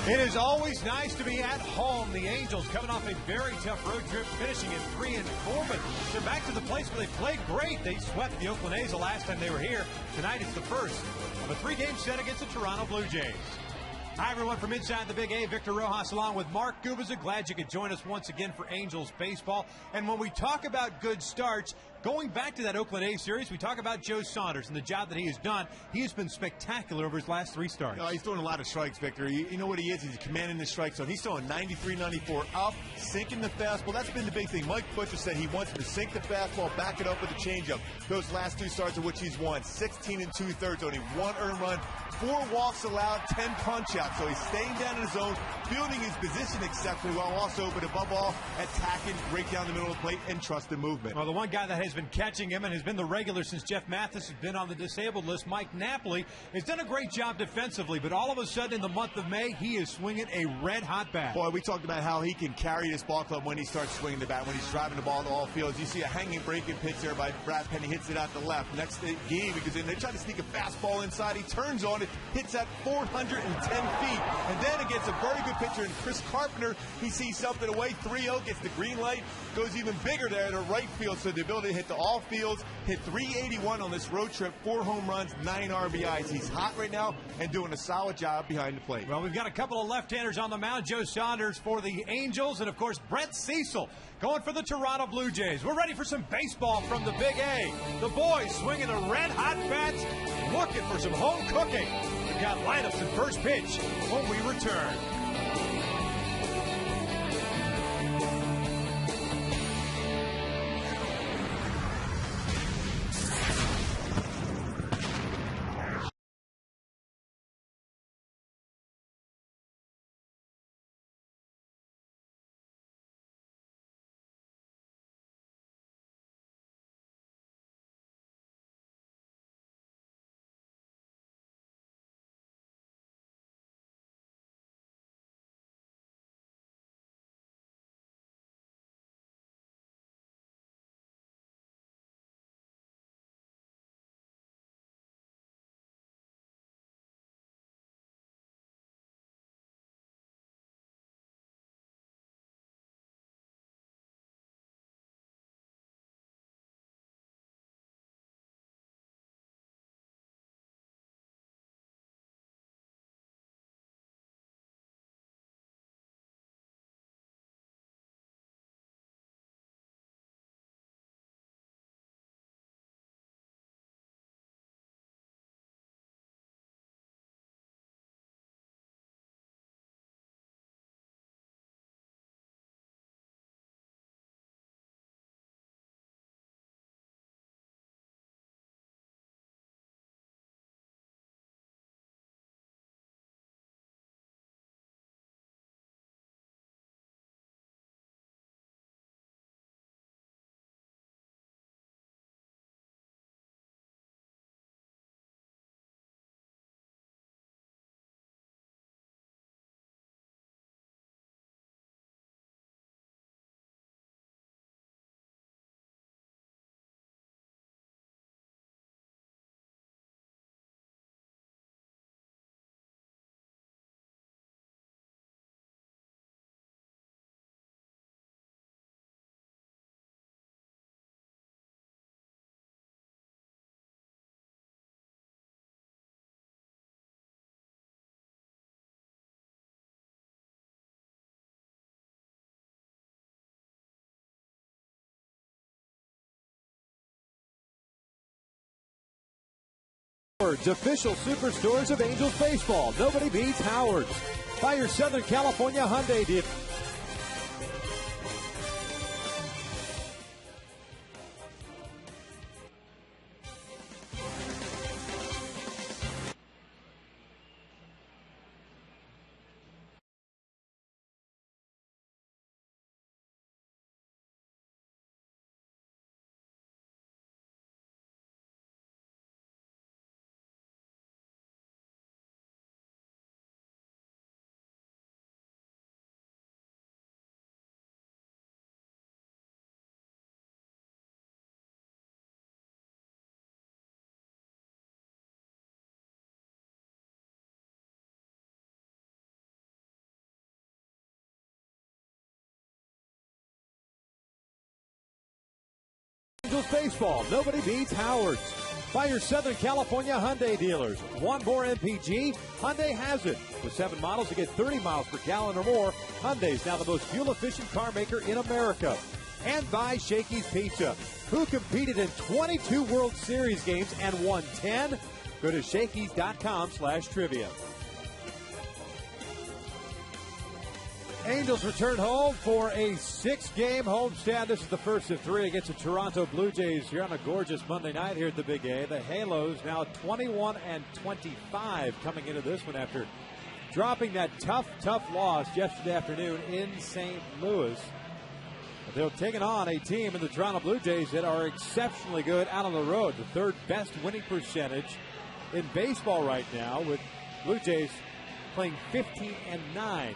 It is always nice to be at home. The Angels coming off a very tough road trip, finishing at 3-4, but they're back to the place where they played great. They swept the Oakland A's the last time they were here. Tonight is the first of a 3-game set against the Toronto Blue Jays. Hi, everyone, from inside the Big A. Victor Rojas along with Mark Gubiza. Glad you could join us once again for Angels baseball. And when we talk about good starts, going back to that Oakland A's series, we talk about Joe Saunders and the job that he has done. He has been spectacular over his last 3 starts. He's throwing a lot of strikes, Victor. You know what he is? He's commanding the strike zone. He's throwing 93, 94 up, sinking the fastball. That's been the big thing. Mike Butcher said he wants to sink the fastball, back it up with a changeup. Those last 2 starts of which he's won, 16 2/3, only 1 earned run, 4 walks allowed, 10 punch-outs. So he's staying down in his zone, fielding his position exceptionally well also, but above all, attacking right down the middle of the plate and trusting movement. Well, the one guy that has been catching him and has been the regular since Jeff Mathis has been on the disabled list, Mike Napoli, has done a great job defensively, but all of a sudden in the month of May, he is swinging a red-hot bat. Boy, we talked about how he can carry this ball club when he starts swinging the bat, when he's driving the ball to all fields. You see a hanging breaking pitch there by Brad Penny, hits it out the left. Next game, because they try to sneak a fastball inside. He turns on it, hits at 410 feet, and then against a very good pitcher in Chris Carpenter, he sees something away, 3-0, gets the green light, goes even bigger there to right field, so the ability to hit to all fields, hit 381 on this road trip, 4 home runs, 9 RBIs. He's hot right now and doing a solid job behind the plate. Well, we've got a couple of left-handers on the mound, Joe Saunders for the Angels, and of course Brett Cecil going for the Toronto Blue Jays. We're ready for some baseball from the Big A. The boys swinging the red-hot bats, looking for some home cooking. We've got lineups and first pitch when we return. Official superstores of Angels baseball. Nobody beats Howard's. Buy your Southern California Hyundai deal. Angels baseball. Nobody beats Howard's. By your Southern California Hyundai dealers. Want more MPG? Hyundai has it. With 7 models, you get 30 miles per gallon or more. Hyundai's now the most fuel-efficient car maker in America. And by Shakey's Pizza, who competed in 22 World Series games and won 10. Go to Shakey's.com/trivia. Angels return home for a 6-game homestand. This is the first of 3 against the Toronto Blue Jays here on a gorgeous Monday night here at the Big A. The Halos now 21-25 coming into this one after dropping that tough loss yesterday afternoon in St. Louis. But they're taking on a team in the Toronto Blue Jays that are exceptionally good out on the road. The 3rd best winning percentage in baseball right now, with Blue Jays playing 15-9.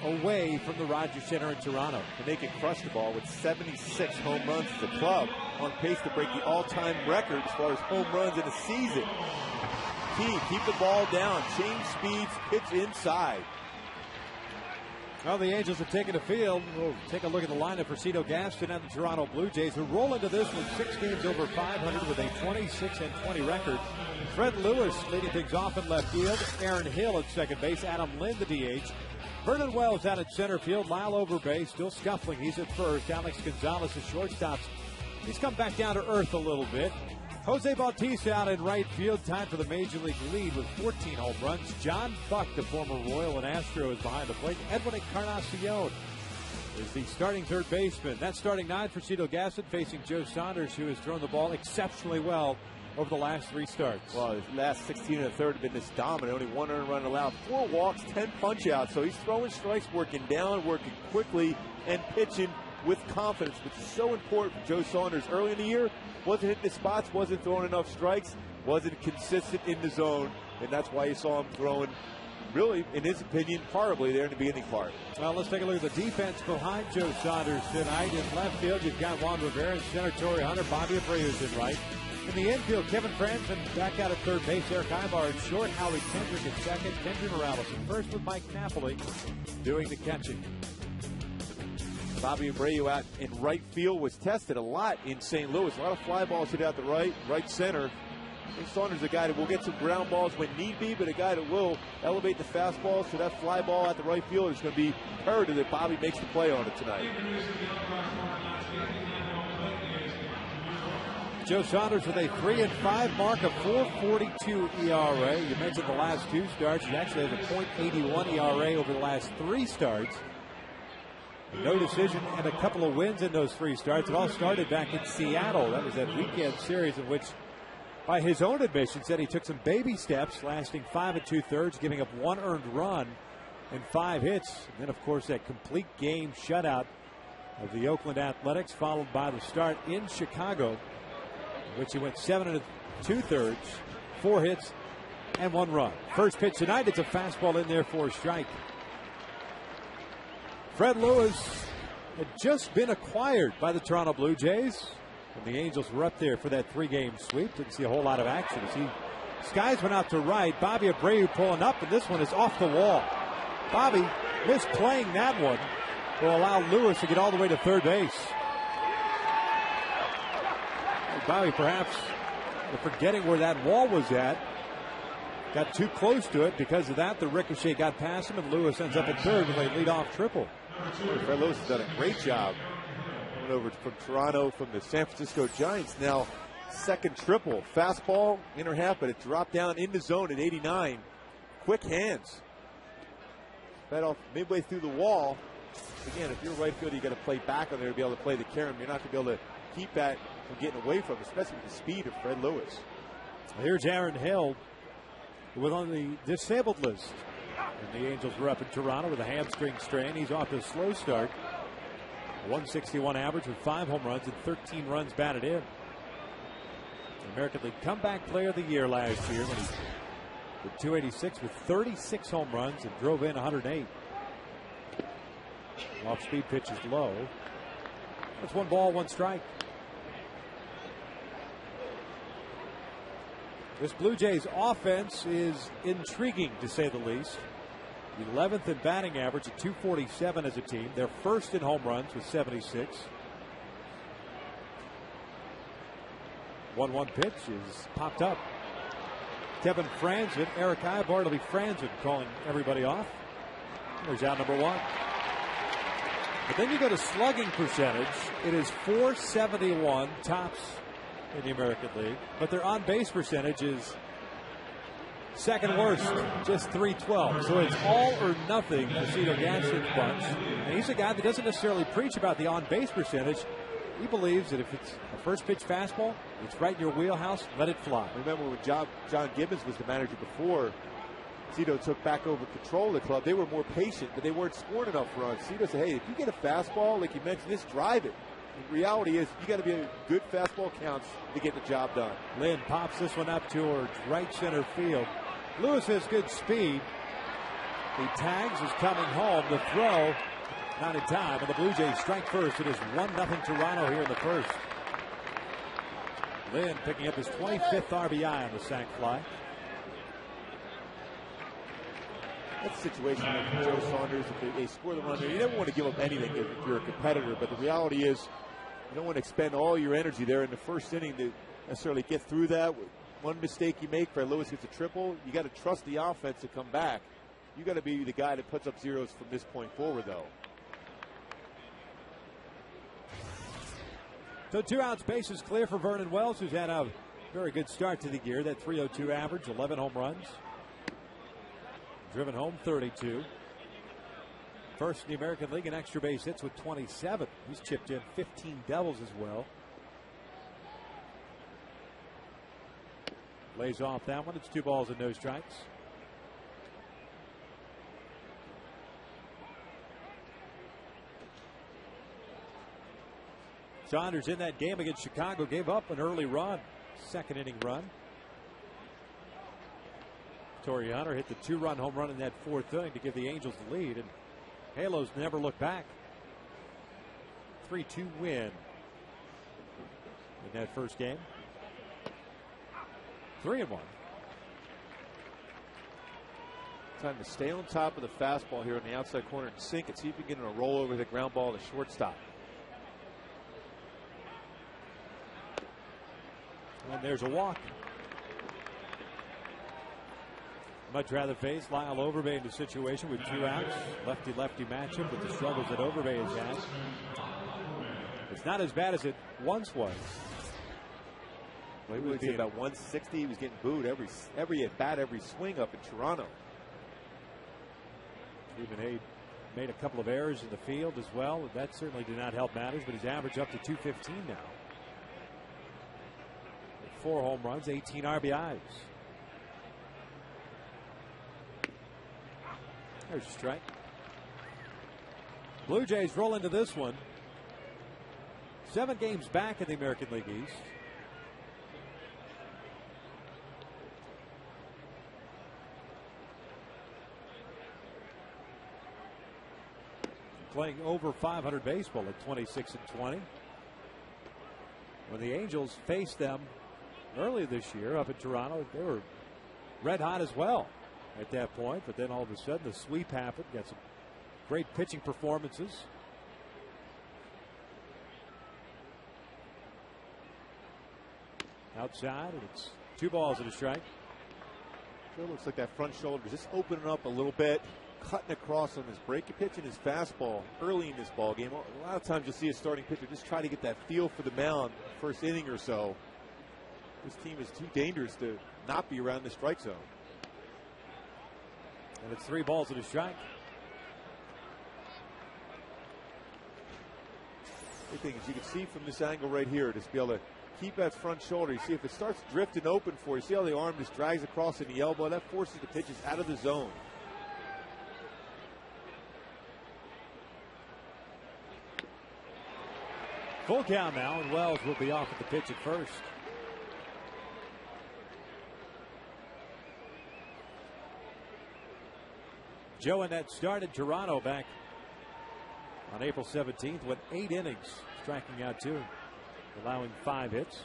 Away from the Rogers Center in Toronto. And they can crush the ball with 76 home runs as a club, on pace to break the all-time record as far as home runs in a season. Key, keep the ball down, change speeds, pitch inside. Well, the Angels have taken the field. We'll take a look at the lineup for Cito Gaston and the Toronto Blue Jays, who roll into this with 6 games over 500 with a 26-20 record. Fred Lewis leading things off in left field. Aaron Hill at second base. Adam Lind, the DH. Vernon Wells out at center field. Lyle Overbay still scuffling. He's at first. Alex Gonzalez, the shortstops. He's come back down to earth a little bit. Jose Bautista out in right field. Time for the Major League lead with 14 home runs. John Buck, the former Royal and Astro, is behind the plate. Edwin Encarnacion is the starting third baseman. That's starting 9 for Cito Gaston, facing Joe Saunders, who has thrown the ball exceptionally well over the last 3 starts. Well, his last 16 and a third have been this dominant. Only 1 earned run allowed, 4 walks, 10 punch-outs. So he's throwing strikes, working down, working quickly, and pitching with confidence, which is so important for Joe Saunders. Early in the year, wasn't hitting the spots, wasn't throwing enough strikes, wasn't consistent in the zone, and that's why you saw him throwing, really, in his opinion, horribly there in the beginning part. Well, let's take a look at the defense behind Joe Saunders tonight. In left field, you've got Juan Rivera, center Torrey Hunter, Bobby Abreu's in right. In the infield, Kevin Franzen back out at third base. Eric Ibar at short. Howie Kendrick at second. Kendrick Morales at first with Mike Napoli doing the catching. Bobby Abreu out in right field was tested a lot in St. Louis. A lot of fly balls hit out the right center. And Saunders is a guy that will get some ground balls when need be, but a guy that will elevate the fastball, so that fly ball at the right field is going to be imperative that Bobby makes the play on it tonight. Joe Saunders with a 3-5 mark, a 4.42 ERA. You mentioned the last 2 starts. He actually has a .81 ERA over the last 3 starts. No decision and a couple of wins in those 3 starts. It all started back in Seattle. That was that weekend series in which, by his own admission, said he took some baby steps, lasting 5 2/3, giving up 1 earned run and 5 hits. And then, of course, that complete game shutout of the Oakland Athletics, followed by the start in Chicago, in which he went 7 2/3, 4 hits, and 1 run. First pitch tonight, it's a fastball in there for a strike. Fred Lewis had just been acquired by the Toronto Blue Jays, and the Angels were up there for that 3-game sweep. Didn't see a whole lot of action. Skies went out to right. Bobby Abreu pulling up, and this one is off the wall. Bobby misplaying that one will allow Lewis to get all the way to third base. Bobby perhaps forgetting where that wall was at. Got too close to it. Because of that, the ricochet got past him, and Lewis ends up at third with a leadoff triple. Fred Lewis has done a great job coming over from Toronto from the San Francisco Giants. Now, second triple. Fastball, inner half, but it dropped down in the zone at 89. Quick hands. Fed off midway through the wall. Again, if you're right field, you got to play back on there to be able to play the carom. You're not going to be able to keep that from getting away from, especially with the speed of Fred Lewis. Here's Aaron Hill with on the disabled list. And the Angels were up in Toronto with a hamstring strain. He's off to a slow start. 161 average with 5 home runs and 13 runs batted in. The American League Comeback Player of the Year last year when he with 286 with 36 home runs and drove in 108. Off-speed pitch is low. That's 1 ball, 1 strike. This Blue Jays offense is intriguing, to say the least. 11th in batting average at 247 as a team. They're first in home runs with 76. 1-1 pitch is popped up. Kevin Franzen, Eric Ibar, it'll be Franzen calling everybody off. There's out number 1. But then you go to slugging percentage. It is .471 tops in the American League, but their on-base percentage is second worst, just .312. So it's all or nothing for Cito Gaston's bunch. And he's a guy that doesn't necessarily preach about the on-base percentage. He believes that if it's a first pitch fastball, it's right in your wheelhouse, let it fly. Remember when John Gibbons was the manager before, Cito took back over control of the club. They were more patient, but they weren't scoring enough runs. Cito said, hey, if you get a fastball, like you mentioned, just drive it. The reality is you got to be a good fastball counts to get the job done. Lynn pops this one up towards right center field. Lewis has good speed. The tags is coming home. The throw not in time, and the Blue Jays strike first. It is 1-0 Toronto here in the first. Lynn picking up his 25th RBI on the sac fly. That's a situation like Joe Saunders. If they score the run there, you never want to give up anything if you're a competitor, but the reality is you don't want to expend all your energy there in the first inning to necessarily get through that. One mistake you make, Fred Lewis gets a triple. You got to trust the offense to come back. You got to be the guy that puts up zeros from this point forward, though. So 2 outs, bases clear for Vernon Wells, who's had a very good start to the year. That .302 average, 11 home runs. Driven home 32. First in the American League in extra base hits with 27. He's chipped in 15 doubles as well. Lays off that one. It's 2 balls and no strikes. Saunders in that game against Chicago gave up an early run, second inning run. Torrey Hunter hit the 2-run home run in that 4th inning to give the Angels the lead, and Halos never look back. 3-2 win in that first game. 3-1. Time to stay on top of the fastball here on the outside corner and sink it. See if you can get a roll over the ground ball to shortstop. And there's a walk. Much rather face Lyle Overbay in the situation with 2 outs. Lefty-lefty matchup with the struggles that Overbay has had. It's not as bad as it once was. Well, he was about 160. He was getting booed every at bat, every swing up in Toronto. Even made a couple of errors in the field as well. That certainly did not help matters, but he's averaged up to 215 now. 4 home runs, 18 RBIs. There's a strike. Blue Jays roll into this one. 7 games back in the American League East. Playing over 500 baseball at 26-20. When the Angels faced them earlier this year up in Toronto, they were red hot as well at that point, but then all of a sudden the sweep happened. Got some great pitching performances. Outside, and it's 2 balls and a strike. Sure looks like that front shoulder is just opening up a little bit, cutting across on his break. You're pitching his fastball early in this ball game. A lot of times you'll see a starting pitcher just try to get that feel for the mound first inning or so. This team is too dangerous to not be around the strike zone. And it's 3 balls and a strike. The thing is, you can see from this angle right here, just be able to keep that front shoulder. You see if it starts drifting open for you, see how the arm just drags across in the elbow, that forces the pitches out of the zone. Full count now, and Wells will be off at the pitch at first. Joe Annette started Toronto back on April 17th, went 8 innings, striking out 2, allowing 5 hits.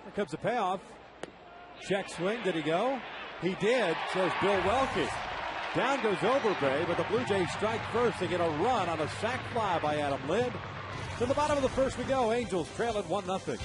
Here comes the payoff. Check swing. Did he go? He did, says Bill Welke. Down goes Overbay, but the Blue Jays strike first. They get a run on a sac fly by Adam Lind. To the bottom of the first we go. Angels trail at 1-0.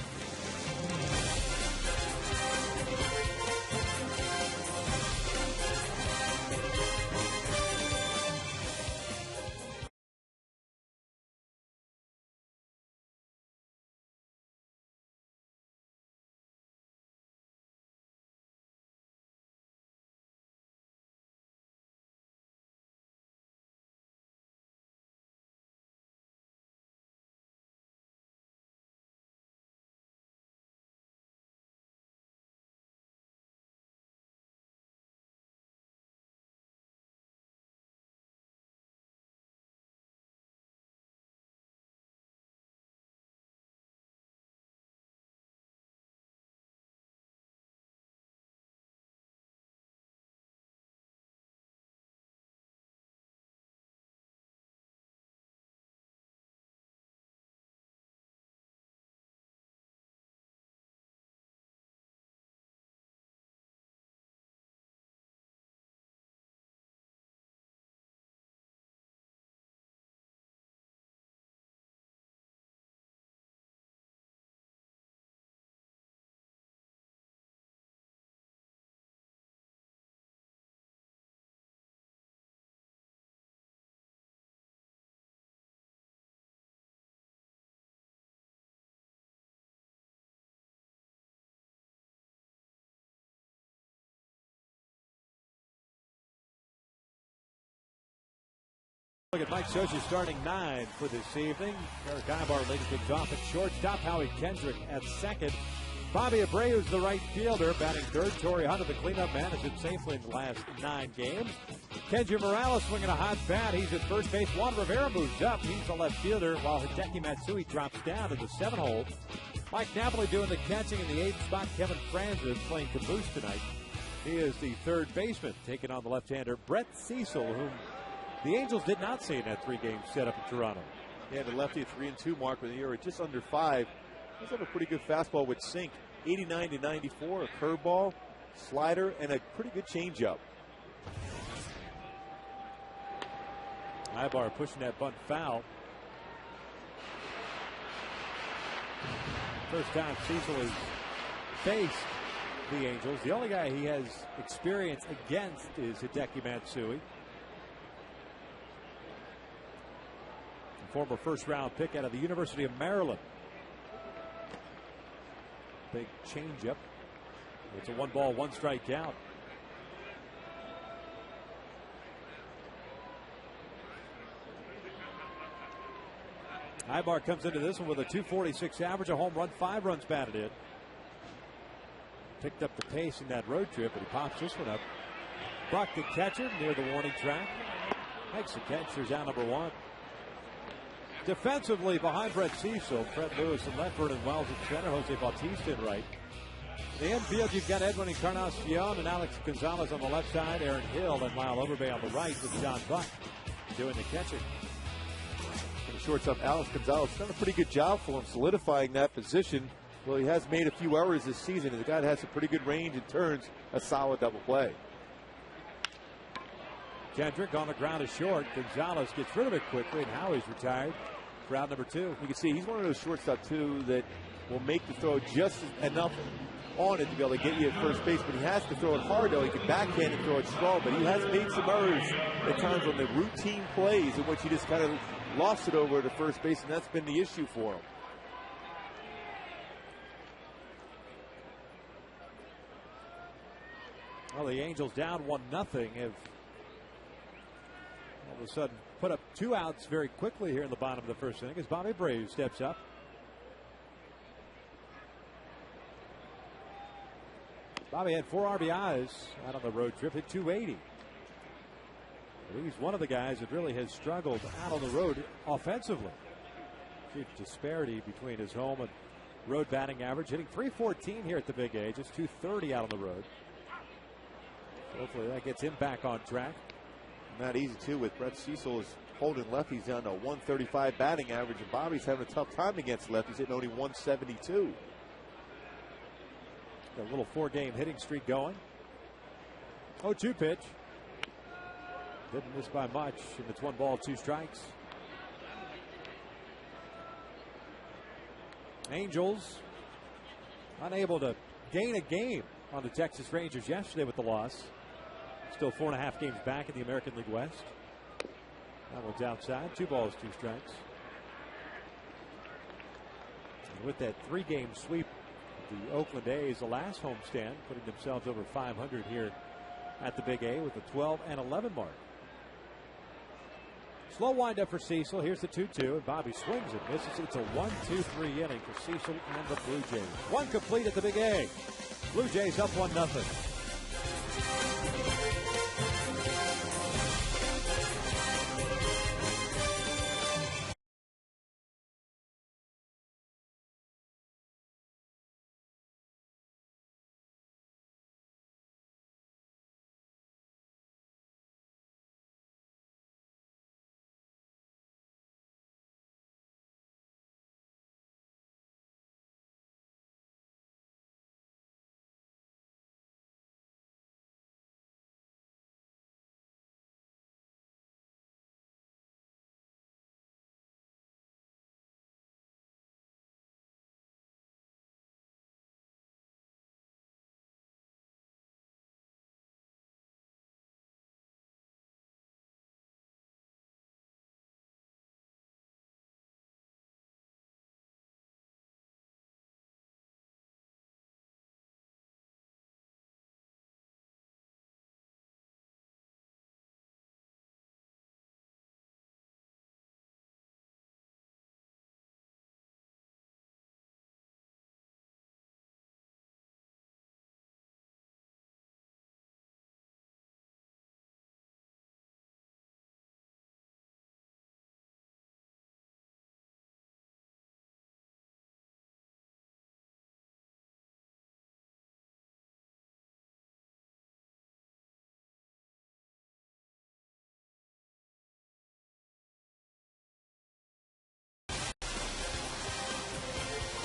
Look at Mike Scioscia starting 9 for this evening. Eric Ibar leading things off at shortstop. Howie Kendrick at second. Bobby Abreu's the right fielder, batting third. Torrey Hunter, the cleanup man, has been safely in the last 9 games. Kenji Morales swinging a hot bat. He's at first base. Juan Rivera moves up. He's the left fielder, while Hideki Matsui drops down to the 7-hole. Mike Napoli doing the catching in the 8th spot. Kevin Francis playing caboose tonight. He is the third baseman, taking on the left-hander Brett Cecil, whom the Angels did not see in that 3-game setup in Toronto. Yeah, the lefty 3-2 mark with the year at just under 5. Does have a pretty good fastball with sink. 89-94, a curveball, slider, and a pretty good changeup. Ibar pushing that bunt foul. First time Cecil has faced the Angels. The only guy he has experience against is Hideki Matsui. Former first-round pick out of the University of Maryland. Big changeup. It's a 1-ball, 1-strike count. Ibar comes into this one with a .246 average, a home run, 5 runs batted in. Picked up the pace in that road trip, but he pops this one up. Buck, the catcher, near the warning track. Makes the catch. There's out number 1. Defensively behind Brett Cecil, Fred Lewis in left, Vernon Wells at center, Jose Bautista in right. In the infield, you've got Edwin Encarnacion and Alex Gonzalez on the left side, Aaron Hill and Lyle Overbay on the right with John Buck doing the catching. And the shortstop, Alex Gonzalez, done a pretty good job for him, solidifying that position. Well, he has made a few errors this season, and the guy that has a pretty good range and turns a solid double play. Kendrick on the ground is short. Gonzalez gets rid of it quickly, and Howie's retired for out number 2. You can see he's one of those shortstop, too, that will make the throw just enough on it to be able to get you at first base, but he has to throw it hard, though. He can backhand and throw it strong, but he has made some errors at times on the routine plays in which he just kind of lost it over to first base, and that's been the issue for him. Well, the Angels down 1-0 have all of a sudden put up 2 outs very quickly here in the bottom of the first inning as Bobby Abreu steps up. Bobby had 4 RBIs out on the road trip, hit .280. He's one of the guys that really has struggled out on the road offensively. Huge disparity between his home and road batting average, hitting .314 here at the Big A, just .230 out on the road. Hopefully that gets him back on track. Not easy, too, with Brett Cecil is holding lefties down to 135 batting average, and Bobby's having a tough time against lefties, hitting only 172. Got a little 4-game hitting streak going. 0-2 pitch. Didn't miss by much, and it's 1 ball, 2 strikes. Angels unable to gain a game on the Texas Rangers yesterday with the loss. Still 4.5 games back in the American League West. That one's outside. 2 balls, 2 strikes. And with that 3-game sweep, the Oakland A's, the last homestand, putting themselves over 500 here at the Big A with a 12-11 mark. Slow windup for Cecil. Here's the 2-2, and Bobby swings and misses. It's a 1-2-3 inning for Cecil and the Blue Jays. 1 complete at the Big A. Blue Jays up 1-0.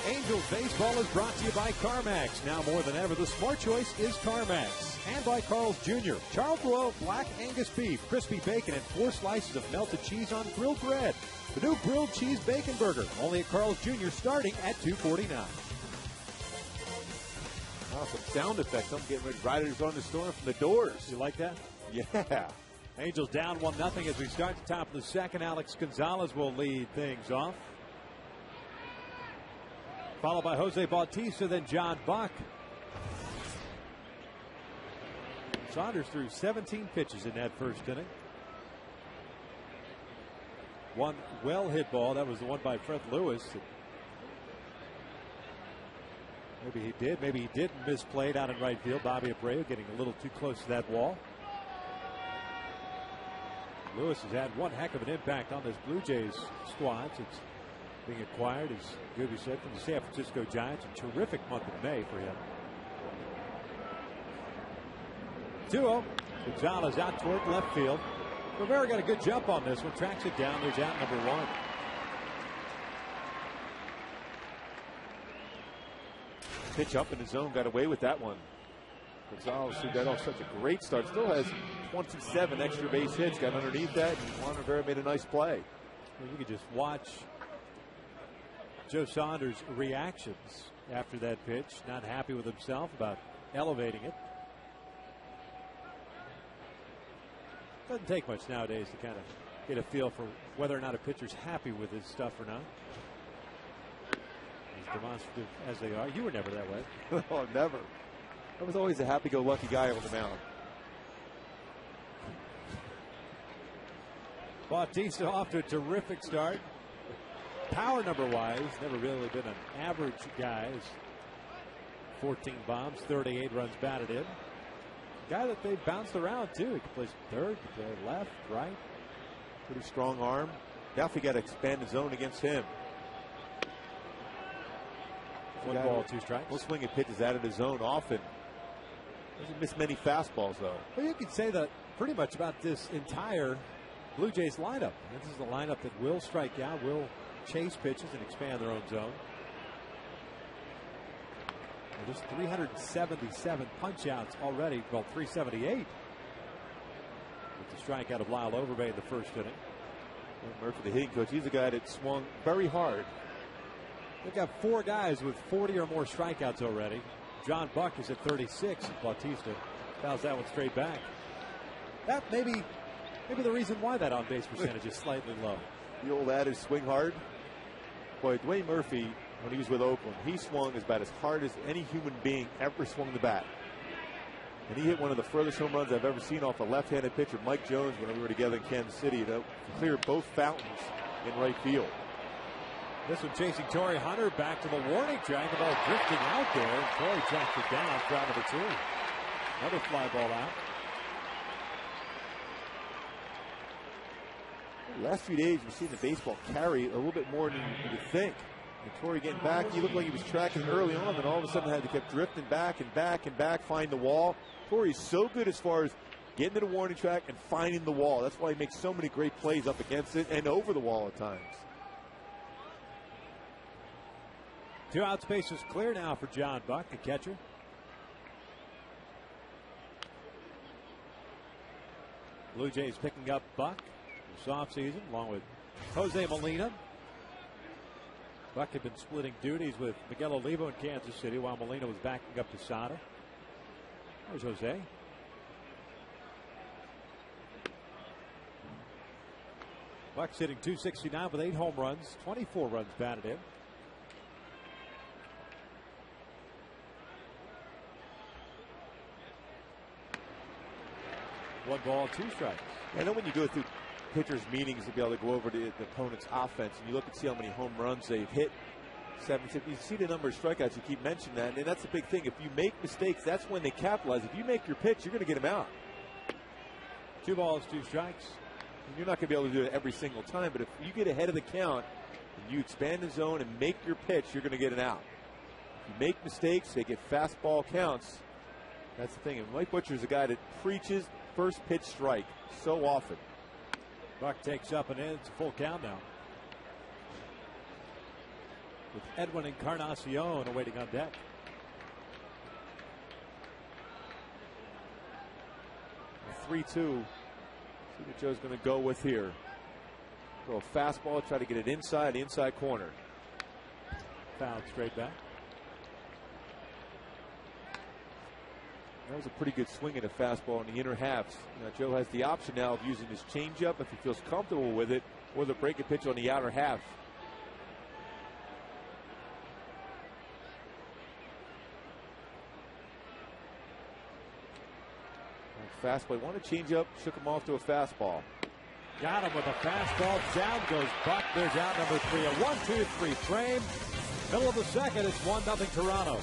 Angels baseball is brought to you by CarMax. Now more than ever, the smart choice is CarMax. And by Carl's Jr. Charles Royal Black Angus Beef, crispy bacon, and 4 slices of melted cheese on grilled bread. The new grilled cheese bacon burger, only at Carl's Jr. starting at $2.49. Awesome sound effects. I'm getting ready. Riders on the storm from the Doors. You like that? Yeah. Angels down 1-0 as we start the top of the second. Alex Gonzalez will lead things off, followed by Jose Bautista, then John Buck. Saunders threw 17 pitches in that first inning. One well-hit ball. That was the one by Fred Lewis. Maybe he did, maybe he didn't. Misplayed out in right field. Bobby Abreu getting a little too close to that wall. Lewis has had one heck of an impact on this Blue Jays squad since being acquired, as Gooby said, from the San Francisco Giants. A terrific month of May for him. 2-0. Gonzalez out toward left field. Rivera got a good jump on this one. Tracks it down. There's out number 1. Pitch up in the zone. Got away with that one. Gonzalez, who got off such a great start, still has 27 extra base hits. Got underneath that, and Juan Rivera made a nice play. Well, you could just watch Joe Saunders' reactions after that pitch. Not happy with himself about elevating it. Doesn't take much nowadays to kind of get a feel for whether or not a pitcher's happy with his stuff or not. As demonstrative as they are. You were never that way. Oh, never. I was always a happy-go-lucky guy on the mound. Bautista off to a terrific start. Power number-wise, never really been an average guy. 14 bombs, 38 runs batted in. Guy that they bounced around too. He can play third, he can play left, right. Pretty strong arm. Definitely got to expand the zone against him. 1 ball, 2 strikes. Most swinging pitches out of the zone often. Doesn't miss many fastballs though. Well, you could say that pretty much about this entire Blue Jays lineup. This is the lineup that will strike out, will chase pitches and expand their own zone. Well, there's 377 punch outs already. Well, 378. With the strikeout of Lyle Overbay in the first inning. Murphy, the hitting coach, he's a guy that swung very hard. They've got 4 guys with 40 or more strikeouts already. John Buck is at 36. Bautista fouls that one straight back. That maybe the reason why that on-base percentage is slightly low. The old adage, swing hard. Boy, Dwayne Murphy, when he was with Oakland, he swung about as hard as any human being ever swung the bat. And he hit one of the furthest home runs I've ever seen off a left-handed pitcher, Mike Jones, when we were together in Kansas City, to clear both fountains in right field. This one chasing Torrey Hunter back to the warning track. The ball drifting out there. And Torrey tracks it down. Ground number 2. Another fly ball out. The last few days, we've seen the baseball carry a little bit more than you think. And Torrey getting back, he looked like he was tracking early on, and all of a sudden had to keep drifting back and back and back, find the wall. Torrey's so good as far as getting to the warning track and finding the wall. That's why he makes so many great plays up against it and over the wall at times. 2 out spaces clear now for John Buck, the catcher. Blue Jays picking up Buck this offseason along with Jose Molina. Buck had been splitting duties with Miguel Olivo in Kansas City while Molina was backing up to Sada. There's Jose. Buck's hitting .269 with 8 home runs, 24 runs batted in. One ball, 2 strikes. I know when you go through pitchers' meetings to be able to go over the opponent's offense and you look and see how many home runs they've hit. 750. You see the number of strikeouts. You keep mentioning that, and that's the big thing. If you make mistakes, that's when they capitalize. If you make your pitch, you're going to get them out. 2 balls, 2 strikes. And you're not going to be able to do it every single time, but if you get ahead of the count and you expand the zone and make your pitch, you're going to get it out. If you make mistakes, they get fastball counts. That's the thing. And Mike Butcher's a guy that preaches first pitch strike so often. Buck takes up and in. It's a full count now. With Edwin Encarnacion awaiting on deck. A 3-2. See what Joe's going to go with here. Throw a fastball, try to get it inside the inside corner. Fouled straight back. That was a pretty good swing at a fastball in the inner halves. Now Joe has the option now of using his changeup if he feels comfortable with it, or the break a pitch on the outer half. Fastball. Want to change up, shook him off to a fastball. Got him with a fastball. Down goes Buck. There's out number 3. A 1-2-3 frame. Middle of the second. It's 1-0 Toronto.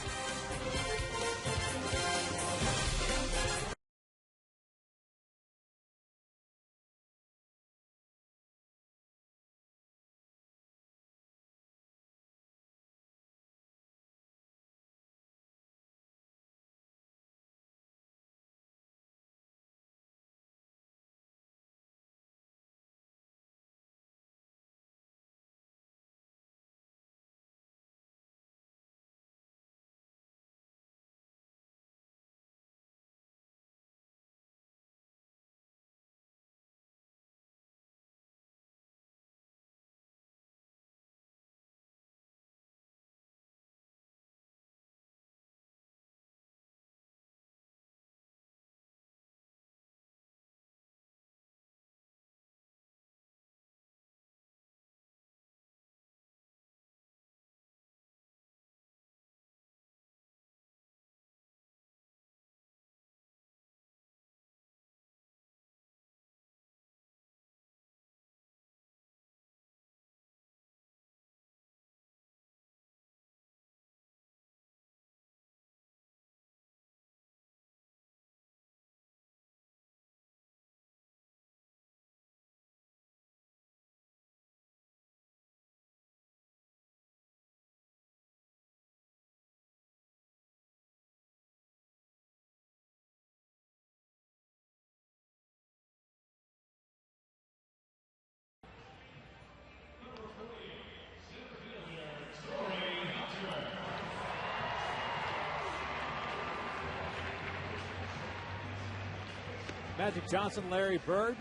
Magic Johnson, Larry Bird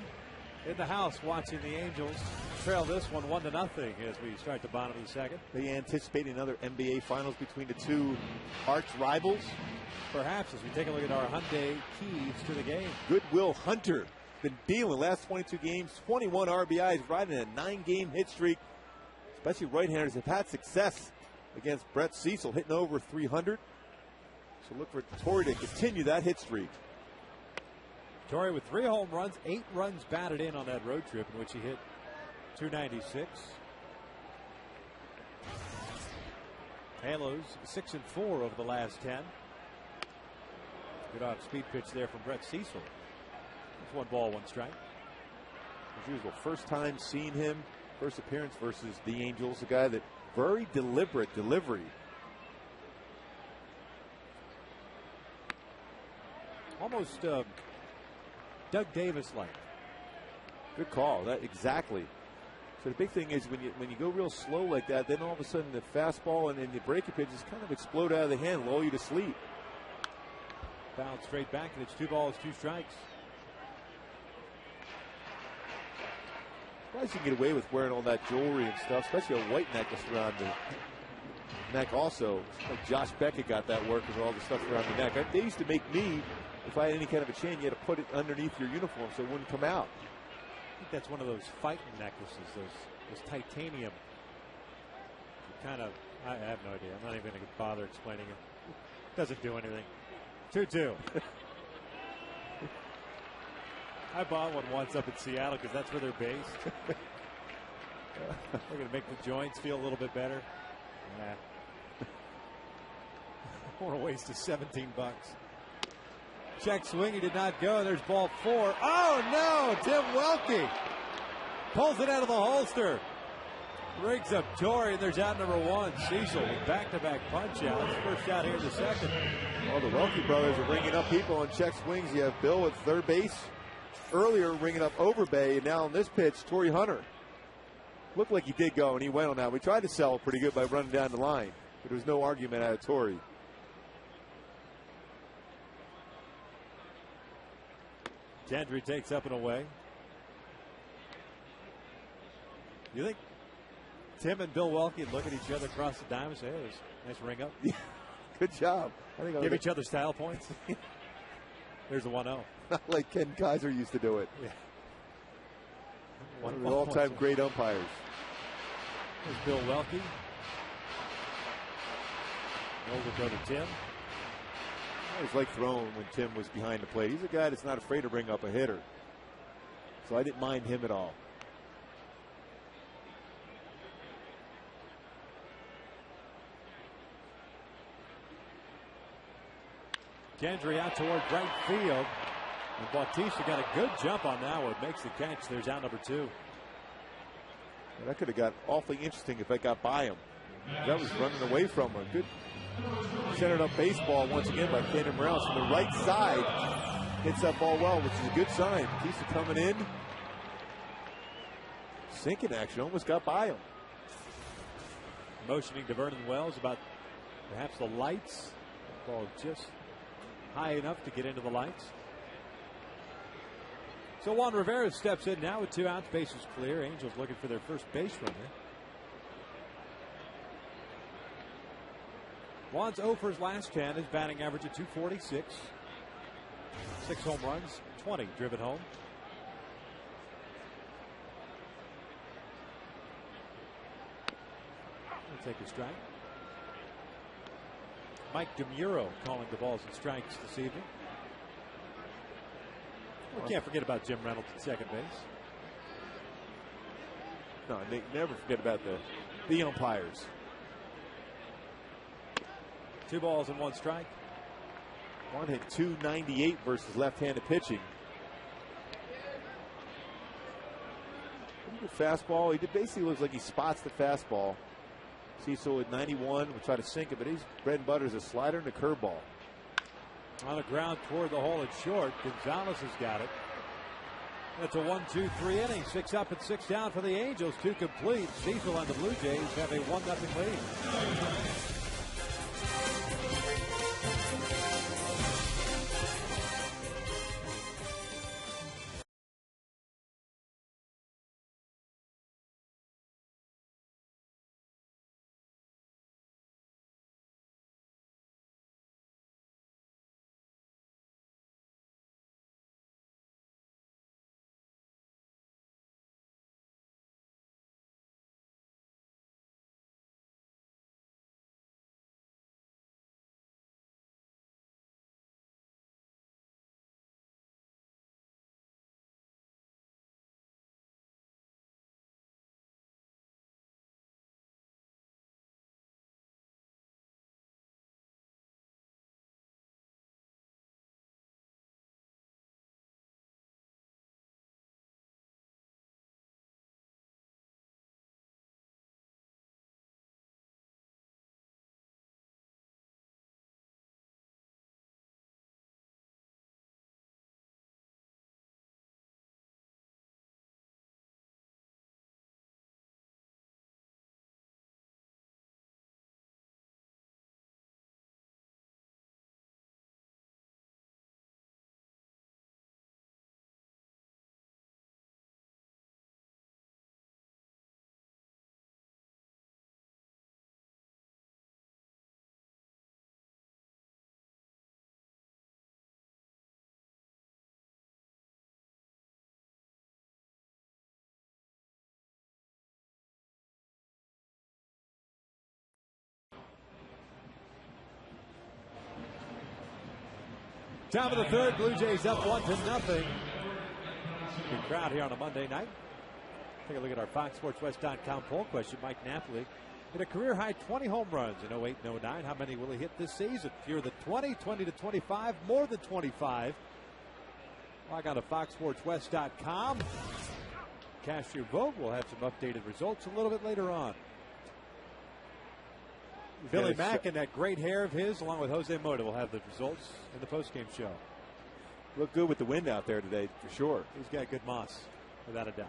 in the house watching the Angels trail this one 1-0 as we start the bottom of the second. They anticipate another NBA Finals between the two arch rivals. Perhaps as we take a look at our Hyundai keys to the game. Goodwill Hunter been dealing last 22 games, 21 RBIs, riding a 9-game hit streak. Especially right-handers have had success against Brett Cecil, hitting over 300. So look for Torrey to continue that hit streak. Torrey with 3 home runs, 8 runs batted in on that road trip in which he hit .296. Halos 6 and 4 over the last 10. Good off-speed pitch there from Brett Cecil. It's 1 ball, 1 strike. As usual, first time seeing him, first appearance versus the Angels, a guy that very deliberate delivery. Almost Doug Davis-like. Good call. That exactly. So the big thing is when you go real slow like that, then all of a sudden the fastball and then the breaking pitches kind of explode out of the hand, lull you to sleep. Fouled straight back, and it's 2 balls, 2 strikes. Surprised you can get away with wearing all that jewelry and stuff, especially a white necklace around the neck. Also, like Josh Beckett got that work with all the stuff around the neck. They used to make me, if I had any kind of a chain, you had to put it underneath your uniform so it wouldn't come out. I think that's one of those fighting necklaces, those titanium. Kind of, I have no idea. I'm not even going to bother explaining it. Doesn't do anything. 2-2. I bought one once up in Seattle because that's where they're based. They're going to make the joints feel a little bit better. Nah. What a waste of $17. Check swing, he did not go. There's ball 4. Oh no! Tim Welke pulls it out of the holster. Rigs up Torrey, and there's out number 1. Cecil with back-to-back punch-outs. First out here in the second. Well, the Welke brothers are ringing up people on check swings. You have Bill at third base. Earlier ringing up Overbay, and now on this pitch, Torrey Hunter. Looked like he did go, and he went on that. We tried to sell pretty good by running down the line, but there was no argument out of Torrey. Gentry takes up and away. You think Tim and Bill Welke look at each other across the diamond and say, hey, nice ring up? Yeah, good job. I think give each other style points. There's the 1-0. Like Ken Kaiser used to do it. Yeah. One of the all-time great umpires. There's Bill Welke. Older brother Tim. I always liked throwing when Tim was behind the plate. He's a guy that's not afraid to bring up a hitter. So I didn't mind him at all. Gentry out toward right field. And Bautista got a good jump on that one. Makes the catch. There's out number 2. Well, that could have got awfully interesting if that got by him. That was running away from him. Good centered up baseball once again by Kendon Morales from the right side. Hits that ball well, which is a good sign. Bautista coming in. Sinking action. Almost got by him. Motioning to Vernon Wells about perhaps the lights. Ball just high enough to get into the lights. So Juan Rivera steps in now with 2 outs. Bases clear. Angels looking for their first base runner. Juan's 0 for his last 10. His batting average at .246. 6 home runs, 20 driven home. He'll take a strike. Mike DeMuro calling the balls and strikes this evening. We can't forget about Jim Reynolds at second base. No, they never forget about the umpires. 2 balls and 1 strike. Juan hit .298 versus left-handed pitching. Pretty good fastball. He basically looks like he spots the fastball. Cecil at 91 will try to sink it, but his bread and butter is a slider and a curveball. On the ground toward the hole at short. Gonzalez has got it. That's a 1-2-3 inning. 6 up and 6 down for the Angels. 2 complete. Cecil and the Blue Jays have a 1-0 lead. Top of the third, Blue Jays up 1-0. Good crowd here on a Monday night. Take a look at our FoxSportsWest.com poll question. Mike Napoli hit a career high 20 home runs in 08 and 09. How many will he hit this season? Fewer than 20, 20 to 25, more than 25. Log on to FoxSportsWest.com. Cast your vote. We'll have some updated results a little bit later on. Billy Mack and that great hair of his, along with Jose Mota, will have the results in the postgame show. Look good with the wind out there today, for sure. He's got good moss, without a doubt.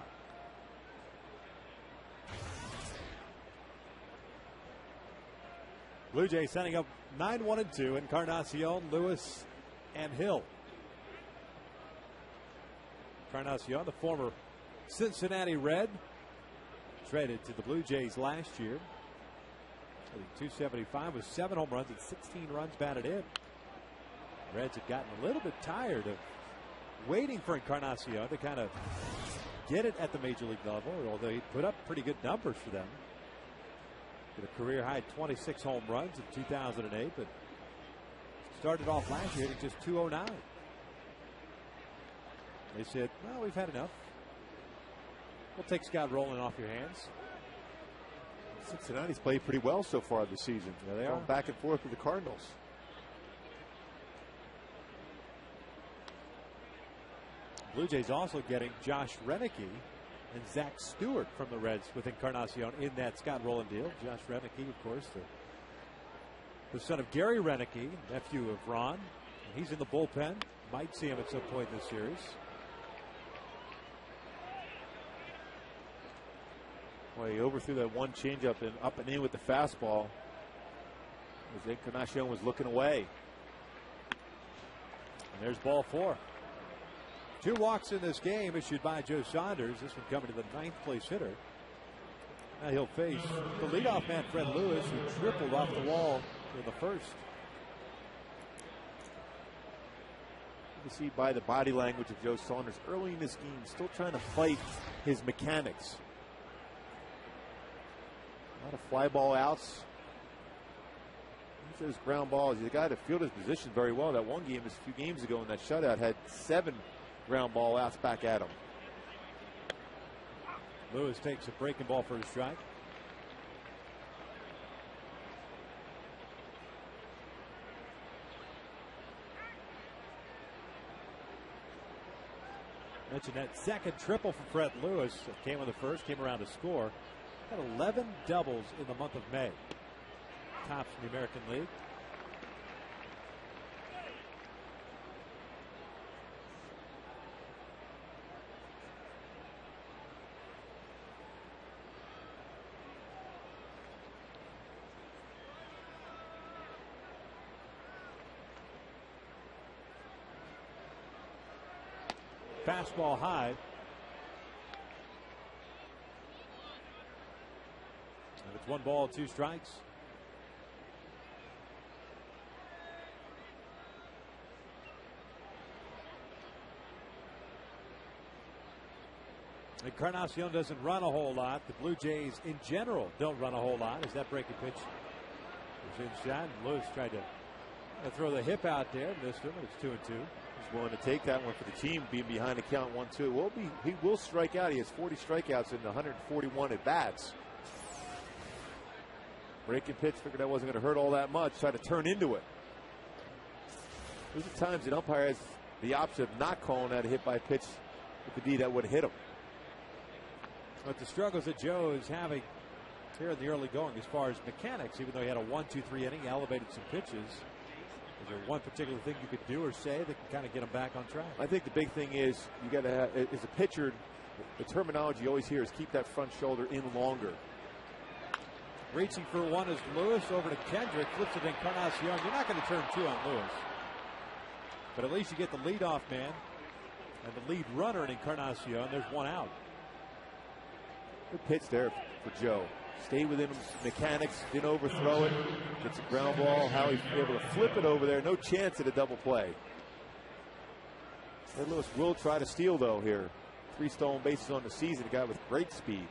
Blue Jays setting up 9-1-2. Encarnacion, Lewis, and Hill. Encarnacion, the former Cincinnati Red, traded to the Blue Jays last year. 275 with 7 home runs and 16 runs batted in. Reds had gotten a little bit tired of waiting for Encarnacion to kind of get it at the major league level, although he put up pretty good numbers for them. Did a career high 26 home runs in 2008, but started off last year hitting just 209. They said, well, we've had enough. We'll take Scott Rowland off your hands. Cincinnati's played pretty well so far this season. Yeah, they are. Going back and forth with the Cardinals. Blue Jays also getting Josh Renicky and Zach Stewart from the Reds with Encarnacion in that Scott Rowland deal. Josh Renicky, of course, the son of Gary Renicky, nephew of Ron. And he's in the bullpen. Might see him at some point in this series. Well, he overthrew that one changeup and up and in with the fastball as Encarnacion was looking away. And there's ball 4. 2 walks in this game issued by Joe Saunders. This one coming to the 9th place hitter. Now he'll face the leadoff man, Fred Lewis, who tripled off the wall in the first. You can see by the body language of Joe Saunders early in this game, still trying to fight his mechanics. A lot of fly ball outs. Those ground balls. The guy that fielded his position very well. That one game, just a few games ago in that shutout, had 7 ground ball outs back at him. Lewis takes a breaking ball for a strike. Mentioned that second triple from Fred Lewis. It came on the first, came around to score. Had 11 doubles in the month of May. Tops in the American League. Fastball high. And it's 1 ball, 2 strikes. Encarnacion doesn't run a whole lot. The Blue Jays in general don't run a whole lot. As that breaking pitch was inside, Lewis tried to throw the hip out there, missed him, and it's 2-2. He's willing to take that one for the team, being behind the count 1-2. He will strike out. He has 40 strikeouts in 141 at bats. Breaking pitch, figured that wasn't going to hurt all that much. Tried to turn into it. There's times an umpire has the option of not calling that a hit by pitch with the D that would hit him. But the struggles that Joe is having here in the early going as far as mechanics, even though he had a 1-2-3 inning, elevated some pitches. Is there one particular thing you could do or say that can kind of get him back on track? I think the big thing is you got to have, as a pitcher, the terminology you always hear is keep that front shoulder in longer. Reaching for one is Lewis over to Kendrick, flips it to Encarnacion. You're not going to turn 2 on Lewis, but at least you get the leadoff man and the lead runner in Encarnacion. There's 1 out. Good pitch there for Joe. Stay within his mechanics, didn't overthrow it. Gets a ground ball. How he's able to flip it over there. No chance at a double play. Red Lewis will try to steal, though, here. 3 stolen bases on the season. A guy with great speed.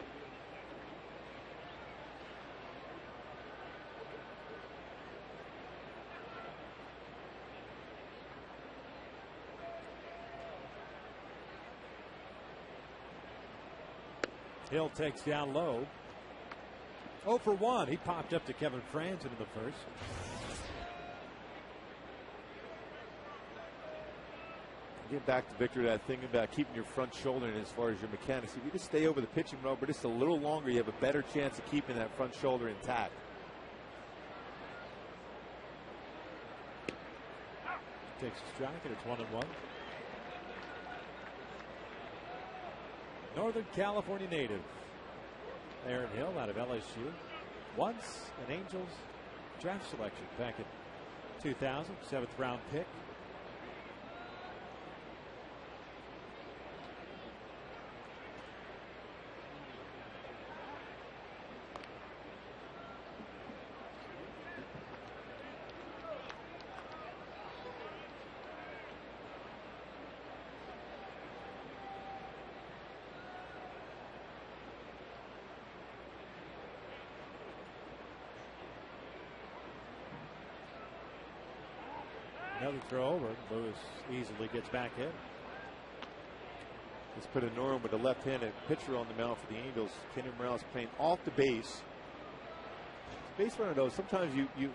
Hill takes down low. 0 for 1. He popped up to Kevin Franzen in the first. Getting back to Victor, that thing about keeping your front shoulder in as far as your mechanics. If you just stay over the pitching rubber just a little longer, you have a better chance of keeping that front shoulder intact. Takes a strike, and it's 1-1. Northern California native Aaron Hill out of LSU. Once an Angels draft selection back in 2000, 7th round pick. Another throw over. Lewis easily gets back in. Let's put a Norm with a left-handed pitcher on the mound for the Angels. Kenny Morales playing off the base. Base runner, though, sometimes you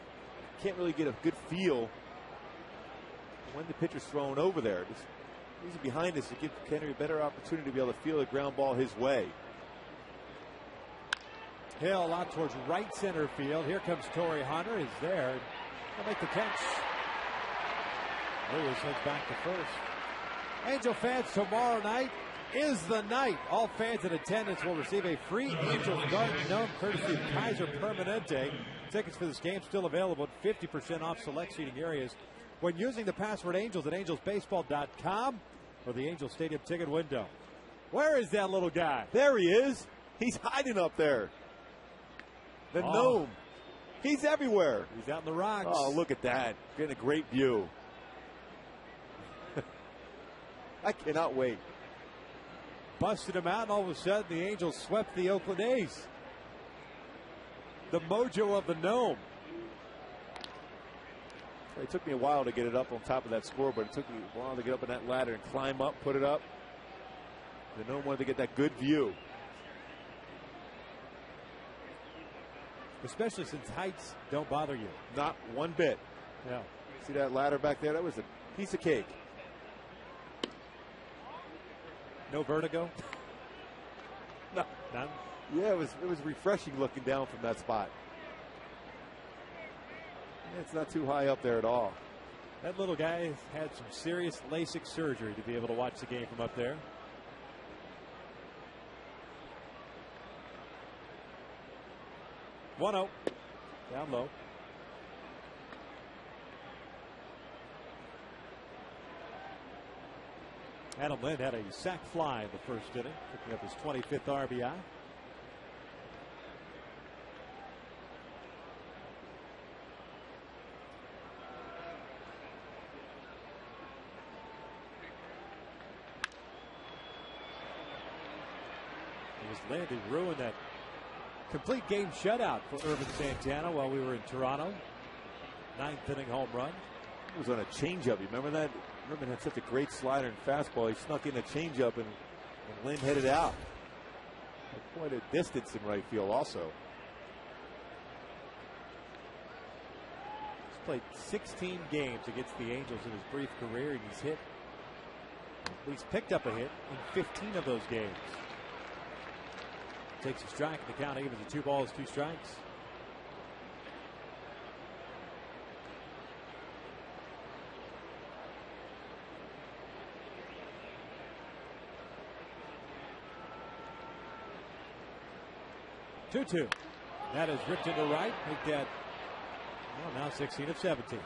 can't really get a good feel when the pitcher's thrown over there. Just easy behind us to give Kenny a better opportunity to be able to feel a ground ball his way. Hill out towards right center field. Here comes Torrey Hunter. He's there. He'll make the catch. Lewis heads back to first. Angel fans, tomorrow night is the night. All fans in attendance will receive a free Angels Garden Gnome courtesy of Kaiser Permanente. Tickets for this game still available at 50% off select seating areas when using the password Angels at angelsbaseball.com or the Angels Stadium ticket window. Where is that little guy? There he is. He's hiding up there. The Gnome. He's everywhere. He's out in the rocks. Oh, look at that. Getting a great view. I cannot wait. Busted him out, and all of a sudden the Angels swept the Oakland A's. The mojo of the Gnome. It took me a while to get it up on top of that scoreboard. It took me a while to get up on that ladder and climb up, put it up. The Gnome wanted to get that good view. Especially since heights don't bother you. Not one bit. Yeah. See that ladder back there? That was a piece of cake. No vertigo? No. None? Yeah, it was refreshing looking down from that spot. Yeah, it's not too high up there at all. That little guy had some serious LASIK surgery to be able to watch the game from up there. One-0. Down low. Adam Lind had a sac fly in the first inning, picking up his 25th RBI. It was Lind who ruined that complete game shutout for Irvin Santana while we were in Toronto. 9th inning home run. It was on a changeup. You remember that? Irvin had such a great slider and fastball. He snuck in a changeup, and Lynn headed out. At quite a distance in right field also. He's played 16 games against the Angels in his brief career, and he's hit, he's picked up a hit in 15 of those games. Takes a strike, and the count evens at 2 balls, 2 strikes. Two. That is ripped into right. Make that, well, now 16 of 17.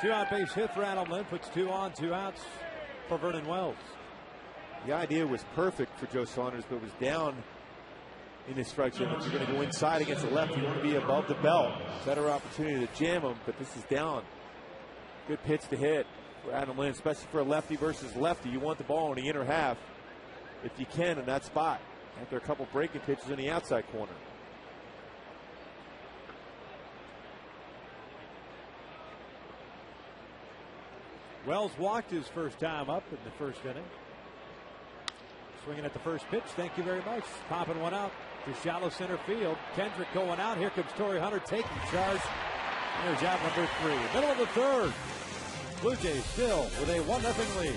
2-out base hit for Adam Lind. Puts 2 on, 2 outs for Vernon Wells. The idea was perfect for Joe Saunders, but was down in his strike zone. If you're going to go inside against the left, you want to be above the belt. Better opportunity to jam him, but this is down. Good pitch to hit for Adam Lind, especially for a lefty versus lefty. You want the ball in the inner half if you can in that spot. After a couple breaking pitches in the outside corner. Wells walked his first time up in the first inning. swinging at the first pitch. Thank you very much. Popping one out to shallow center field. Kendrick going out. Here comes Torrey Hunter taking charge. There's out number 3. Middle of the third. Blue Jays still with a 1-0 lead.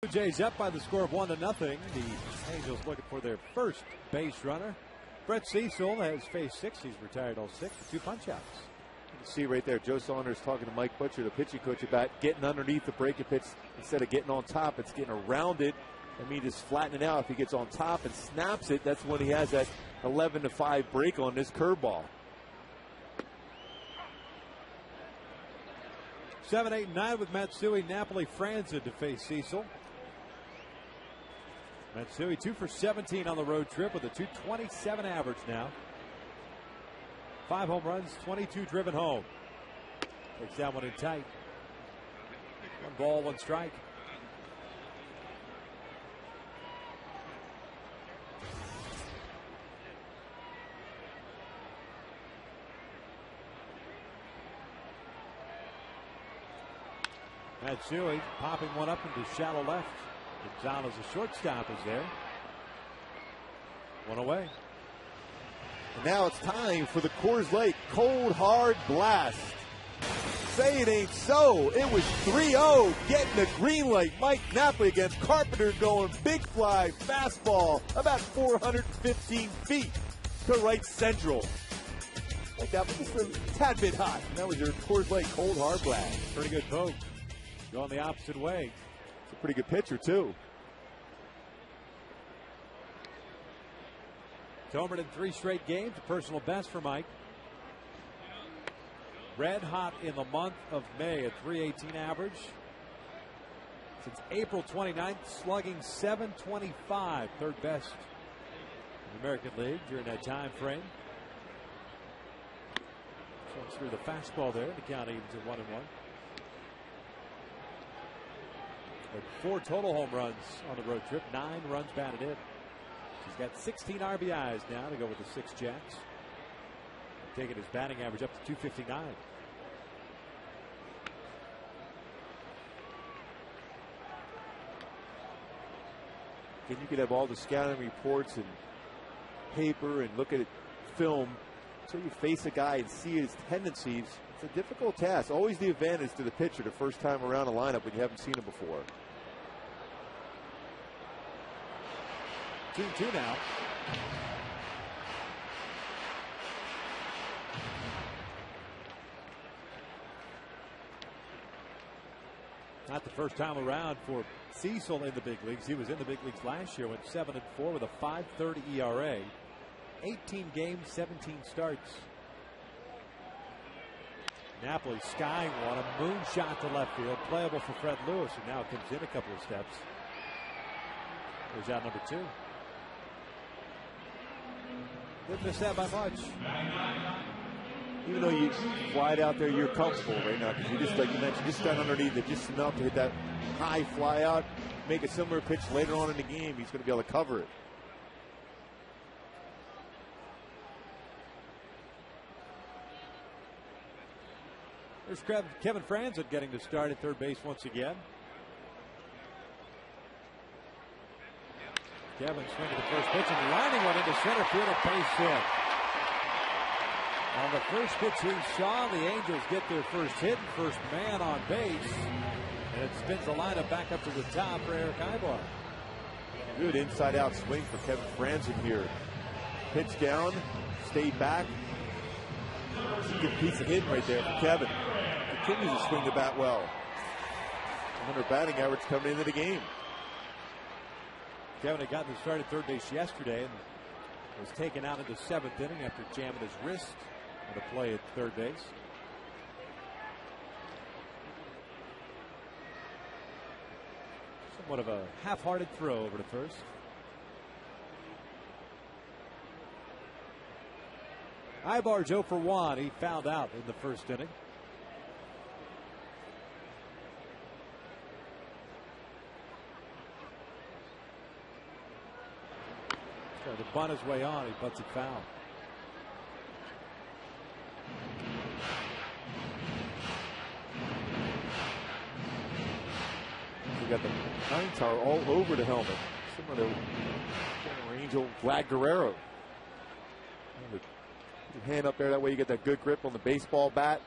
Blue Jays up by the score of 1-0. The Angels looking for their first base runner. Brett Cecil has faced 6. He's retired all 6 with 2 punch outs. You can see right there, Joe Saunders talking to Mike Butcher, the pitching coach, about getting underneath the breaking pitch instead of getting on top. It's getting around it. I mean, just flatten it out. If he gets on top and snaps it, that's when he has that 11-5 break on this curveball. 7, 8, 9 with Matsui, Napoli, Franzen to face Cecil. Matsui 2 for 17 on the road trip with a .227 average now. 5 home runs, 22 driven home. Takes that one in tight. 1 ball, 1 strike. Matsui popping one up into shallow left. Gonzalez, a shortstop, is there. 1 away. And now it's time for the Coors Light Cold Hard Blast. Say it ain't so. It was 3-0 getting the green light. Mike Napoli against Carpenter going big fly fastball about 415 feet to right central. Like that was just a tad bit hot. And that was your Coors Light Cold Hard Blast. Pretty good poke. Going the opposite way. It's a pretty good pitcher, too. Homered in 3 straight games, a personal best for Mike. Red hot in the month of May, a .318 average. Since April 29th, slugging .725, third best in the American League during that time frame. Swings through the fastball there. The count evens at 1-1. But 4 total home runs on the road trip, 9 runs batted in. He's got 16 RBIs now to go with the 6 Jacks. Taking his batting average up to .259. And you could have all the scouting reports and paper and look at it, film, until you face a guy and see his tendencies. It's a difficult task. Always the advantage to the pitcher the first time around a lineup when you haven't seen him before. 2-2 now. Not the first time around for Cecil in the big leagues. He was in the big leagues last year, went 7-4 with a .530 ERA. 18 games, 17 starts. Napoli skying one, a moonshot to left field, playable for Fred Lewis, and now comes in a couple of steps. There's out number 2. Didn't miss that by much. Even though you fly it out there, you're comfortable right now because you just, like you mentioned, just stand underneath it just enough to hit that high fly out, make a similar pitch later on in the game. He's going to be able to cover it. There's Kevin Franzen getting to start at third base once again. Kevin swinging the first pitch and lining one into center field, a base hit. On the first pitch he saw, the Angels get their first hit, first man on base, and it spins the lineup back up to the top for Eric Ibar. Good inside-out swing for Kevin Franzen here. Pitch down, stayed back. Good piece of hitting right there for Kevin. Continues to swing the bat well. 100 batting average coming into the game. Kevin had gotten the start at third base yesterday and was taken out in the 7th inning after jamming his wrist on the play at third base. Somewhat of a half-hearted throw over to first. Ibar 0 for 1. He fouled out in the first inning. Trying to bunt his way on. He butts it foul. We got the nine tar all over the helmet. Similar to former Angel Vlad Guerrero. Put your hand up there, that way you get that good grip on the baseball bat.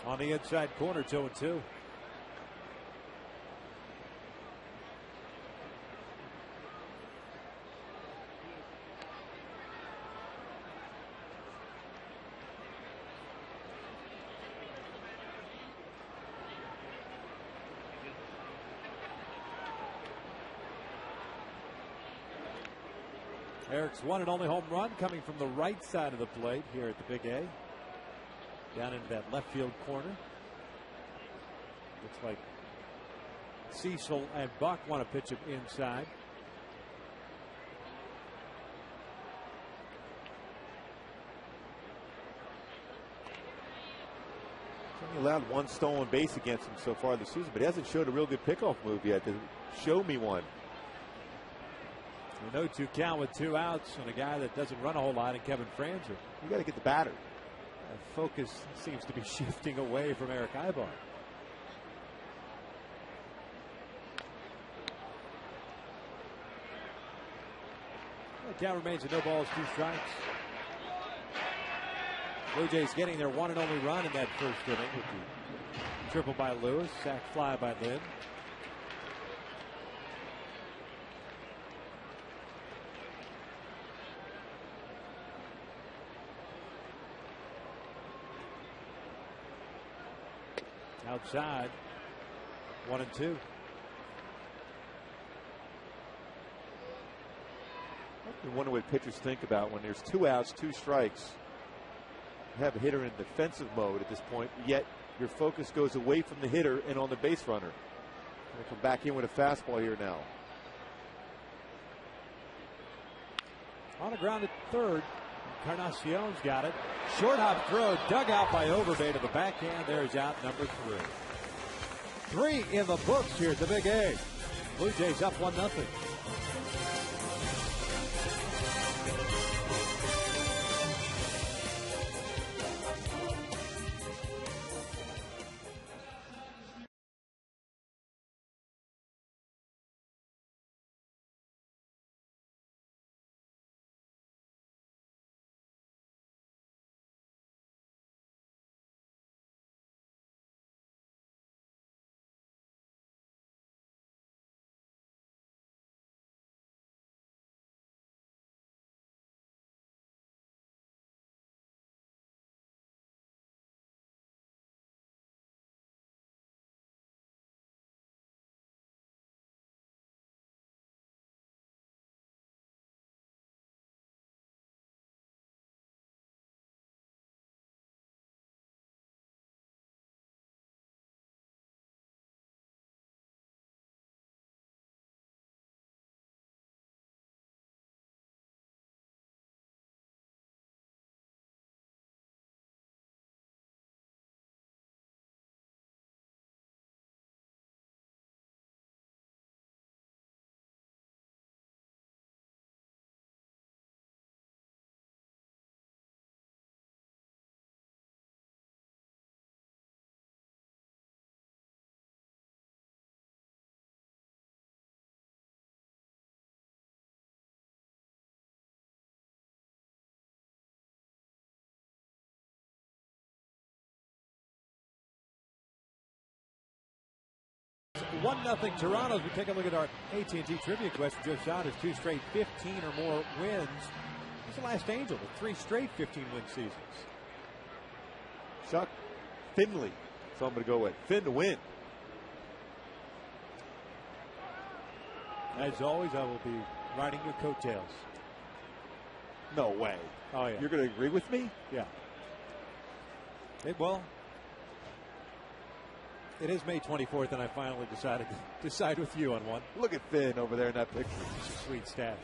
On the inside corner, 2-2. Eric's one and only home run coming from the right side of the plate here at the Big A. Down into that left field corner. Looks like Cecil and Buck want to pitch it inside. He's only allowed one stolen base against him so far this season, but he hasn't showed a real good pickoff move yet to show me one. A 0-2 count with 2 outs and a guy that doesn't run a whole lot in Kevin Franzen. You got to get the batter. Focus seems to be shifting away from Eric Ibar. The count remains at 0 balls, 2 strikes. Blue Jays getting their one and only run in that first inning with the triple by Lewis, sac fly by Lynn. Outside, 1-2. I wonder what pitchers think about when there's 2 outs, 2 strikes. You have a hitter in defensive mode at this point, yet your focus goes away from the hitter and on the base runner. Going to come back in with a fastball here now. On the ground at third. Encarnacion's got it. Short hop throw, dug out by Overbay to the backhand. There's out number 3. 3 in the books here at the Big A. Blue Jays up 1-0. 1-0 Toronto. As we take a look at our AT&T trivia question, Joe Saunders, 2 straight 15 or more wins. He's the last Angel with 3 straight 15-win seasons. Chuck Finley. So I'm going to go with Finn to win. As always, I will be riding your coattails. No way. Oh, yeah. You're going to agree with me? Yeah. Well, it is May 24th, and I finally decided to decide with you on one. Look at Finn over there in that picture. It's a sweet stash.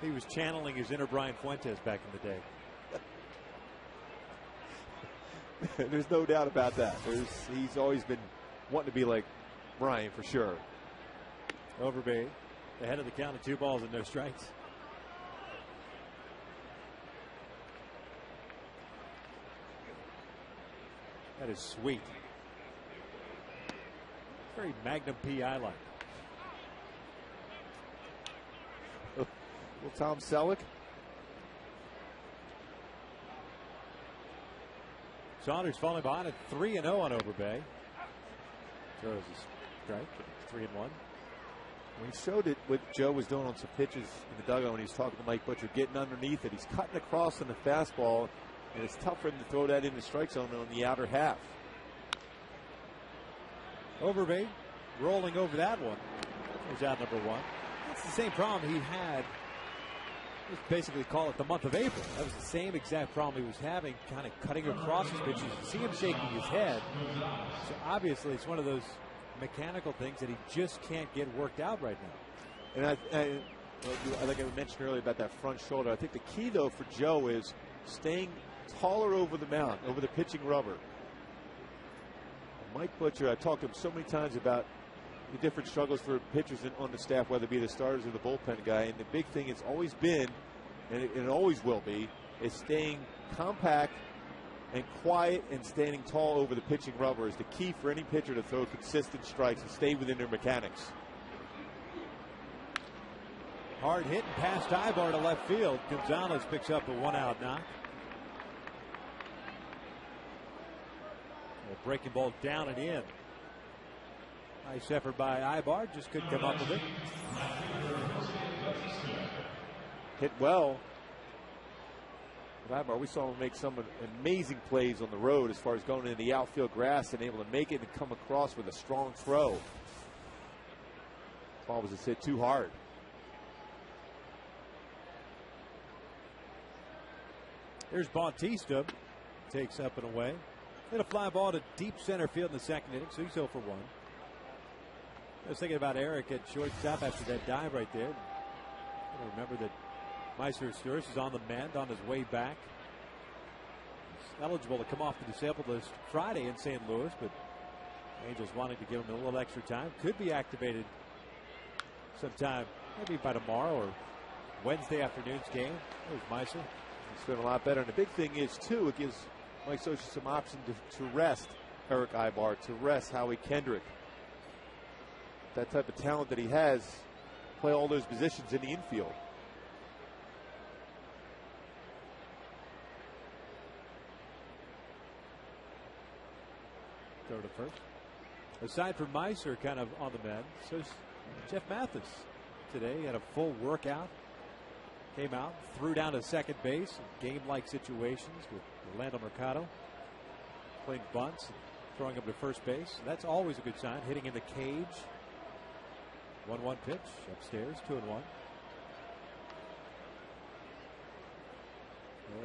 He was channeling his inner Brian Fuentes back in the day. There's no doubt about that. He's always been wanting to be like Brian for sure. Overby ahead of the count of 2 balls and no strikes. That is sweet. Very Magnum PI like. Little Tom Selleck. Saunders falling behind at 3-0 on Overby. Throws a strike, 3-1. We showed it what Joe was doing on some pitches in the dugout when he was talking to Mike Butcher, getting underneath it. He's cutting across on the fastball, and it's tough for him to throw that in the strike zone on the outer half. Overby rolling over that one. He's out number 1. That's the same problem he had. Let's basically call it the month of April. That was the same exact problem he was having, kind of cutting across his pitches. You see him shaking his head. So obviously it's one of those mechanical things that he just can't get worked out right now. And I think I mentioned earlier about that front shoulder. I think the key, though, for Joe is staying taller over the mound, over the pitching rubber. Mike Butcher, I talked to him so many times about the different struggles for pitchers on the staff, whether it be the starters or the bullpen guy. And the big thing has always been, and it always will be, is staying compact and quiet and standing tall over the pitching rubber is the key for any pitcher to throw consistent strikes and stay within their mechanics. Hard hit and past Ibar to left field. Gonzalez picks up a 1-out knock. A breaking ball down and in. Nice effort by Ibar, just couldn't come up with it. Hit well. Ibar, we saw him make some amazing plays on the road as far as going into the outfield grass and able to make it and come across with a strong throw. Ball was just hit too hard. Here's Bautista. Takes up and away. Hit a fly ball to deep center field in the second inning, so he's 0 for 1. I was thinking about Eric at shortstop after that dive right there. I remember that Meister Sturz is on the mend on his way back. He's eligible to come off the disabled list Friday in St. Louis, but Angels wanting to give him a little extra time. Could be activated sometime, maybe by tomorrow or Wednesday afternoon's game. There's Meister. He's feeling a lot better. And the big thing is, too, it gives Mike Scioscia some option to rest Eric Ibar, to rest Howie Kendrick. That type of talent that he has, play all those positions in the infield. Throw to first. Aside from Meiser kind of on the mend, so Jeff Mathis today had a full workout. Came out, threw down to second base in game-like situations with Orlando Mercado. Playing bunts and throwing him to first base. That's always a good sign. Hitting in the cage. 1-1 pitch upstairs, 2-1.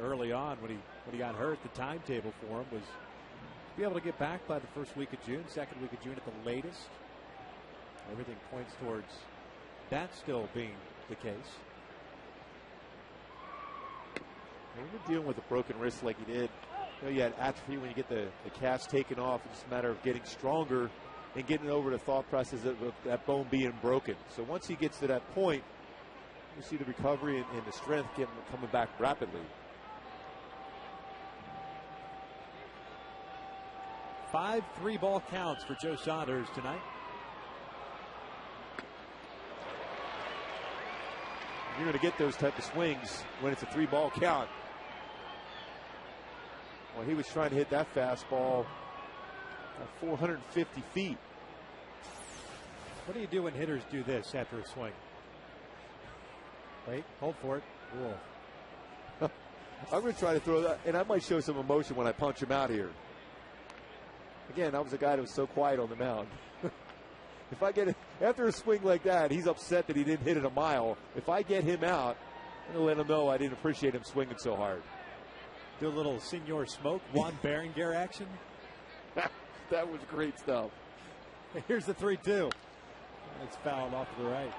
Early on, when he got hurt, the timetable for him was to be able to get back by the first week of June, second week of June at the latest. Everything points towards that still being the case. When you're dealing with a broken wrist like he did, you had atrophy when you get the cast taken off. It's just a matter of getting stronger and getting over the thought process of that bone being broken. So once he gets to that point, you see the recovery and the strength coming back rapidly. 5 3-ball counts for Joe Saunders tonight. You're going to get those type of swings when it's a 3-ball count. Well, he was trying to hit that fastball 450 feet. What do you do when hitters do this after a swing? Wait, hold for it. Cool. I'm going to try to throw that, and I might show some emotion when I punch him out here. Again, I was a guy that was so quiet on the mound. If I get it after a swing like that, he's upset that he didn't hit it a mile. If I get him out, I'm going to let him know I didn't appreciate him swinging so hard. Do a little Senor Smoke, Juan Berenguer action. That was great stuff. Here's the 3-2. It's fouled off to the right.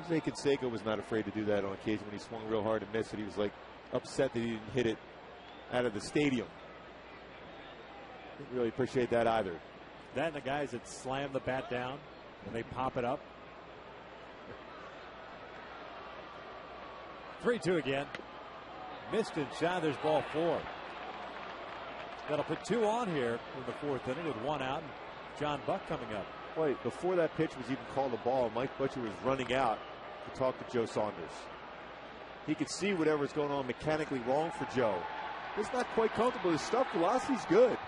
Jose Canseco was not afraid to do that on occasion when he swung real hard and missed it. He was like upset that he didn't hit it out of the stadium. Didn't really appreciate that either. That and the guys that slam the bat down when they pop it up. 3-2 again. Missed inside. There's ball 4. That'll put 2 on here in the 4th inning with 1 out. And John Buck coming up. Wait, before that pitch was even called a ball, Mike Butcher was running out to talk to Joe Saunders. He could see whatever's going on mechanically wrong for Joe. He's not quite comfortable. His stuff velocity's good.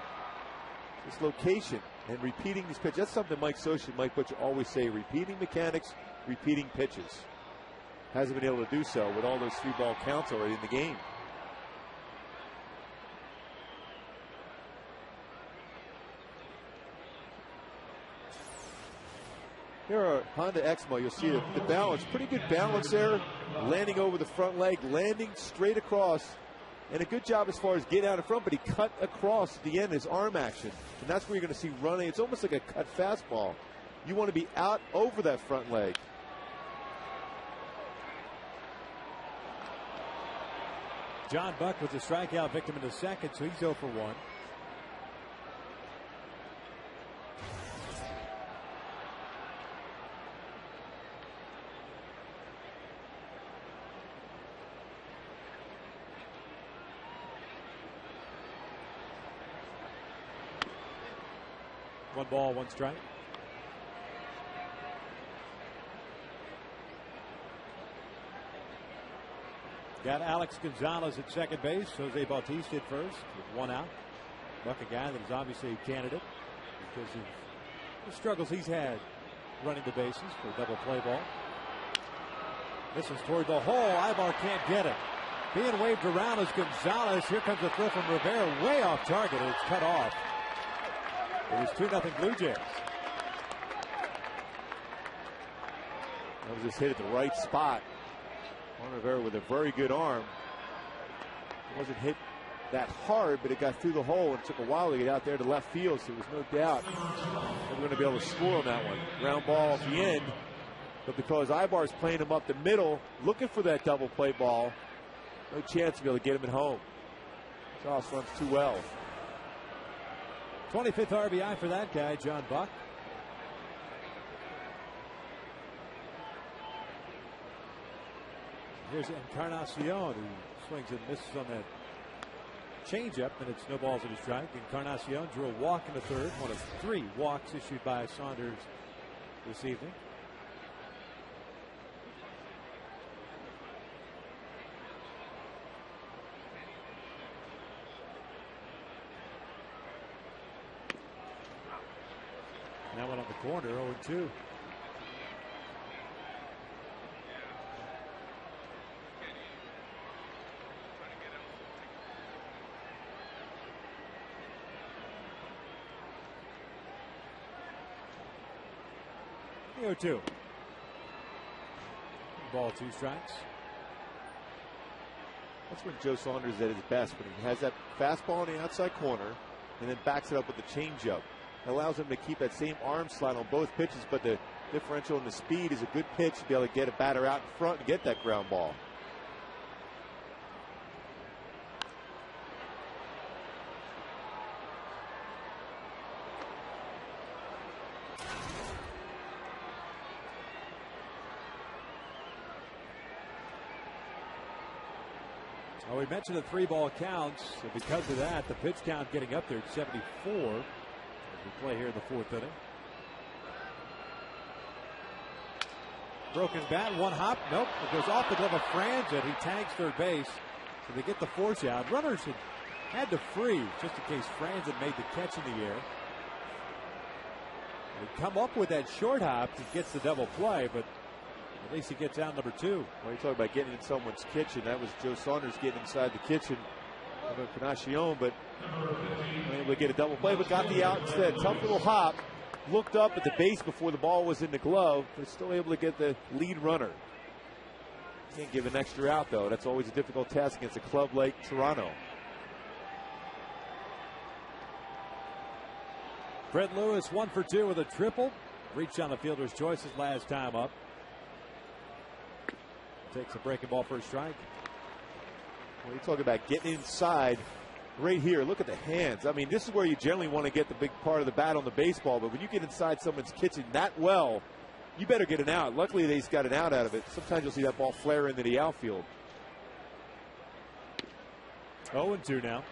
His location and repeating these pitches. That's something Mike Socha and Mike Butcher always say. Repeating mechanics, repeating pitches. Hasn't been able to do so with all those 3-ball counts already in the game. Here are Honda Exmo. You'll see the balance, pretty good balance there. Landing over the front leg, landing straight across. And a good job as far as getting out in front, but he cut across at the end, his arm action. And that's where you're going to see running. It's almost like a cut fastball. You want to be out over that front leg. John Buck was a strikeout victim in the second, so he's 0 for 1. One ball, 1 strike. Got Alex Gonzalez at second base. Jose Bautista at first with 1 out. Buck, a guy that is obviously a candidate because of the struggles he's had running the bases for a double play ball. This is toward the hole. Ibar can't get it. Being waved around is Gonzalez. Here comes a throw from Rivera, way off target, and it's cut off. It was 2-0 Blue Jays. That was just hit at the right spot. Juan Rivera with a very good arm. It wasn't hit that hard, but it got through the hole and took a while to get out there to left field, so there was no doubt they were going to be able to score on that one. Ground ball at the end, but because Ibar's playing him up the middle, looking for that double play ball, no chance to be able to get him at home. Charles runs too well. 25th RBI for that guy, John Buck. Here's Encarnacion, who swings and misses on that changeup, and it's no balls in his strike. Encarnacion drew a walk in the 3rd, one of 3 walks issued by Saunders this evening. That one on the corner, 0-2. Ball, 2 strikes. That's when Joe Saunders is at his best, when he has that fastball on the outside corner and then backs it up with the changeup. It allows him to keep that same arm slide on both pitches, but the differential in the speed is a good pitch to be able to get a batter out in front and get that ground ball. Well, we mentioned the 3-ball counts. So because of that, the pitch count getting up there at 74 as we play here in the 4th inning. Broken bat, one hop. Nope. It goes off the glove of Franzen. He tags third base. So they get the force out. Runners had to freeze just in case Franzen made the catch in the air. They come up with that short hop. He gets the double play, but at least he gets out number 2. Well, you talk about getting in someone's kitchen. That was Joe Saunders getting inside the kitchen of Encarnacion, but able to get a double play, but got the out instead. Tough little hop. Looked up at the base before the ball was in the glove. They're still able to get the lead runner. Can't give an extra out, though. That's always a difficult task against a club like Toronto. Fred Lewis 1 for 2 with a triple. Reached on the fielder's choice his last time up. Takes a breaking ball for a strike. Well, you talk about getting inside. Right here, look at the hands. I mean, this is where you generally want to get the big part of the bat on the baseball, but when you get inside someone's kitchen that well, you better get an out. Luckily, they just got an out of it. Sometimes you'll see that ball flare into the outfield. 0-2 now.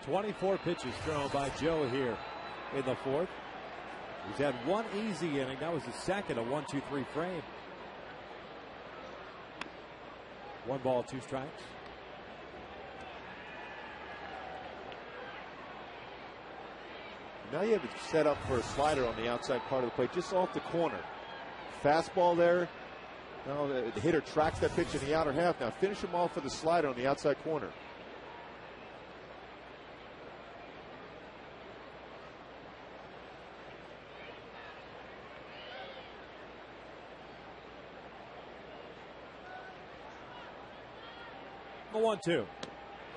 .24 pitches thrown by Joe here in the 4th. He's had one easy inning. That was the second, a 1-2-3 frame. 1 ball, 2 strikes. Now you have it set up for a slider on the outside part of the plate, just off the corner. Fastball there. Now the hitter tracks that pitch in the outer half. Now finish him off with a slider on the outside corner. The 1-2.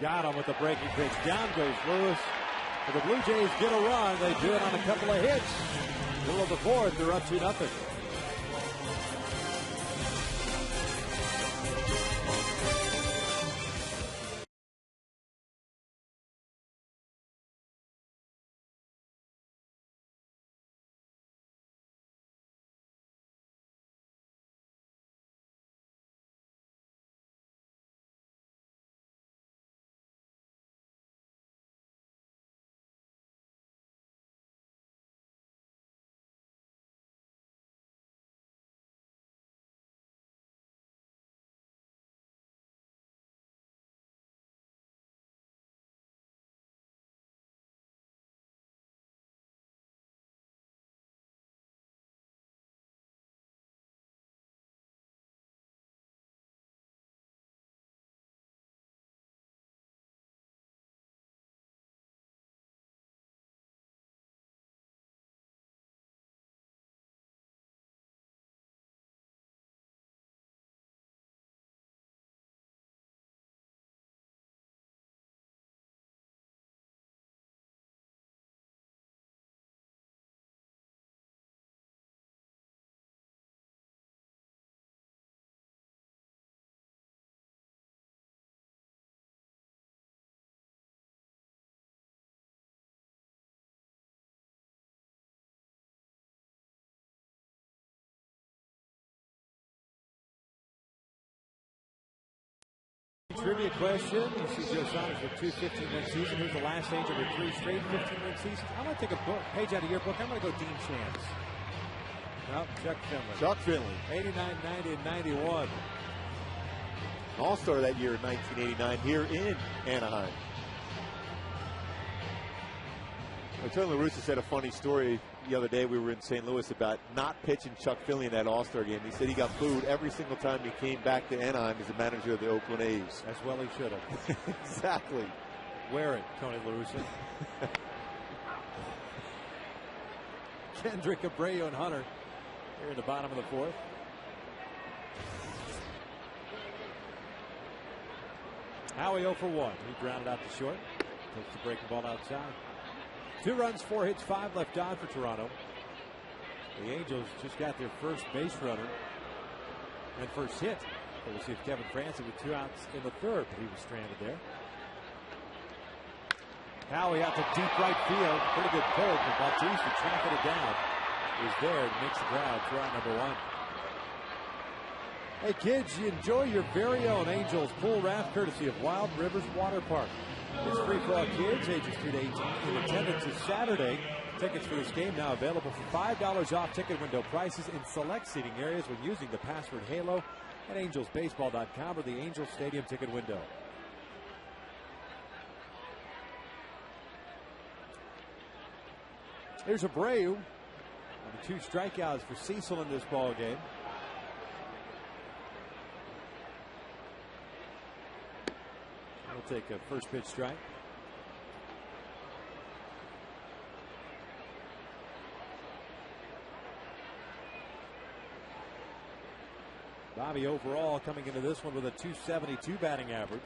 Got him with the breaking pitch. Down goes Lewis. If the Blue Jays get a run, they do it on a couple of hits. Middle of the 4th, they're up 2-0. Trivia question. You see Joe Saunders with 2 15-win seasons. Here's the last Angel with 3 straight 15-win seasons. I'm going to take a page out of your book. I'm going to go Dean Chance. No, Chuck Finley. Chuck Finley. 89, 90, and 91. All-Star that year in 1989 here in Anaheim. Tony La Russa said a funny story the other day. We were in St. Louis about not pitching Chuck Finley in that All-Star game. He said he got booed every single time he came back to Anaheim as the manager of the Oakland A's. As well he should have. Exactly. Wear it, Tony La Russa. Kendrick, Abreu, and Hunter here in the bottom of the 4th. Howie 0 for 1. He grounded out to short. Takes the breaking ball outside. 2 runs, 4 hits, 5 left on for Toronto. The Angels just got their first base runner and first hit. We'll see if Kevin Franzen with 2 outs in the 3rd, but he was stranded there. Howie out to deep right field. Pretty good pull, but Bautista tracking it down. Is there and makes the crowd throw out number 1. Hey kids, you enjoy your very own Angels pool raft courtesy of Wild Rivers Water Park. It's free for all kids ages 2 to 18. In attendance is Saturday. Tickets for this game now available for $5 off ticket window prices in select seating areas when using the password HALO at angelsbaseball.com or the Angels Stadium ticket window. Here's Abreu on the 2 strikeouts for Cecil in this ball game. We'll take a first pitch strike. Bobby overall coming into this one with a .272 batting average.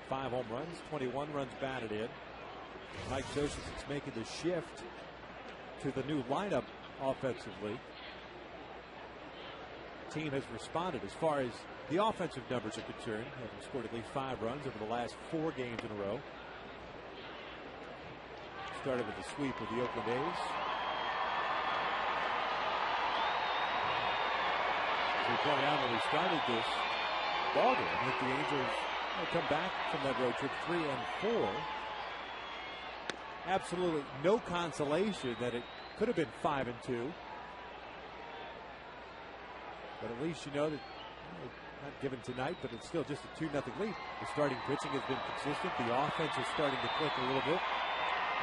5 home runs, 21 runs batted in. Mike Scioscia is making the shift to the new lineup offensively. Team has responded as far as the offensive numbers are concerned, having scored at least 5 runs over the last 4 games in a row. Started with a sweep with the Oakland A's. As we pointed out when we started this ballgame, I think the Angels will come back from that road trip 3-4. Absolutely no consolation that it could have been 5-2. But at least you know that, not given tonight, but it's still just a 2-0 lead. The starting pitching has been consistent. The offense is starting to click a little bit.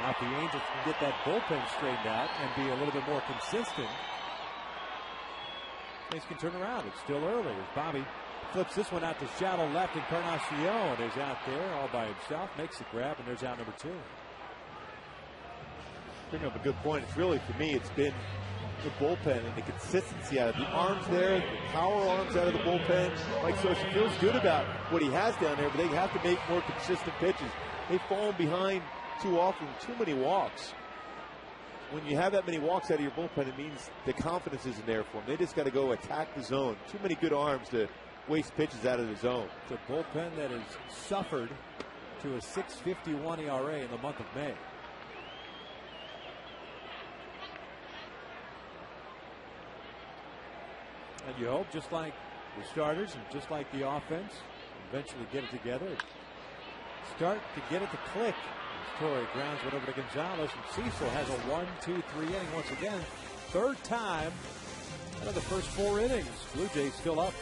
Now if the Angels can get that bullpen straightened out and be a little bit more consistent, things can turn around. It's still early as Bobby flips this one out to shallow left, and Encarnacion is out there all by himself, makes the grab, and there's out number 2. Bring up a good point. It's really, for me, it's been the bullpen and the consistency out of the arms there, the power arms out of the bullpen. Mike Scioscia feels good about what he has down there, but they have to make more consistent pitches. They've fallen behind too often, too many walks. When you have that many walks out of your bullpen, it means the confidence isn't there for them. They just got to go attack the zone. Too many good arms to waste pitches out of the zone. It's a bullpen that has suffered to a .651 ERA in the month of May. And you hope, just like the starters and just like the offense, eventually get it together. Start to get it to click. As Torrey grounds one over to Gonzalez, and Cecil has a 1-2-3 inning once again. 3rd time out of the first 4 innings. Blue Jays still up.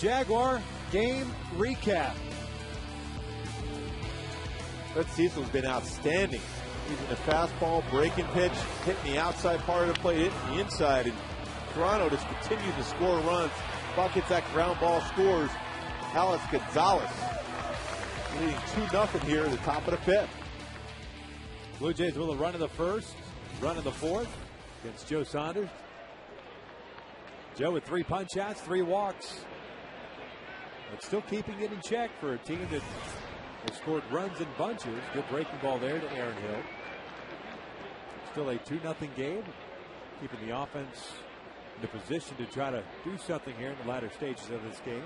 Jaguar game recap. But Cecil's been outstanding. Using the fastball, breaking pitch, hitting the outside part of the plate, hitting the inside, and Toronto just continues to score runs. Buck hits that ground ball, scores. Alex Gonzalez leading 2-0 here at the top of the 5th. Blue Jays with a run in the 1st, run in the 4th against Joe Saunders. Joe with 3 punch outs, 3 walks. But still keeping it in check for a team that has scored runs in bunches. Good breaking ball there to Aaron Hill. Still a 2-0 game. Keeping the offense in a position to try to do something here in the latter stages of this game.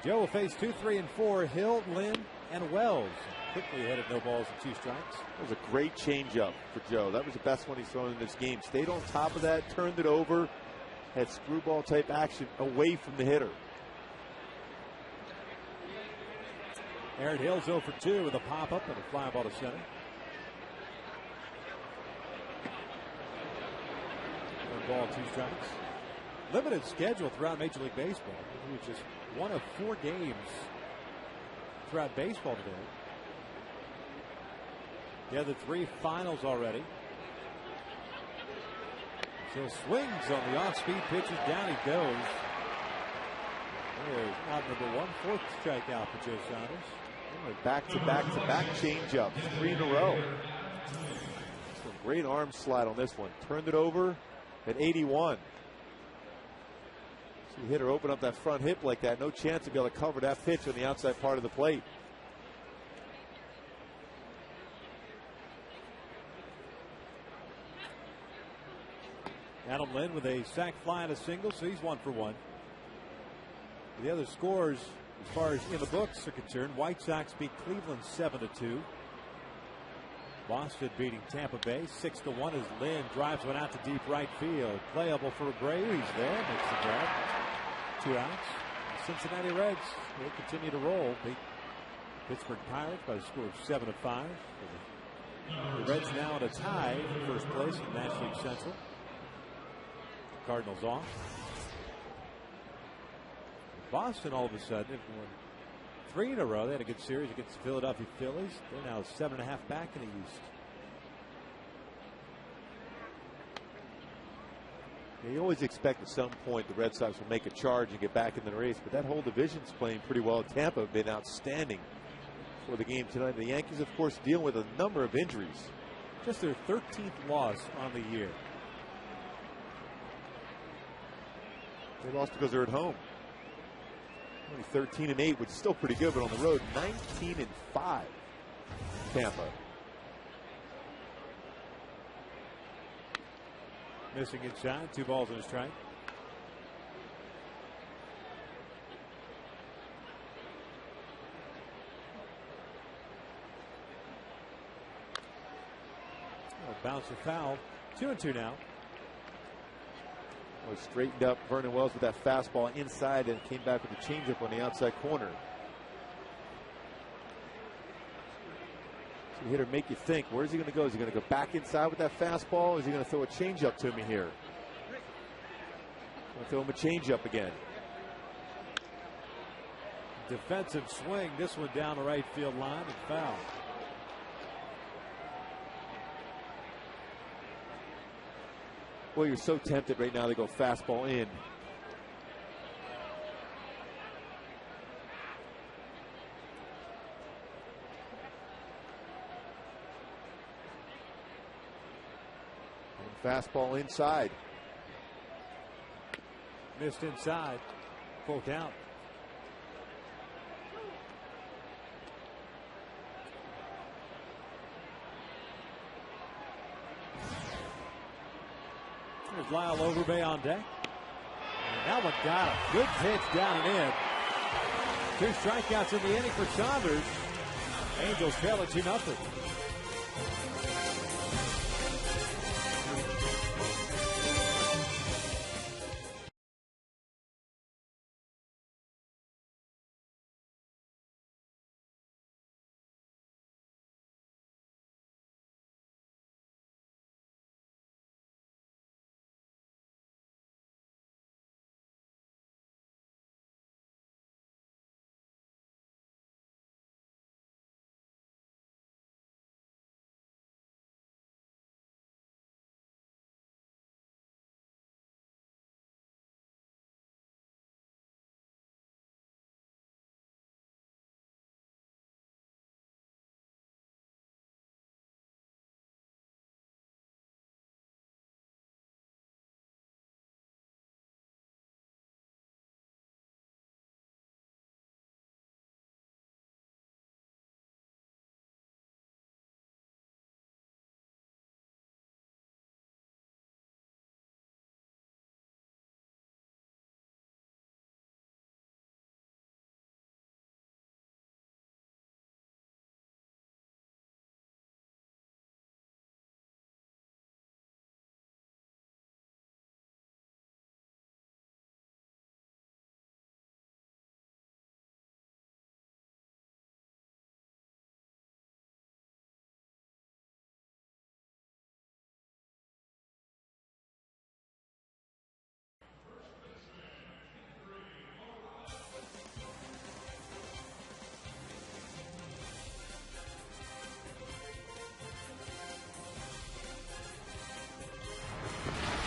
Joe will face 2, 3, and 4. Hill, Lynn, and Wells. Quickly ahead of no balls and 2 strikes. That was a great changeup for Joe. That was the best one he's thrown in this game. Stayed on top of that, turned it over, had screwball type action away from the hitter. Aaron Hill's 0 for 2 with a pop up and a fly ball to center. 1 ball, 2 strikes. Limited schedule throughout Major League Baseball. He was just 1 of 4 games throughout baseball today. The other 3 finals already. So swings on the off-speed pitches. Down he goes. There's out number 1, 4th strikeout for Joe Saunders. Back-to-back changeups, 3 in a row. Some great arm slide on this one. Turned it over at 81. See the hitter open up that front hip like that. No chance to be able to cover that pitch on the outside part of the plate. Adam Lynn with a sac fly and a single, so he's 1 for 1. The other scores, as far as in the books are concerned, White Sox beat Cleveland 7-2. Boston beating Tampa Bay 6-1 as Lynn drives one out to deep right field. Playable for Abreu. He's there, makes the grab. 2 outs. The Cincinnati Reds will continue to roll. Beat Pittsburgh Pirates by a score of 7-5. The Reds now in a tie for first place in National League Central. Cardinals off. Boston all of a sudden have won 3 in a row. They had a good series against the Philadelphia Phillies. They're now 7.5 back in the East. Yeah, you always expect at some point the Red Sox will make a charge and get back in the race, but that whole division's playing pretty well. Tampa have been outstanding for the game tonight. The Yankees, of course, dealing with a number of injuries. Just their 13th loss on the year. They lost because they're at home. Only 13-8, which is still pretty good, but on the road, 19-5. Tampa. Missing inside, 2 balls and a strike. Bounce a foul. 2-2 now. Straightened up Vernon Wells with that fastball inside and came back with a changeup on the outside corner. So the hitter make you think, where's he going to go? Is he going to go back inside with that fastball? Or is he going to throw a changeup to me here? Going to throw him a changeup again. Defensive swing. This one down the right field line and foul. Well, you're so tempted right now to go fastball in. And fastball inside. Missed inside. Full count. There's Lyle Overbay on deck. And that one got a good pitch down and in. 2 strikeouts in the inning for Saunders. Angels trail at 2-0.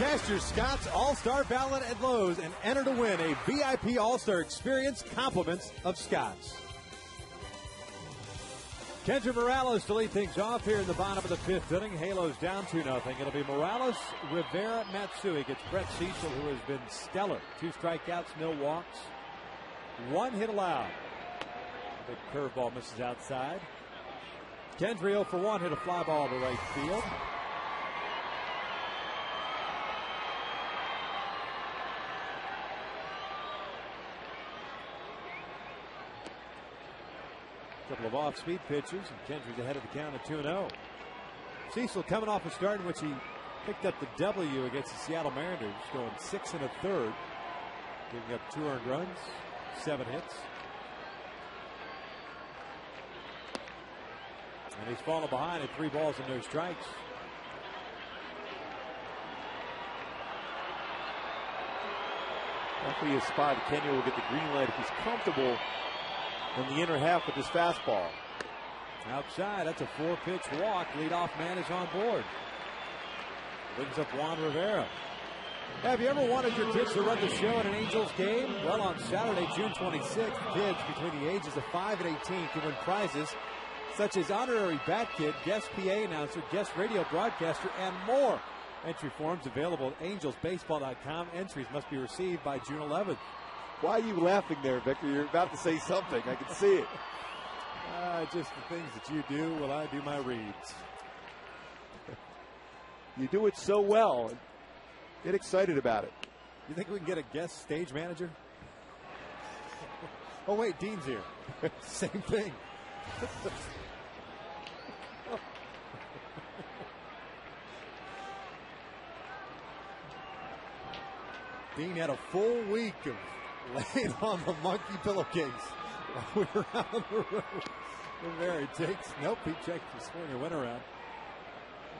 Cast your Scott's All-Star ballot at Lowe's and enter to win a VIP All-Star Experience compliments of Scott's. Kendra Morales to lead things off here in the bottom of the fifth inning. Halos down 2-0. It'll be Morales, Rivera, Matsui gets Brett Cecil, who has been stellar. 2 strikeouts, no walks, 1 hit allowed. Big curveball misses outside. Kendra 0 for 1, hit a fly ball to right field. Couple of off-speed pitches, and Kendrick's ahead of the count at 2-0. Cecil coming off a start in which he picked up the W against the Seattle Mariners, going 6 1/3, giving up 2 earned runs, 7 hits. And he's fallen behind at 3 balls and no strikes. Definitely a spot. Kenya will get the green light if he's comfortable in the inner half with his fastball. Outside, that's a 4-pitch walk. Leadoff man is on board. Brings up Juan Rivera. Have you ever wanted your kids to run the show at an Angels game? Well, on Saturday, June 26th, kids between the ages of 5 and 18 can win prizes such as honorary bat kid, guest PA announcer, guest radio broadcaster, and more. Entry forms available at angelsbaseball.com. Entries must be received by June 11th. Why are you laughing there, Victor? You're about to say something. I can see it. Just the things that you do while I do my reads. You do it so well. Get excited about it. You think we can get a guest stage manager? Oh, wait, Dean's here. Same thing. Dean had a full week of laying on the monkey pillowcase while we were out on the road. Rivera takes, nope, he checked the swing and went around.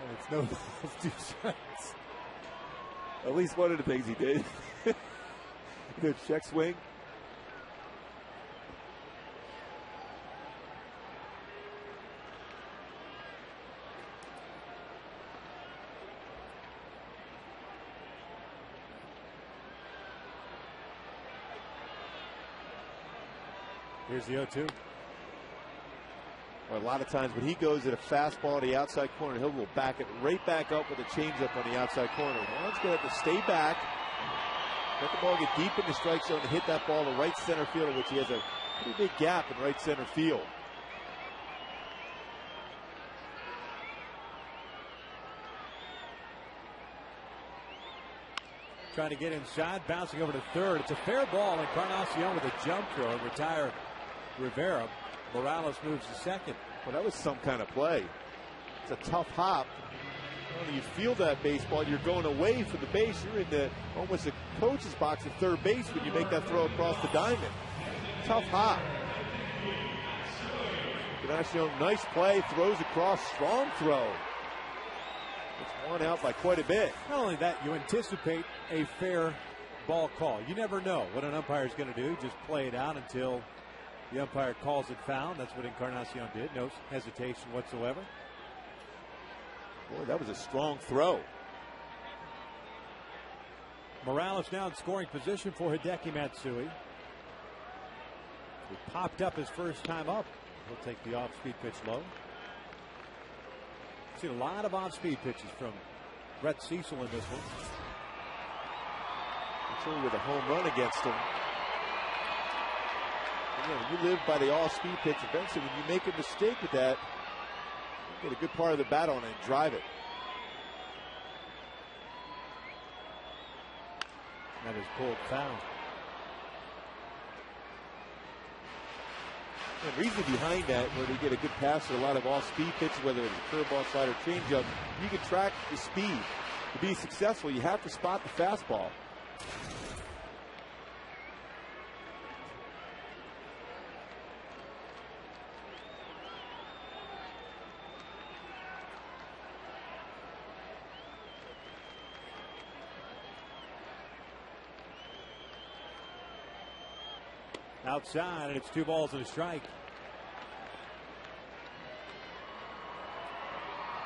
And it's no balls, 2 strikes. At least one of the things he did. Good check swing. Here's the 0-2. Well, a lot of times when he goes at a fastball to the outside corner, he'll go back it right back up with a changeup on the outside corner. Juan's going to have to stay back, let the ball get deep in the strike zone and hit that ball to right center field, in which he has a pretty big gap in right center field. Trying to get inside, bouncing over to third. It's a fair ball, and Encarnacion with a jump throw and retire Rivera. Morales moves to second. Well, that was some kind of play. It's a tough hop. When you field that baseball, you're going away from the base. You're in the almost the coach's box at third base when you make that throw across the diamond. Tough hop. Encarnacion, nice play, throws across, strong throw. It's one out by quite a bit. Not only that, you anticipate a fair ball call. You never know what an umpire is going to do. Just play it out until the umpire calls it foul. That's what Encarnacion did. No hesitation whatsoever. Boy, that was a strong throw. Morales now in scoring position for Hideki Matsui. He popped up his first time up. He'll take the off-speed pitch low. Seen a lot of off-speed pitches from Brett Cecil in this one. Until with a home run against him. You live by the off-speed pitch. Eventually, when you make a mistake with that, you get a good part of the bat on it and drive it. That is pulled foul. The reason behind that, where they get a good pass or a lot of off-speed pitches, whether it's a curveball, slider, changeup, you can track the speed. To be successful, you have to spot the fastball. Outside, and it's 2 balls and a strike.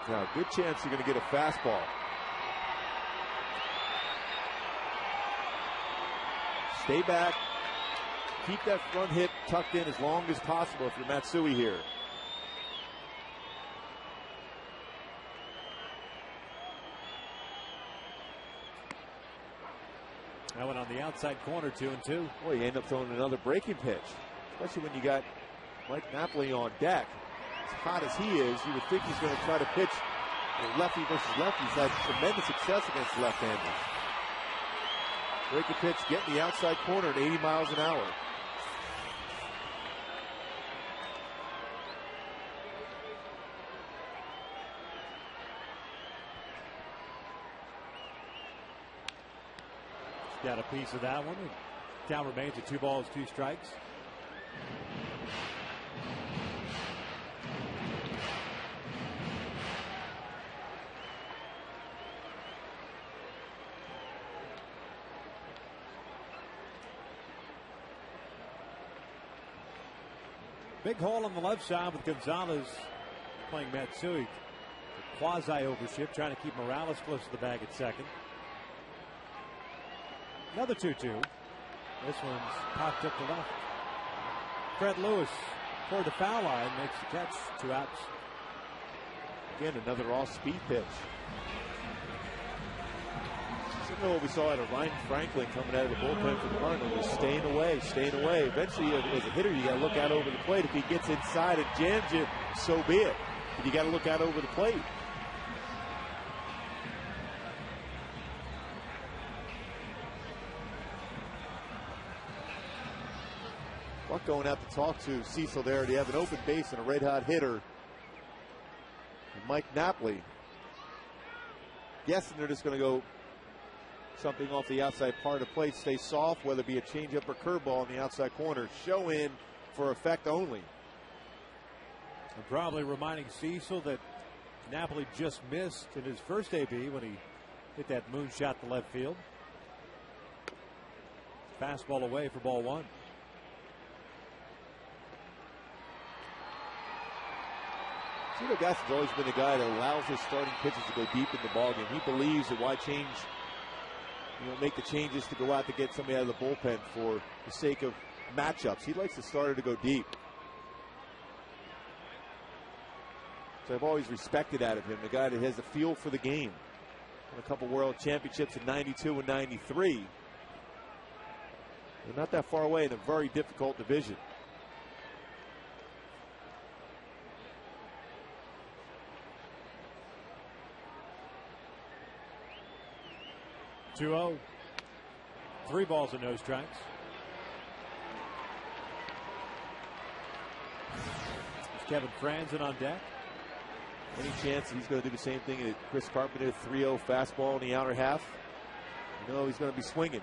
Now, good chance you're going to get a fastball. Stay back. Keep that front hip tucked in as long as possible if you're Matsui here. That one on the outside corner, 2-2. Boy, you end up throwing another breaking pitch, especially when you got Mike Napoli on deck. As hot as he is, you would think he's going to try to pitch lefty versus lefty. He's had tremendous success against left-handers. Breaking pitch, getting the outside corner at 80 miles an hour. Got a piece of that one. Count remains at 2 balls, 2 strikes. Big hole on the left side with Gonzalez playing Matsui. Quasi overship, trying to keep Morales close to the bag at second. Another 2-2. This one's popped up to left. Fred Lewis toward the foul line, makes the catch. 2 outs. Again, another off-speed pitch. Similar to what we saw out of Ryan Franklin coming out of the bullpen for the Cardinals, staying away, staying away. Eventually, as a hitter, you got to look out over the plate. If he gets inside and jams you, so be it. But you got to look out over the plate. Buck going out to talk to Cecil there. They have an open base and a red-hot hitter. And Mike Napoli. Guessing they're just going to go something off the outside part of the plate, stay soft, whether it be a changeup or curveball in the outside corner. Show in for effect only. And probably reminding Cecil that Napoli just missed in his first AB when he hit that moonshot to left field. Fastball away for ball 1. Tito Gasson's always been the guy that allows his starting pitchers to go deep in the ballgame. He believes that why change, make the changes to go out to get somebody out of the bullpen for the sake of matchups. He likes the starter to go deep. So I've always respected out of him, the guy that has a feel for the game. Won a couple world championships in '92 and '93. They're not that far away in a very difficult division. Two-0. 3 balls and no strikes. There's Kevin Franzen on deck. Any chance he's going to do the same thing that Chris Carpenter, 3-0 fastball in the outer half? No, he's going to be swinging.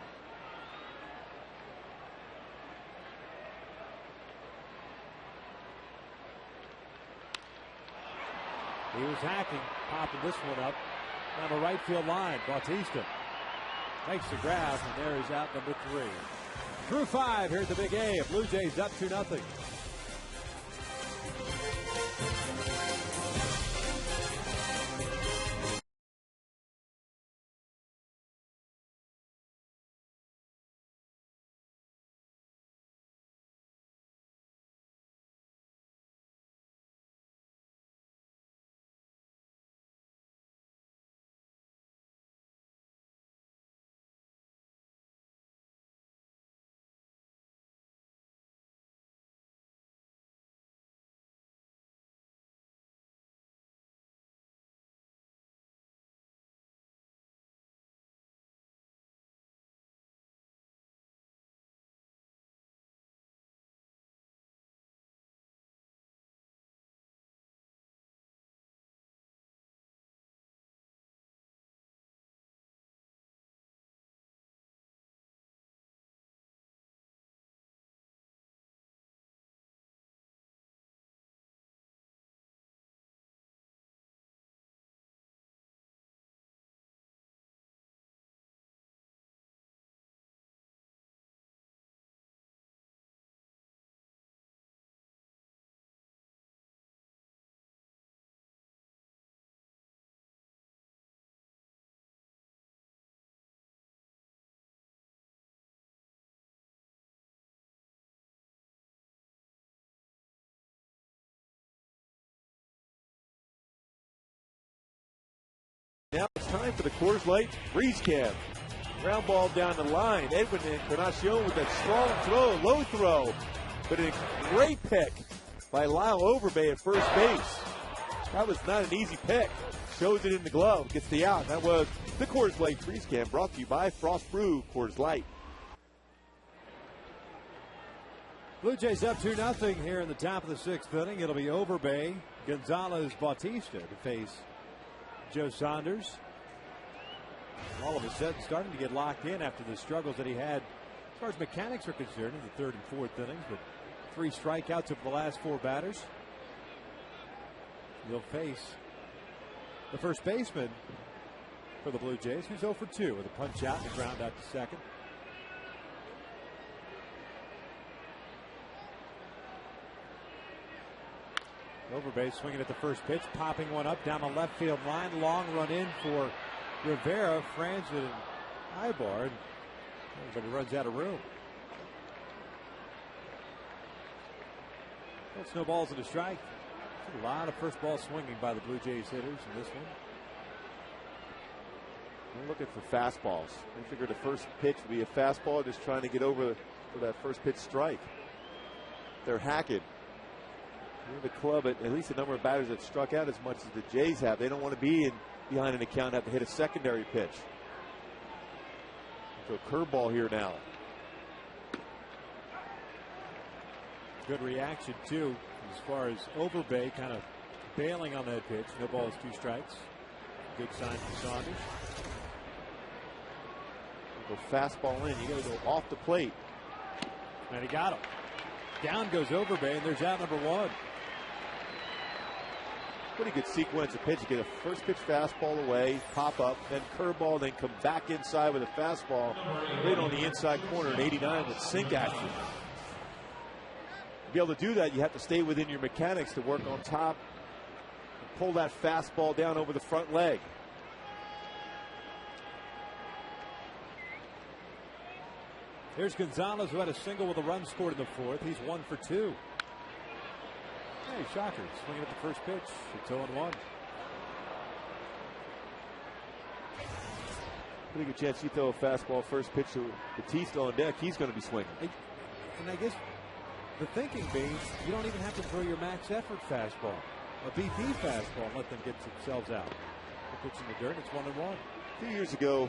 He was hacking, popping this one up on the right field line. Bautista makes the grab, and there is out number 3. Through 5, here's the big A. Blue Jays up 2-0. for the Coors Light Freeze Cam. Ground ball down the line. Edwin Encarnacion with that strong throw, low throw. But a great pick by Lyle Overbay at first base. That was not an easy pick. Shows it in the glove, gets the out. That was the Coors Light Freeze Cam, brought to you by Frost Brew Coors Light. Blue Jays up 2-0 here in the top of the 6th inning. It'll be Overbay, Gonzalez, Bautista to face Joe Saunders. All of a sudden starting to get locked in after the struggles that he had as far as mechanics are concerned in the 3rd and 4th innings, but 3 strikeouts over the last 4 batters. He'll face the first baseman for the Blue Jays, who's 0 for 2 with a punch out and a ground out to second. Overbay swinging at the first pitch, popping one up down the left field line. Long run in for Rivera, Franz and Ibar. Looks like he runs out of room. Well, it's no balls and a strike. A lot of first ball swinging by the Blue Jays hitters in this one. We're looking for fastballs. They figured the first pitch would be a fastball, just trying to get over for that first pitch strike. They're hacking. The club, at least the number of batters that struck out as much as the Jays have. They don't want to be behind an account and have to hit a secondary pitch. So curveball here now. Good reaction too, as far as Overbay kind of bailing on that pitch. No balls, 2 strikes. Good sign for Saunders. Go fastball in. You got to go off the plate. And he got him. Down goes Overbay, and there's out number 1. Pretty good sequence of pitch. You get a first pitch fastball away, pop up, then curveball, then come back inside with a fastball right on the inside corner at 89 with sink action. To be able to do that, you have to stay within your mechanics to work on top and pull that fastball down over the front leg. Here's Gonzalez, who had a single with a run scored in the 4th. He's 1 for 2. Hey, shocker. Swinging at the first pitch. It's 0-1. Pretty good chance you throw a fastball first pitch to Bautista on deck. He's going to be swinging. And I guess the thinking being, you don't even have to throw your max effort fastball, a BP fastball, and let them get themselves out. They pitch in the dirt. It's 1-1. 2 years ago,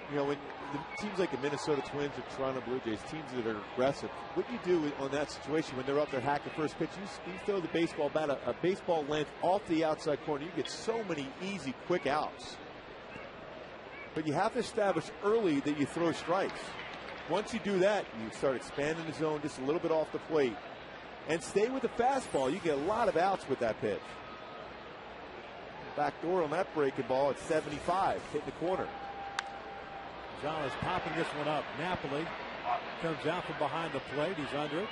you know, when the teams like the Minnesota Twins or Toronto Blue Jays, teams that are aggressive, what you do on that situation when they're up there hacking first pitch, you throw the baseball bat a baseball length off the outside corner. You get so many easy, quick outs. But you have to establish early that you throw strikes. Once you do that, you start expanding the zone just a little bit off the plate. And stay with the fastball. You get a lot of outs with that pitch. Back door on that breaking ball at 75, hitting the corner. Gonzalez popping this one up. Napoli comes out from behind the plate. He's under it.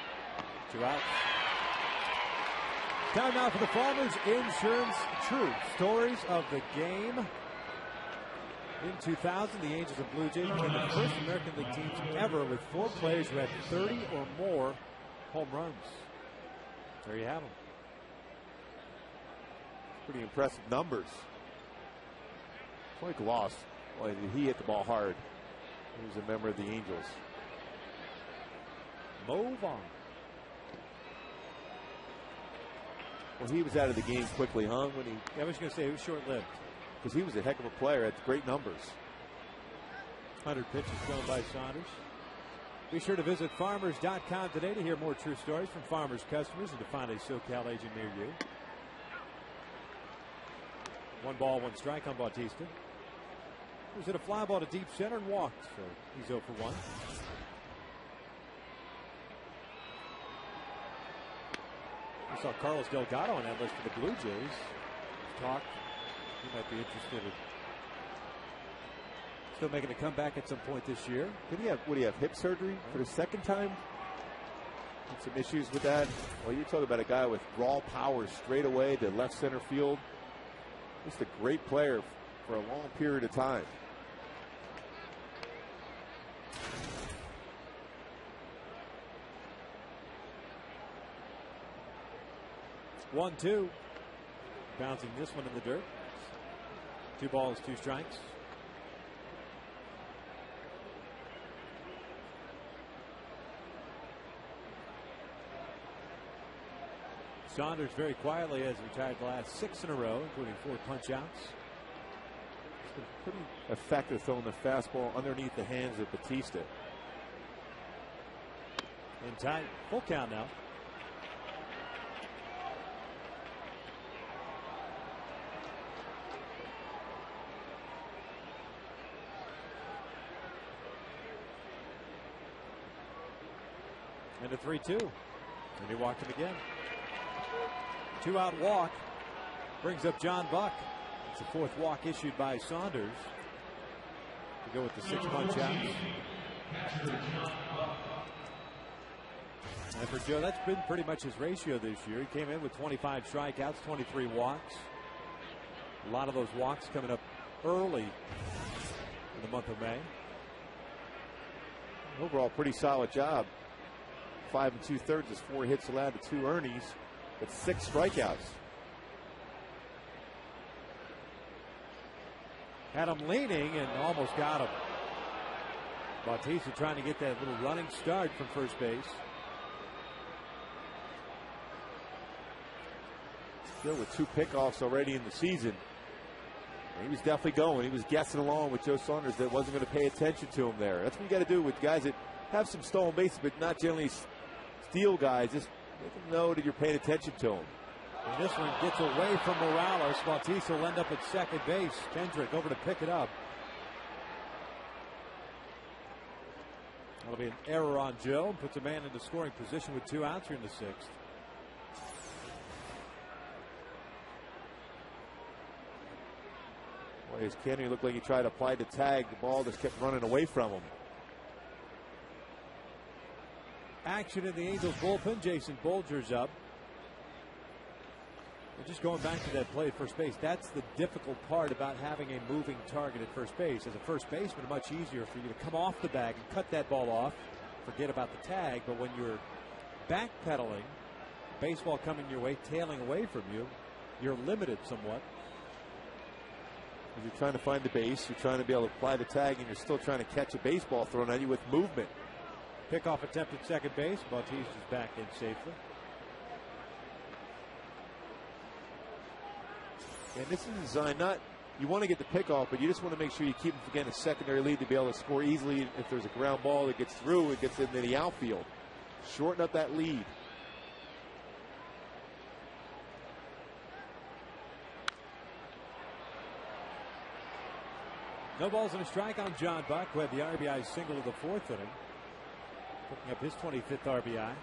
2 outs. Time now for the Farmers Insurance True Stories of the Game. In 2000, the Angels and Blue Jays became the first American League teams ever with 4 players who had 30 or more home runs. There you have them. Pretty impressive numbers. Floyd lost. Boy, did he hit the ball hard. He was a member of the Angels. Move on. Well, he was out of the game quickly, huh? When he, I was going to say he was short-lived. Because he was a heck of a player at great numbers. 100 pitches thrown by Saunders. Be sure to visit farmers.com today to hear more true stories from Farmers customers and to find a SoCal agent near you. 1 ball, 1 strike on Bautista. He was hit a fly ball to deep center and walked, so he's 0 for 1. We saw Carlos Delgado on that list for the Blue Jays. Talk. He might be interested in still making a comeback at some point this year. Did he have, what do you have, hip surgery for the 2nd time? Had some issues with that. Well, you talk about a guy with raw power straight away to left center field. Just a great player for a long period of time. One, 2. Bouncing this one in the dirt. 2 balls, 2 strikes. Saunders very quietly has retired the last 6 in a row, including 4 punch-outs. It's been pretty effective throwing the fastball underneath the hands of Batista. In tight, full count now. And a 3-2. And he walked him again. 2-out walk brings up John Buck. It's the 4th walk issued by Saunders to go with the 6 punch-outs. And for Joe, that's been pretty much his ratio this year. He came in with 25 strikeouts, 23 walks. A lot of those walks coming up early in the month of May. Overall, pretty solid job. 5 2/3 is 4 hits allowed to 2 earnings, but 6 strikeouts. Had him leaning and almost got him. Bautista trying to get that little running start from first base. Still with 2 pickoffs already in the season. And he was definitely going. He was guessing along with Joe Saunders that wasn't going to pay attention to him there. That's what you got to do with guys that have some stolen bases, but not generally steal guys. Just let them know that you're paying attention to them. And this one gets away from Morales. Bautista will end up at second base. Kendrick over to pick it up. That'll be an error on Joe. Puts a man into scoring position with 2 outs here in the 6th. Boy, as Kennedy looked like he tried to apply the tag. The ball just kept running away from him. Action in the Angels bullpen. Jason Bolger's up. And just going back to that play at first base, that's the difficult part about having a moving target at first base. As a first baseman, much easier for you to come off the bag and cut that ball off, forget about the tag. But when you're backpedaling, baseball coming your way, tailing away from you, you're limited somewhat. You're trying to find the base, you're trying to be able to apply the tag, and you're still trying to catch a baseball thrown at you with movement. Pickoff attempt at second base. Bautista's back in safely. And this is designed not, you want to get the pickoff, but you just want to make sure you keep them from getting a secondary lead to be able to score easily. If there's a ground ball that gets through, it gets into the outfield. Shorten up that lead. No balls and a strike on John Buck, who had the RBI single of the 4th inning, picking up his 25th RBI.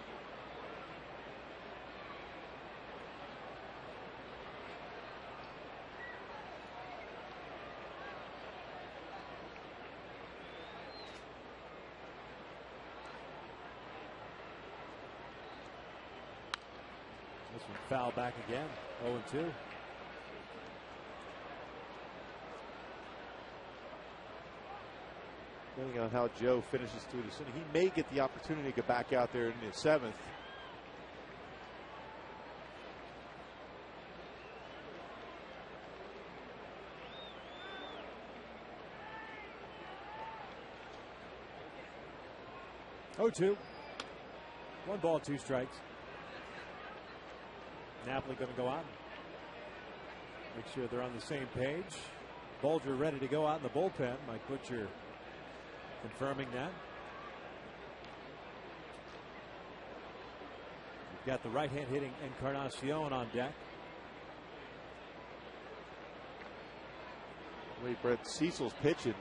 This one foul back again, 0-2. Depending on how Joe finishes through this inning, he may get the opportunity to get back out there in the 7th. Oh, 2. 1 ball, 2 strikes. Napoli going to go out. Make sure they're on the same page. Bolger ready to go out in the bullpen. Mike Butcher confirming that. You've got the right-hand hitting Encarnacion on deck. The way Brett Cecil's pitching,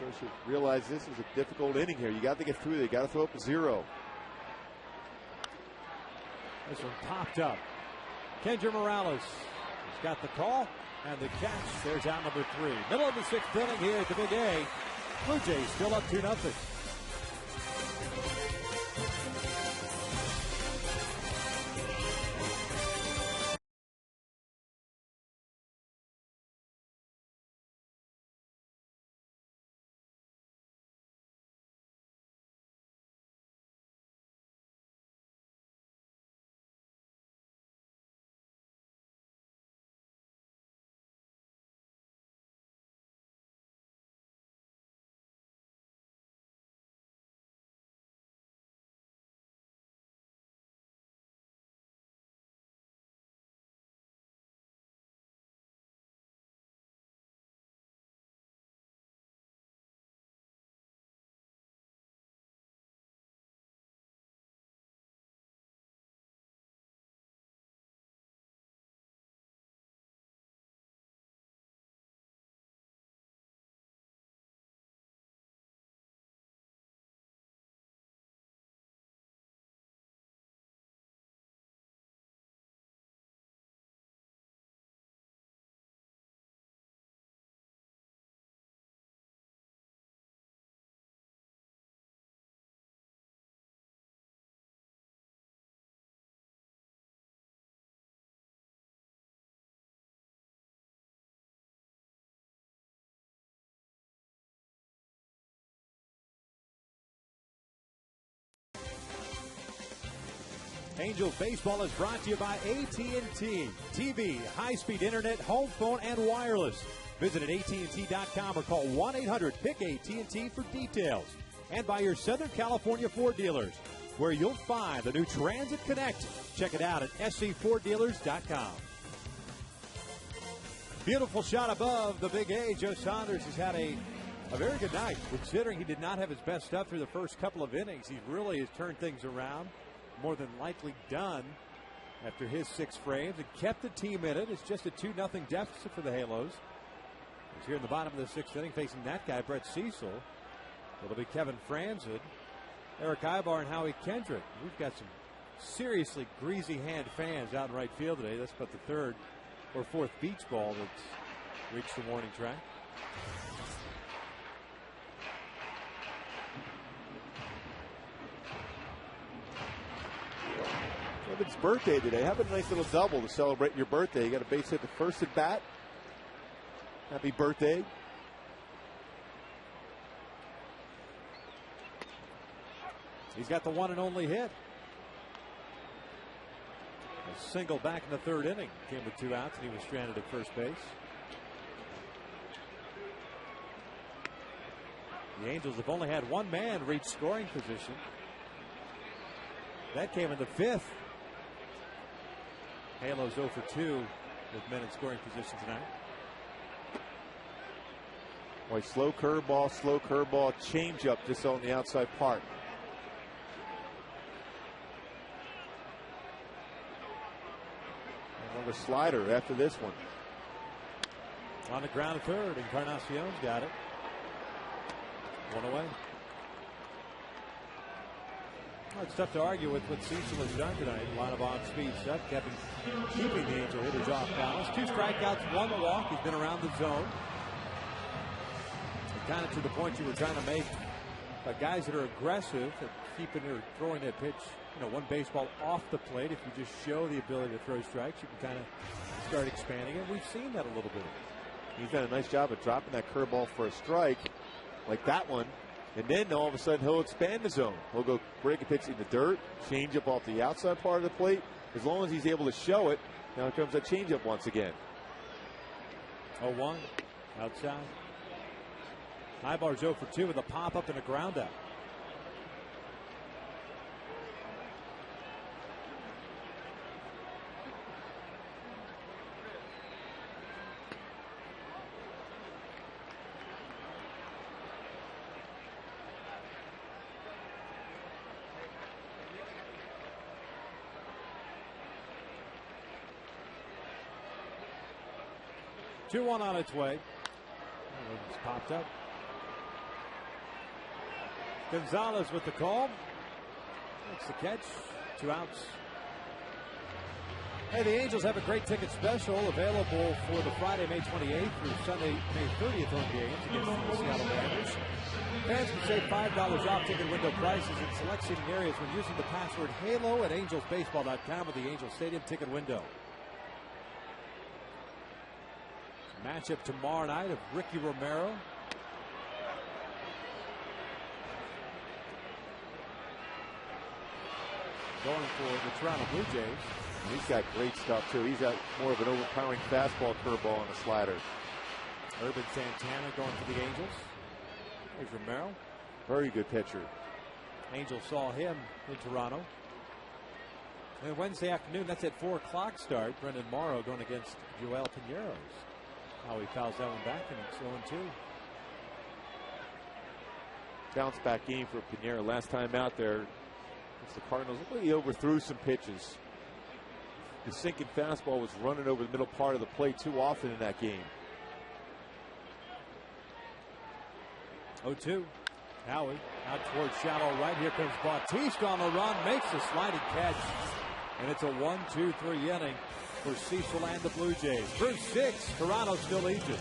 so should realize this is a difficult inning here. You got to get through there. You got to throw up a 0. This one popped up. Kendra Morales has got the call and the catch. There's out number 3. Middle of the 6th inning here at the Big A. Blue Jays still up 2-0. Angels baseball is brought to you by AT&T. TV, high-speed internet, home phone, and wireless. Visit at AT&T.com or call 1-800-PICK-AT&T for details. And by your Southern California Ford dealers, where you'll find the new Transit Connect. Check it out at scforddealers.com. Beautiful shot above the Big A. Joe Saunders has had a very good night, considering he did not have his best stuff through the first couple of innings. He really has turned things around, more than likely done after his 6 frames, and kept the team in it. It's just a 2-0 deficit for the Halos. He's here in the bottom of the 6th inning facing that guy, Brett Cecil. It'll be Kevin Franzen, Eric Ibar, and Howie Kendrick. We've got some seriously greasy hand fans out in right field today. That's about the 3rd or 4th beach ball that's reached the warning track. It's birthday today. Have a nice little double to celebrate your birthday. You got a base hit the first at bat. Happy birthday. He's got the one and only hit. A single back in the 3rd inning. Came with 2 outs, and he was stranded at first base. The Angels have only had 1 man reach scoring position. That came in the 5th. Halos 0 for 2 with men in scoring position tonight. Boy, slow curveball, change-up just on the outside part. Another slider after this one. On the ground at 3rd, Encarnacion's got it. 1 away. Well, it's tough to argue with what Cecil has done tonight. A lot of on-speed stuff, keeping the Angel hitters off balance. 2 strikeouts, 1 walk. He's been around the zone. And kind of to the point you were trying to make, guys that are aggressive at keeping or throwing that pitch, 1 baseball off the plate. If you just show the ability to throw strikes, you can kind of start expanding it. We've seen that a little bit. He's done a nice job of dropping that curveball for a strike, like that one. And then all of a sudden he'll expand the zone. He'll go break a pitch in the dirt, change up off the outside part of the plate. As long as he's able to show it, now comes that change up once again. 0-1 outside. Ibar's 0 for 2 with a pop up and a ground out. Two-one on its way. It's popped up. Gonzalez with the call. Makes the catch. 2 outs. Hey, the Angels have a great ticket special available for the Friday, May 28th through Sunday, May 30th home games against the Seattle Mariners. Fans can save $5 off ticket window prices in select seating areas when using the password HALO at angelsbaseball.com with the Angels Stadium ticket window. Matchup tomorrow night of Ricky Romero. Going for the Toronto Blue Jays. He's got great stuff too. He's got more of an overpowering fastball, curveball, and a slider. Urban Santana going for the Angels. There's Romero. Very good pitcher. Angels saw him in Toronto. And Wednesday afternoon, that's at 4 o'clock start. Brendan Morrow going against Joel Pineros. How he fouls that one back, and it's 0-2. Bounce back game for Pinero. Last time out there against the Cardinals, looked like he overthrew some pitches. The sinking fastball was running over the middle part of the plate too often in that game. 0-2. Howie out towards shallow right. Here comes Bautista on the run, makes a sliding catch, and it's a 1-2-3 inning for Cecil and the Blue Jays. Through 6, Toronto still leads it.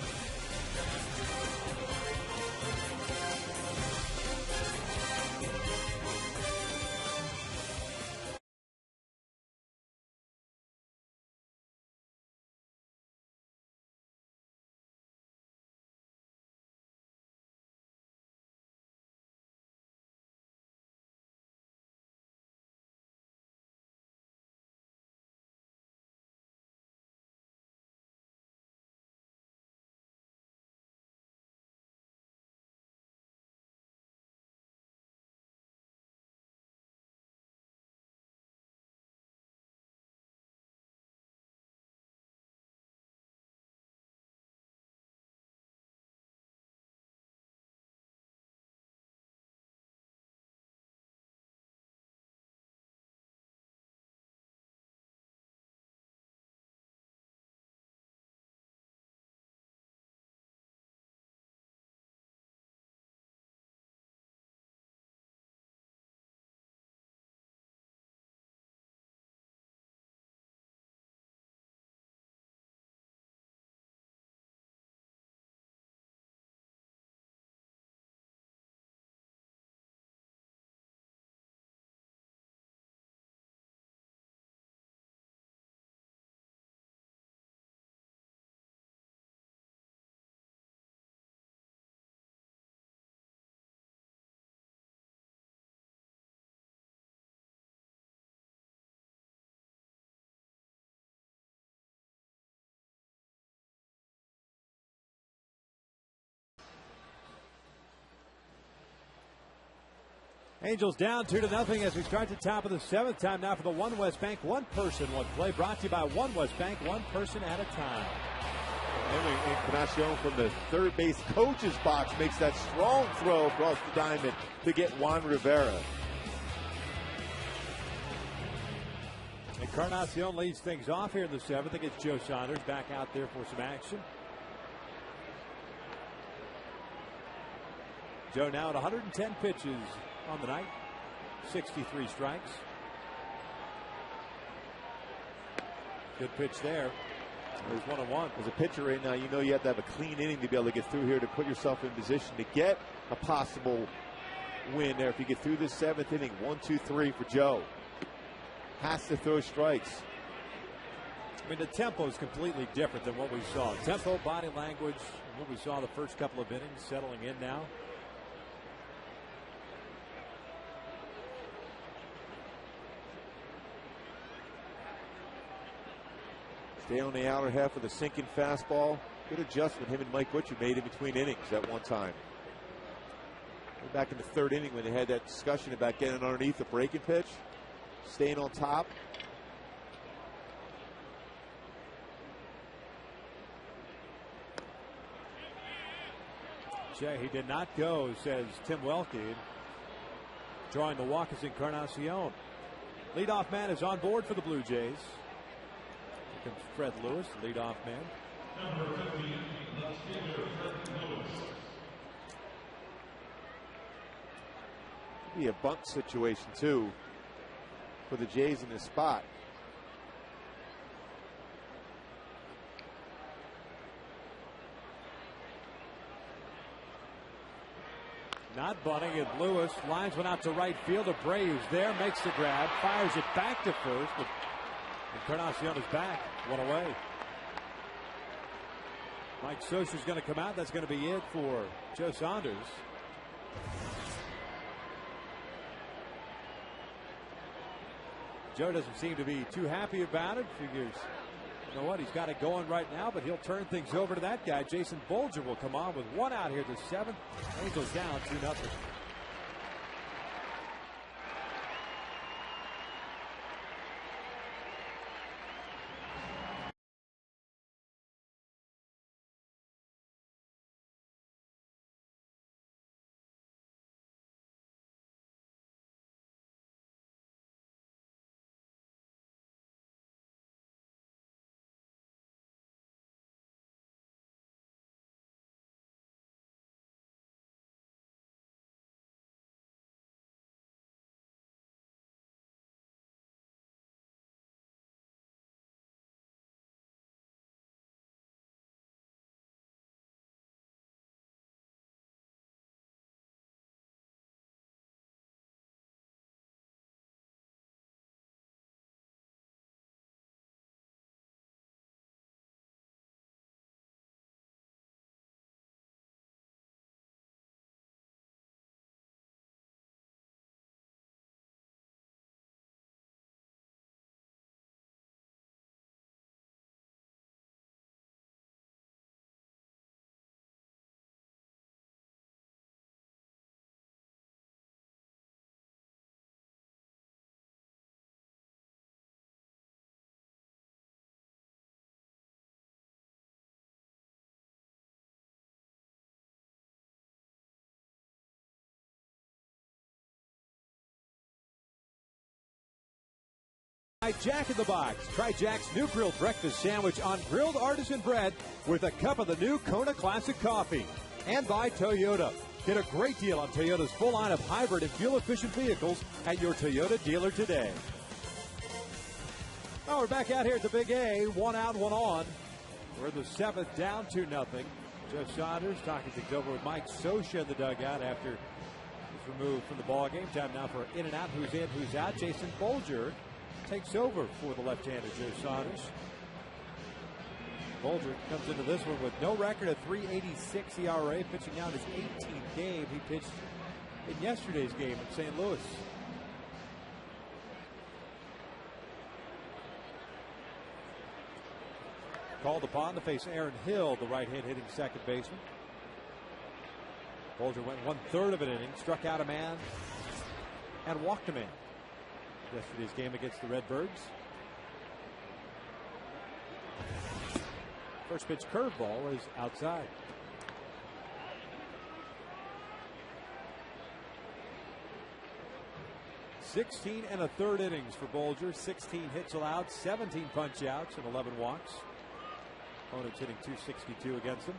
Angels down 2-0 as we start the top of the seventh. Time now for the One West Bank One Person One Play, brought to you by One West Bank, one person at a time. Encarnacion from the third base coach's box makes that strong throw across the diamond to get Juan Rivera. Encarnacion leads things off here in the seventh against Joe Saunders, back out there for some action. Joe now at 110 pitches on the night, 63 strikes. Good pitch there. There's 1-1. As a pitcher right now, you know you have to have a clean inning to be able to get through here to put yourself in position to get a possible win there. If you get through this seventh inning, 1, 2, 3 for Joe. Has to throw strikes. I mean, the tempo is completely different than what we saw. Tempo, body language, what we saw the first couple of innings, settling in now. Stay on the outer half of the sinking fastball. Good adjustment him and Mike Butcher made in between innings at one time. Back in the third inning when they had that discussion about getting underneath the breaking pitch, staying on top. Jay, he did not go, says Tim Welke. Drawing the walk is Encarnacion. Leadoff man is on board for the Blue Jays. Here comes Fred Lewis, leadoff man. Be a bunt situation too for the Jays in this spot. Not bunting, and Lewis lines one out to right field. Abreu's there, makes the grab, fires it back to first, but Encarnacion is back, one away. Mike Scioscia's going to come out. That's going to be it for Joe Saunders. Joe doesn't seem to be too happy about it. Figures, you know what, he's got it going right now, but he'll turn things over to that guy. Jason Bolger will come on with one out here to seventh. Angels down 2-0. Jack in the Box. Try Jack's new grilled breakfast sandwich on grilled artisan bread with a cup of the new Kona Classic coffee. And by Toyota. Get a great deal on Toyota's full line of hybrid and fuel-efficient vehicles at your Toyota dealer today. Oh, we're back out here at the Big A. One out, one on. We're in the seventh, down 2-0. Joe Saunders talking things over with Mike Scioscia in the dugout after he's removed from the ball game. Time now for in and out, who's in, who's out. Jason Bolger takes over for the left-handed Joe Saunders. Bolger comes into this one with no record, a 3.86 ERA, pitching now in his 18th game. He pitched in yesterday's game in St. Louis. Called upon to face Aaron Hill, the right-hand hitting second baseman. Bolger went 1/3 of an inning, struck out a man, and walked a man. Yesterday's game against the Redbirds. First pitch curveball is outside. $16 1/3 innings for Bolger. 16 hits allowed, 17 punch outs, and 11 walks. Opponents hitting .262 against him.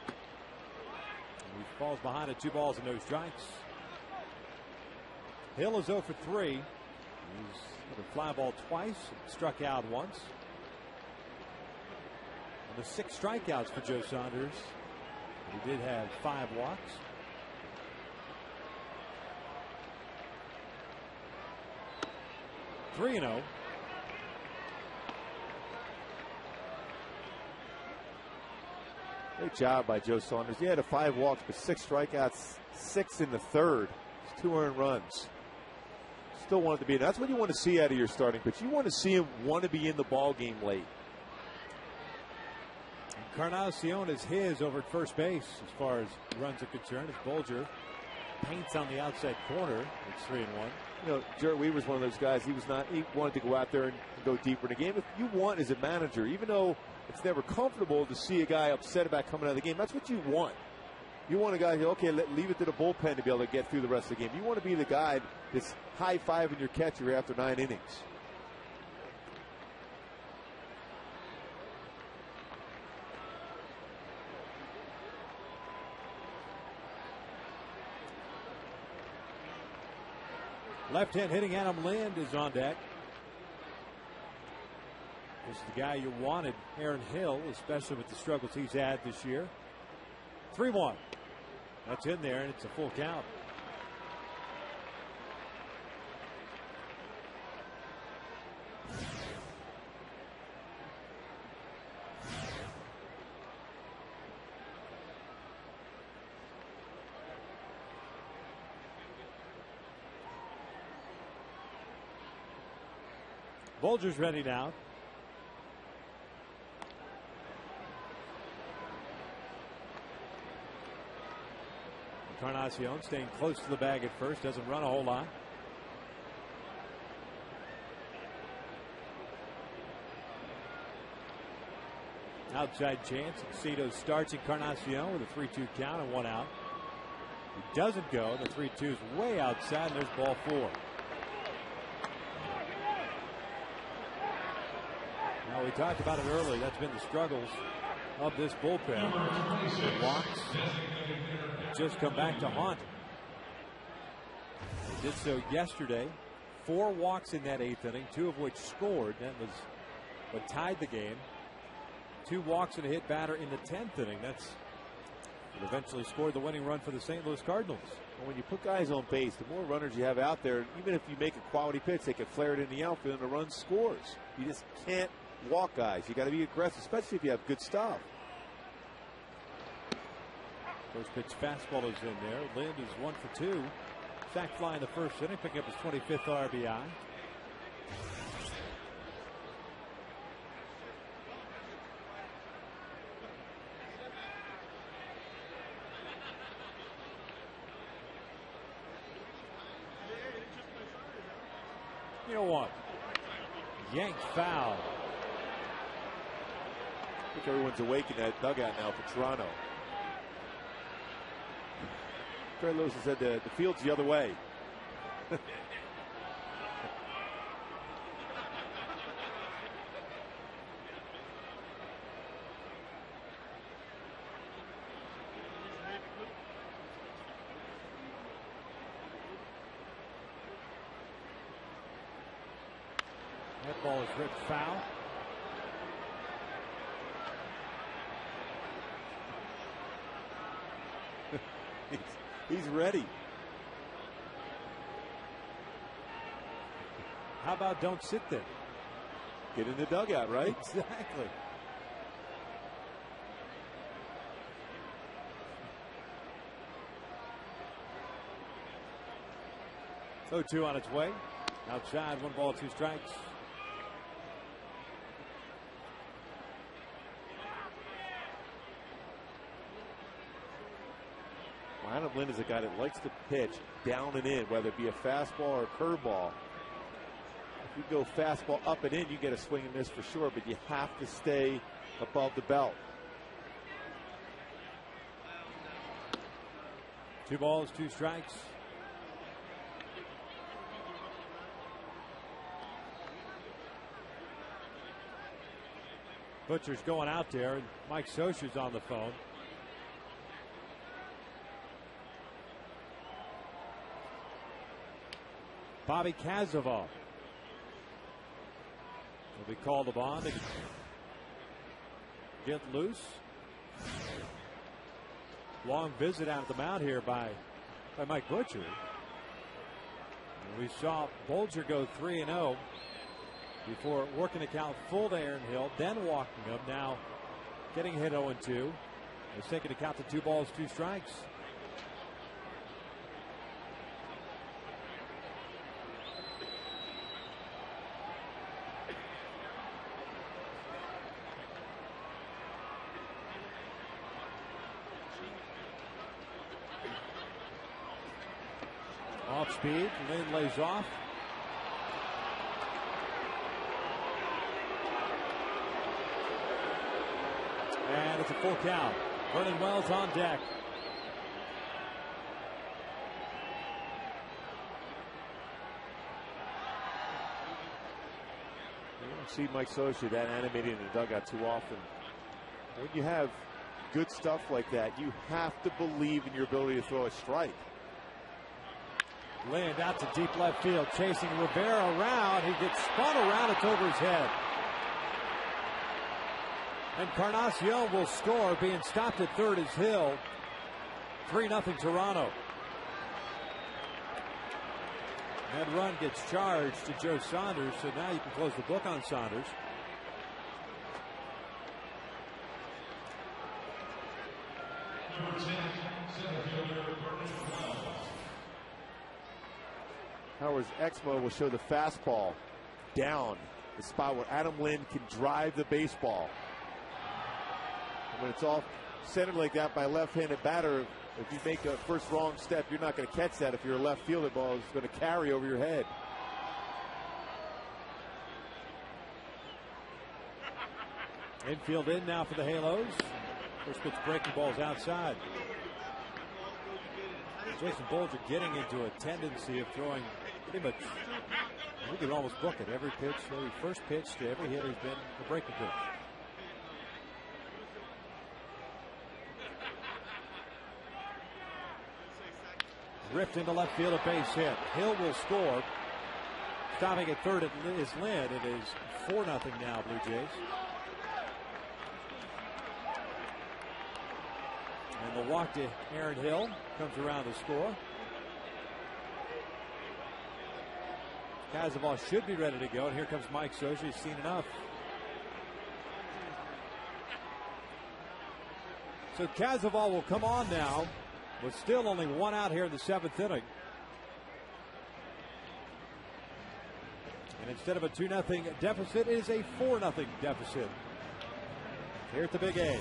And he falls behind at 2 balls and no strikes. Hill is 0 for 3. He's hit a fly ball twice and struck out once. And the 6 strikeouts for Joe Saunders. He did have 5 walks. (3-0). Great job by Joe Saunders. He had 5 walks, but 6 strikeouts, 6 in the third. 2 earned runs. Still wanted to be in. That's what you want to see out of your starting pitch. You want to see him want to be in the ball game late. Encarnacion is his over at first base as far as runs are concerned. As Bolger paints on the outside corner. It's 3-1. You know, Jared Weaver's one of those guys. He wanted to go out there and go deeper in the game. If you want as a manager, even though it's never comfortable to see a guy upset about coming out of the game, that's what you want. You want a guy who, okay, leave it to the bullpen to be able to get through the rest of the game. You want to be the guy that's high-fiving your catcher after 9 innings. Left-hand hitting Adam Lind is on deck. This is the guy you wanted, Aaron Hill, especially with the struggles he's had this year. 3-1. That's in there, and it's a full count. Bolger's ready now. Encarnacion staying close to the bag at first, doesn't run a whole lot. Outside chance. Cito starts Encarnacion with a 3-2 count and 1 out. He doesn't go. The 3-2 is way outside, and there's ball 4. Now, we talked about it early. That's been the struggles of this bullpen. The walks just come back to haunt. They did so yesterday. 4 walks in that 8th inning, 2 of which scored. That was what tied the game. 2 walks and a hit batter in the 10th inning. That's what eventually scored the winning run for the St. Louis Cardinals. Well, when you put guys on base, the more runners you have out there, even if you make a quality pitch, they can flare it in the outfield and the run scores. You just can't walk guys. You got to be aggressive, especially if you have good stuff. First pitch fastball is in there. Lind is 1 for 2. Sac fly in the first inning, picking up his 25th RBI. What? Yanked foul. I think everyone's awake in that dugout now for Toronto. Trey Lewis said the field's the other way. That ball is ripped foul. He's ready. How about don't sit there? Get in the dugout, right? Exactly. So 2 on its way. Outside, 1 ball, 2 strikes. Adam Lind is a guy that likes to pitch down and in, whether it be a fastball or a curveball. If you go fastball up and in, you get a swing and miss for sure, but you have to stay above the belt. 2 balls, 2 strikes. Butcher's going out there, and Mike Scioscia's on the phone. Bobby Kazoval will be called upon to get loose. Long visit out of the mound here by Mike Butcher. And we saw Bolger go 3-0 before working the count full to Aaron Hill, then walking him. Now getting hit 0-2. He's taking the count to 2 balls, 2 strikes. Off speed, Lynn lays off. And it's a full count. Vernon Wells on deck. You don't see Mike Scioscia that animated in the dugout too often. When you have good stuff like that, you have to believe in your ability to throw a strike. Lind out to deep left field, chasing Rivera around. He gets spun around. It's over his head. Encarnacion will score. Being stopped at third is Hill. 3-0 Toronto. That run gets charged to Joe Saunders, so now you can close the book on Saunders. Howard's Exmo will show the fastball down, the spot where Adam Lind can drive the baseball. And when it's off centered like that by a left-handed batter, if you make a first wrong step, you're not going to catch that. If you're a left fielder, ball is going to carry over your head. Infield in now for the Halos. First pitch breaking balls outside. Jason Bolger getting into a tendency of throwing pretty much, we could almost book it. Every pitch, every first pitch to every hit has been a breaking pitch. Ripped into left field, a base hit. Hill will score. Stopping at third is Lind. It is 4-0 now, Blue Jays. And the walk to Aaron Hill comes around to score. Kazoval should be ready to go, and here comes Mike Scioscia. He's seen enough. So Kazoval will come on now, with still only 1 out here in the 7th inning. And instead of a 2-0 deficit, it is a 4-0 deficit here at the Big A.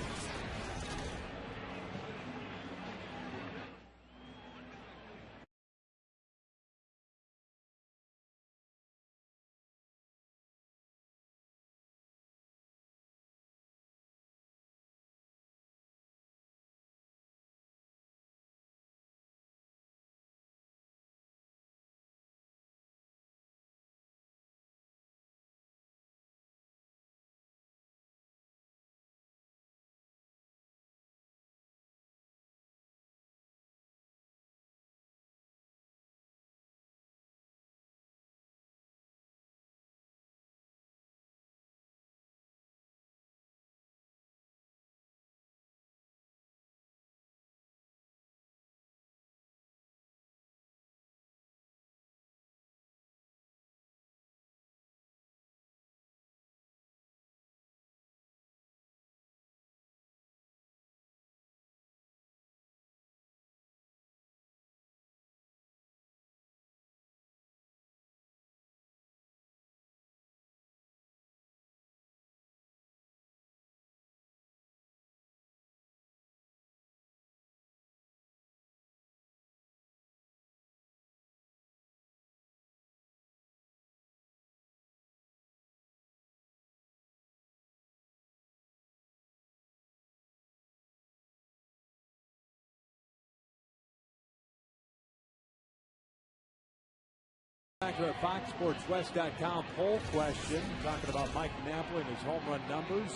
Back to our FoxSportsWest.com poll question, talking about Mike Napoli and his home run numbers.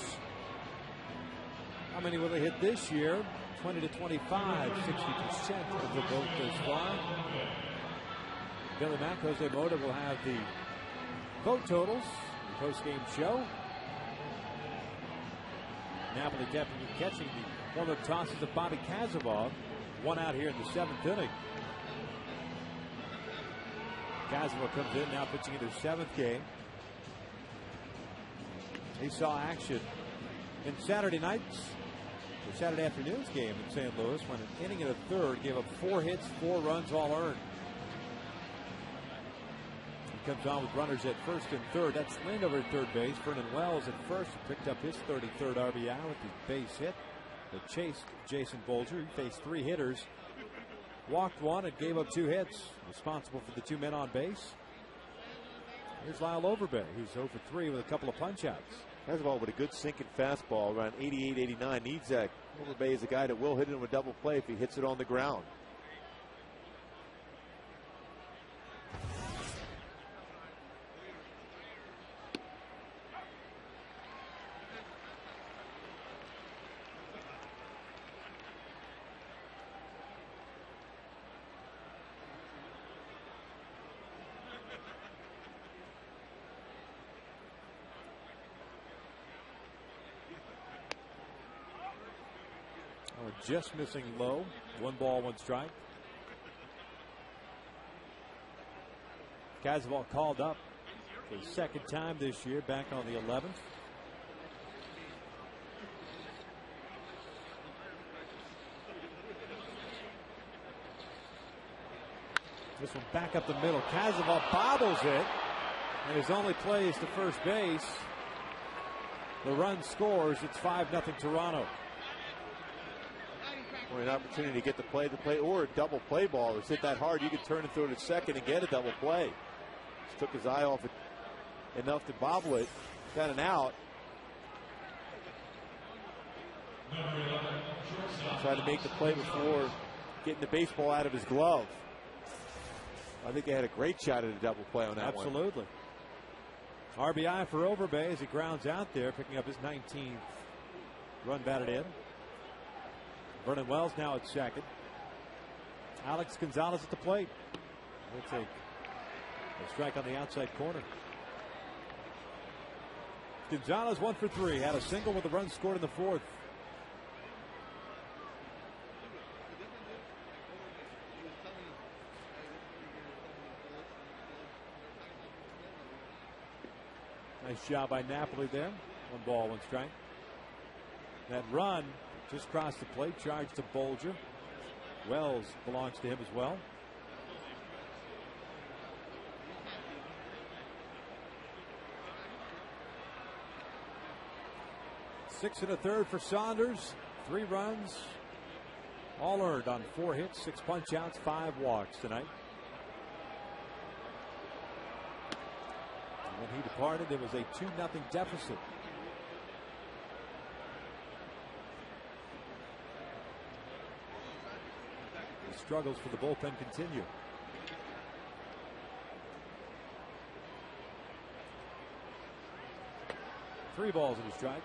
How many will they hit this year? 20 to 25, 60% of the vote this far. Billy Mack, Jose Mota will have the vote totals in the post-game show. Napoli definitely catching the warm-up tosses of Bobby Kazimov. One out here in the 7th inning. Kazimov comes in now pitching in his 7th game. He saw action in Saturday afternoon's game in St. Louis when an inning and a third gave up 4 hits, 4 runs, all earned. He comes on with runners at first and third. That's Lind over at third base. Vernon Wells at first picked up his 33rd RBI with the base hit that chased Jason Bolger. He faced 3 hitters, walked 1 and gave up 2 hits. Responsible for the 2 men on base. Here's Lyle Overbay. He's 0 for 3 with a couple of punch-outs. Kazimov with a good sinking fastball around 88, 89. Needs that. Overbay is a guy that will hit it in a double play if he hits it on the ground. Just missing low. 1 ball, 1 strike. Kazimov called up for the 2nd time this year, back on the 11th. This one back up the middle. Kazimov bobbles it, and his only play is to first base. The run scores. It's 5-0 Toronto. Or an opportunity to get the play or a double play ball. It's hit that hard, you could turn and throw it at second and get a double play. Just took his eye off it enough to bobble it. Got an out. Tried to make the play before getting the baseball out of his glove. I think they had a great shot at a double play on that Absolutely. one. RBI for Overbay as he grounds out there, picking up his 19th run batted in. Vernon Wells now at second. Alex Gonzalez at the plate. We'll take a strike on the outside corner. Gonzalez 1 for 3. Had a single with a run scored in the 4th. Nice job by Napoli there. 1 ball, 1 strike. That run just crossed the plate, charged to Bolger. Wells belongs to him as well. Six and a third for Saunders. 3 runs, all earned on 4 hits, 6 punch outs, 5 walks tonight. And when he departed, it was a 2-0 deficit. Struggles for the bullpen continue. Three balls in a strike.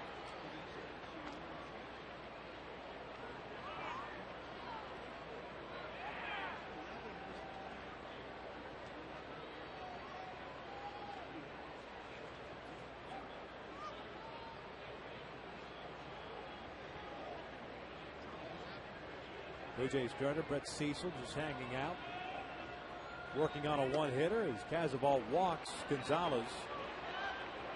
Blue Jays starter Brett Cecil just hanging out, working on a 1-hitter as Kazimov walks Gonzalez.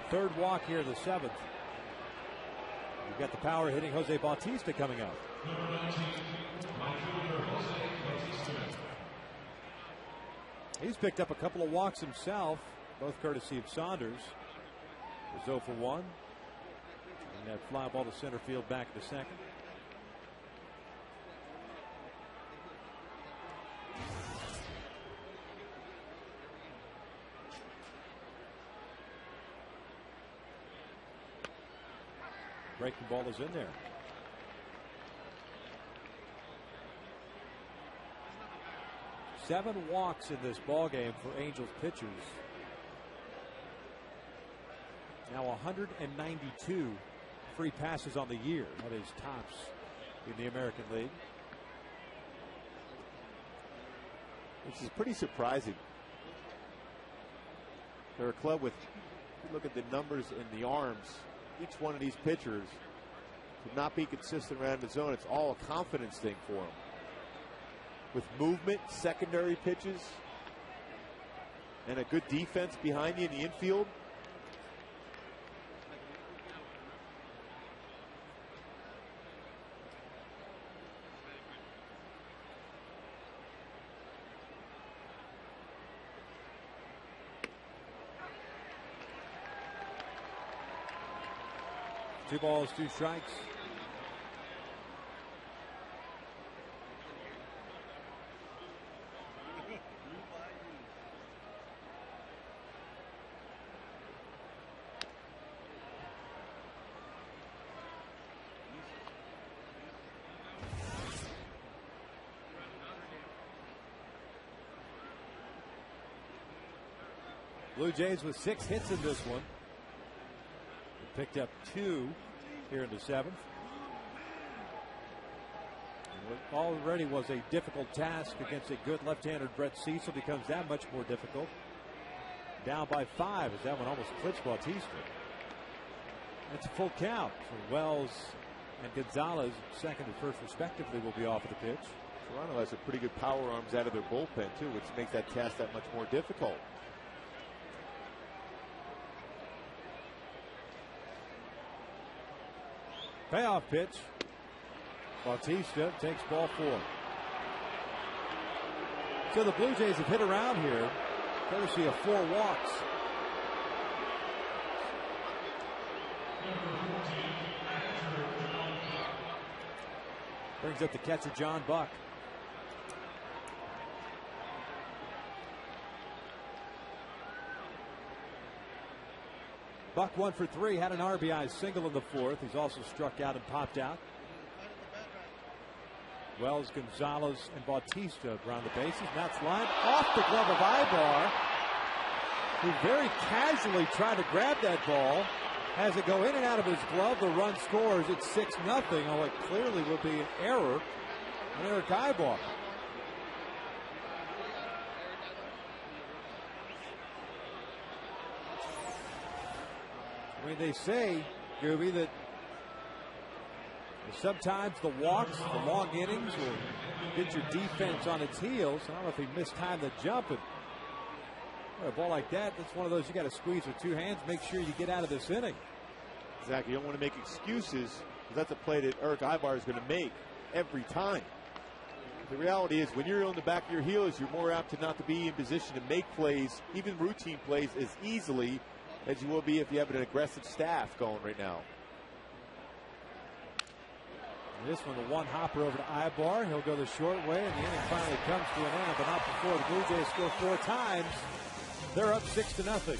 3rd walk here in the 7th. We've got the power hitting Jose Bautista coming up. He's picked up a couple of walks himself, both courtesy of Saunders. He's 0 for 1. And that fly ball to center field back to second. Breaking ball is in there. 7 walks in this ball game for Angels pitchers. Now 192 free passes on the year. That is tops in the American League. Which is pretty surprising. They're a club with, if you look at the numbers in the arms, each one of these pitchers could not be consistent around the zone. It's all a confidence thing for them. With movement, secondary pitches, and a good defense behind you in the infield. Two balls, 2 strikes. Blue Jays with 6 hits in this one. Picked up 2 here in the 7th. And what already was a difficult task against a good left-hander Brett Cecil becomes that much more difficult. Down by 5 as that one almost clipped Bautista. It's a full count for Wells and Gonzalez, second and first respectively, will be off of the pitch. Toronto has a pretty good power arms out of their bullpen too, which makes that task that much more difficult. Payoff pitch. Bautista takes ball 4. So the Blue Jays have hit around here, courtesy of 4 walks. Brings up the catcher, John Buck. Buck 1 for 3, had an RBI single in the 4th. He's also struck out and popped out. Wells, Gonzalez, and Bautista around the bases. And that's lined off the glove of Ibar, who very casually tried to grab that ball. Has it go in and out of his glove. The run scores. It's 6-0. Oh, it clearly will be an error on Eric Ibar. I mean, they say, Gooby, that sometimes the walks, the long innings will get your defense on its heels. I don't know if he mistimed the jump. And a ball like that, that's one of those you got to squeeze with 2 hands. Make sure you get out of this inning. Exactly. You don't want to make excuses, because that's a play that Eric Ibar is going to make every time. The reality is, when you're on the back of your heels, you're more apt to not to be in position to make plays, even routine plays, as easily as you will be if you have an aggressive staff going right now. And this one, the one hopper over to Ibar. He'll go the short way, and the inning finally comes to an end, but not before the Blue Jays score 4 times. They're up 6-0.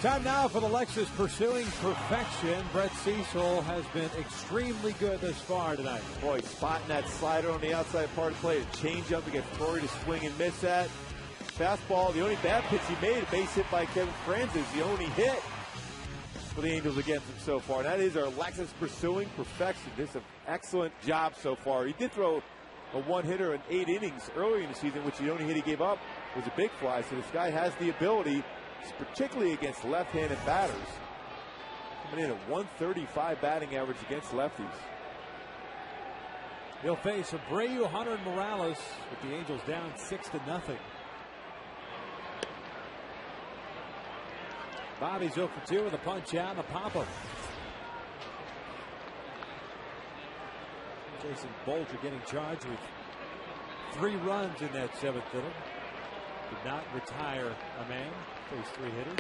Time now for the Lexus Pursuing Perfection. Brett Cecil has been extremely good this far tonight. Boy, spotting that slider on the outside part of the plate. A change up to get Torrey to swing and miss that. Fastball, the only bad pitch he made, a base hit by Kevin Francis, the only hit for the Angels against him so far. That is our Lexus Pursuing Perfection. This is an excellent job so far. He did throw a one-hitter in 8 innings earlier in the season, which the only hit he gave up was a big fly. So this guy has the ability, particularly against left-handed batters. Coming in at 135 batting average against lefties. He'll face Abreu, Hunter, and Morales with the Angels down 6-0. Bobby's 0 for 2 with a punch out and a pop-up. Jason Bolger getting charged with 3 runs in that 7th inning. Did not retire a man. Faced 3 hitters.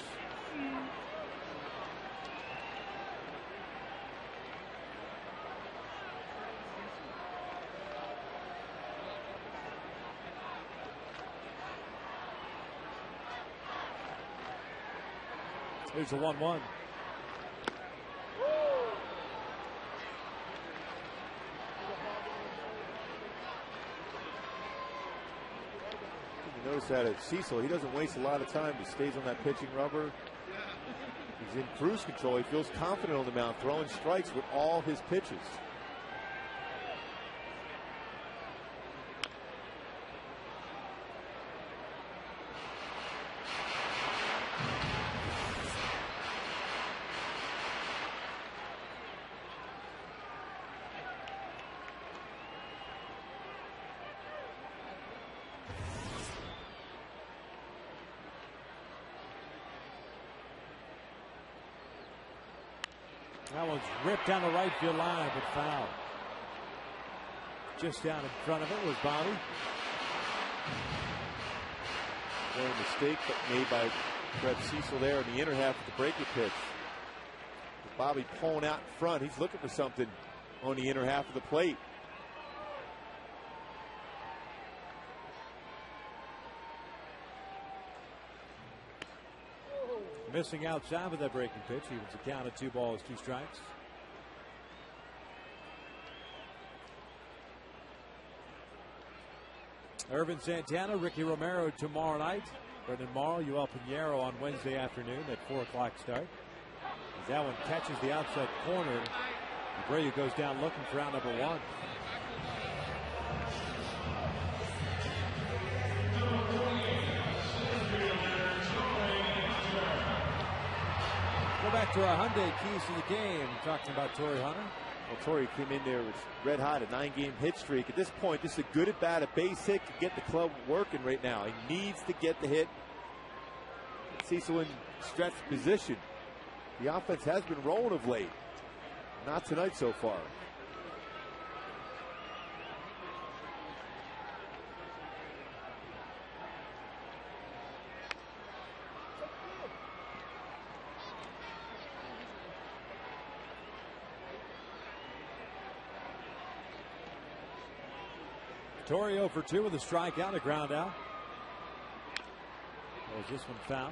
Here's a 1-1. You notice that at Cecil, he doesn't waste a lot of time. He stays on that pitching rubber. He's in cruise control. He feels confident on the mound, throwing strikes with all his pitches. That one's ripped down the right field line, but foul. Just down in front of it was Bobby. A mistake made by Brett Cecil there in the inner half of the breaking pitch. Bobby pulling out in front. He's looking for something on the inner half of the plate. Missing outside with that breaking pitch. He was a count of 2 balls, 2 strikes. Irvin Santana, Ricky Romero tomorrow night. Brendan Morrow, Yoel Pinheiro on Wednesday afternoon at 4 o'clock start. As that one catches the outside corner, Abreu goes down looking for out number 1. Go back to our Hyundai keys to the game. Talking about Torrey Hunter. Well, Torrey came in there with red hot, a 9-game hit streak. At this point, this is a good at bat, a base hit to get the club working right now. He needs to get the hit. Cecil in stretch position. The offense has been rolling of late. Not tonight so far. Torrey 0 for 2 with a strikeout, a ground out. Was this one foul?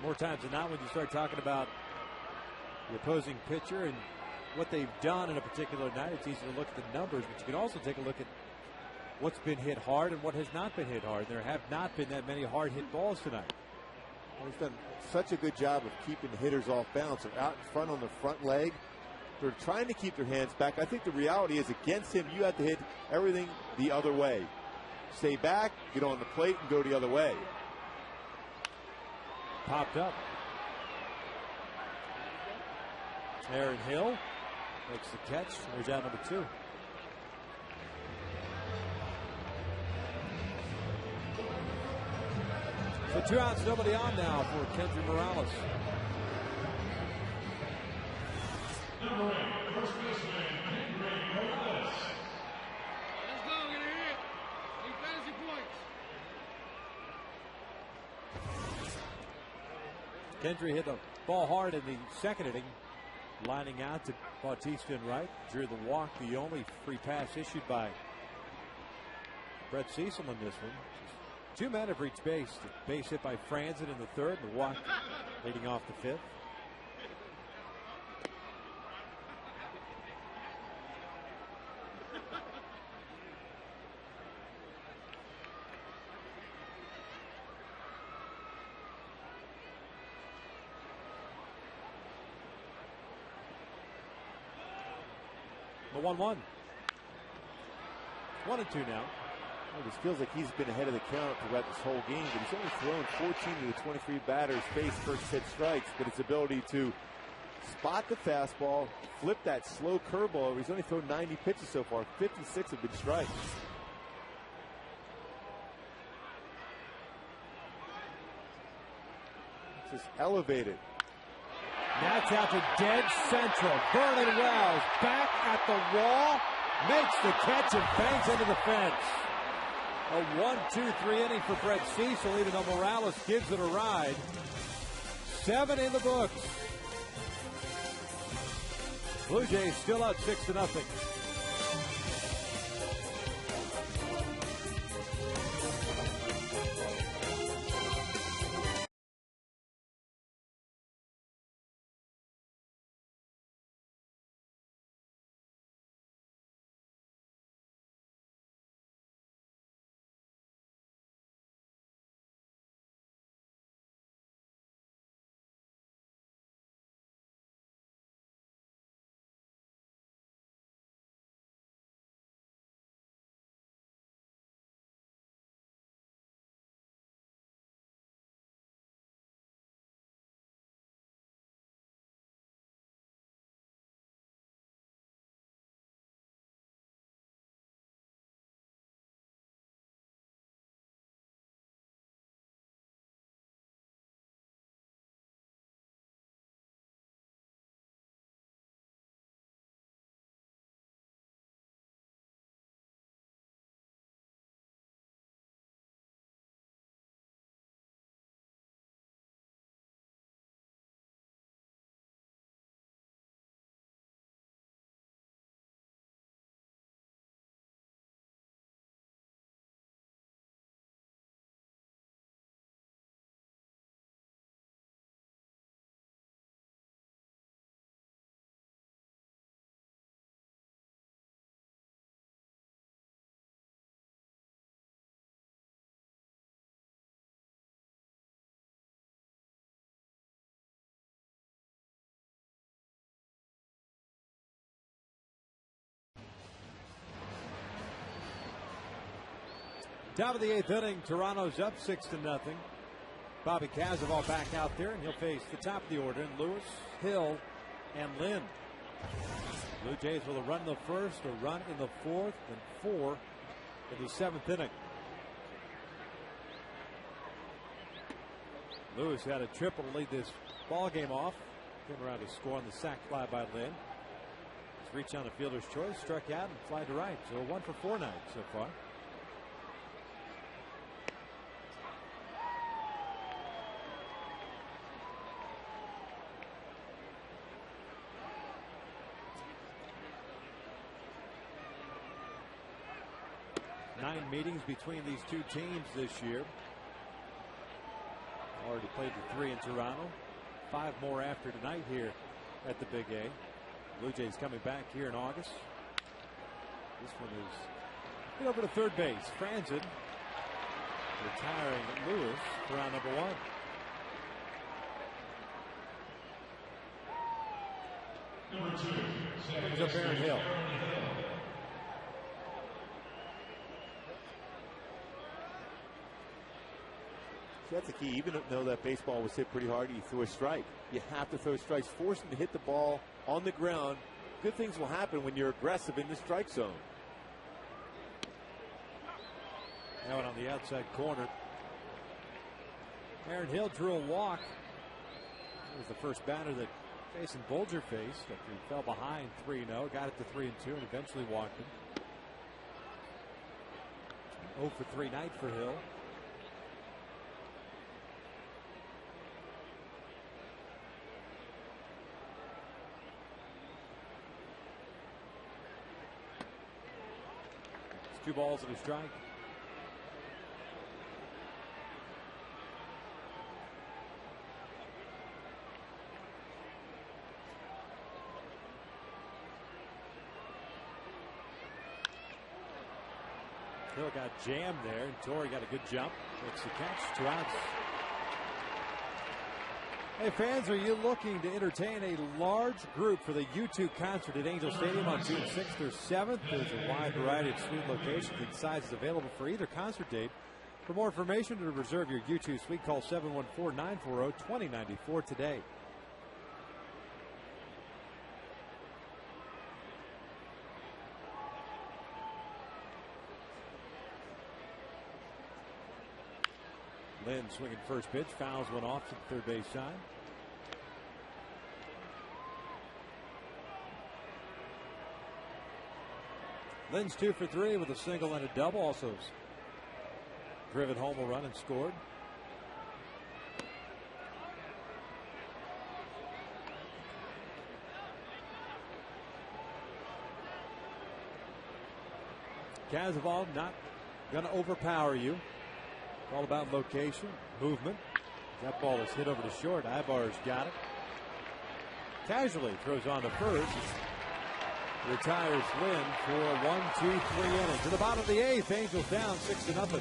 More times than not, when you start talking about the opposing pitcher and what they've done in a particular night, it's easy to look at the numbers, but you can also take a look at what's been hit hard and what has not been hit hard. There have not been that many hard hit balls tonight. Well, he's done such a good job of keeping the hitters off balance. They're out in front on the front leg. They're trying to keep their hands back. I think the reality is against him, you have to hit everything the other way. Stay back, get on the plate, and go the other way. Popped up. Aaron Hill makes the catch. There's out number 2. So 2 outs, nobody on now for Kendry Morales. Kendry hit the ball hard in the 2nd inning, lining out to Bautista and right. Drew the walk, the only free pass issued by Brett Cecil in this one. Two men have reached base. The base hit by Franzen in the third, and the walk leading off the fifth. The 1-1. 1-2 now. It just feels like he's been ahead of the count throughout this whole game, but he's only thrown 14 of the 23 batters faced first hit strikes. But his ability to spot the fastball, flip that slow curveball. He's only thrown 90 pitches so far. 56 have been strikes. It's just elevated. That's out to dead central. Vernon Wells back at the wall, makes the catch and bangs into the fence. A 1-2-3 inning for Brett Cecil, even though Morales gives it a ride. 7 in the books. Blue Jays still out 6-0. Top of the 8th inning, Toronto's up 6-0. Bobby Kazavall back out there, and he'll face the top of the order in Lewis, Hill, and Lynn. Blue Jays with a run in the first, a run in the fourth, and 4 in the 7th inning. Lewis had a triple to lead this ball game off. Came around to score on the sac fly by Lynn. He's reached on a fielder's choice, struck out, and fly to right. So 1 for 4 night so far. Meetings between these two teams this year. Already played the 3 in Toronto. 5 more after tonight here at the Big A. Blue Jays coming back here in August. This one is over to third base. Franzen retiring Lewis for round number 1. Brings up Aaron Hill. That's the key. Even though that baseball was hit pretty hard, you threw a strike. You have to throw strikes. Force him to hit the ball on the ground. Good things will happen when you're aggressive in the strike zone. That one on the outside corner. Aaron Hill drew a walk. It was the first batter that Jason Bolger faced after he fell behind 3-0. Got it to 3-2 and eventually walked him. 0 for 3 night for Hill. It's 2 balls and a strike. Hill got jammed there, and Torrey got a good jump. Makes the catch, 2 outs. Hey fans, are you looking to entertain a large group for the U2 concert at Angel Stadium on June 6th or 7th? There's a wide variety of suite locations and sizes available for either concert date. For more information or to reserve your U2 suite, call 714-940-2094 today. Lynn swinging first pitch, fouls one off to the third base side. Lynn's 2 for 3 with a single and a double. Also driven home a run and scored. Kazabal not going to overpower you. It's all about location, movement. That ball is hit over to short. Ibar's got it. Casually throws on to first. Retires Lynn for 1, 2, 3 innings. To the bottom of the 8th, Angels down 6-0.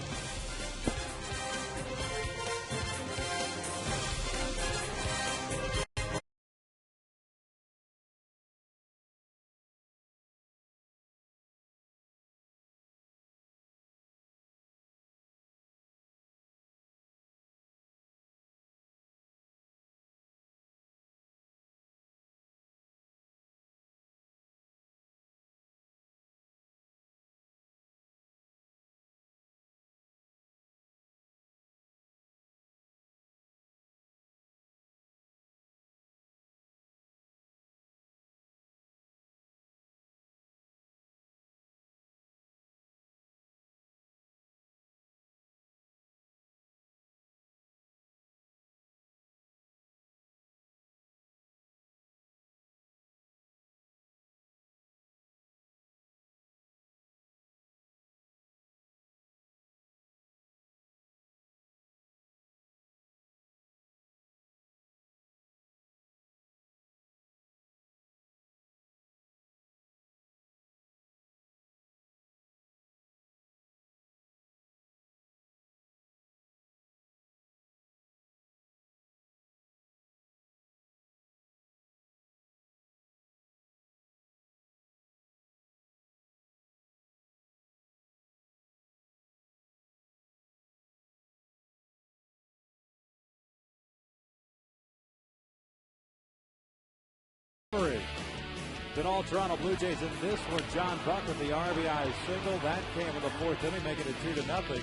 Then all Toronto Blue Jays in this one. John Buck with the RBI single. That came in the 4th inning, making it 2-0.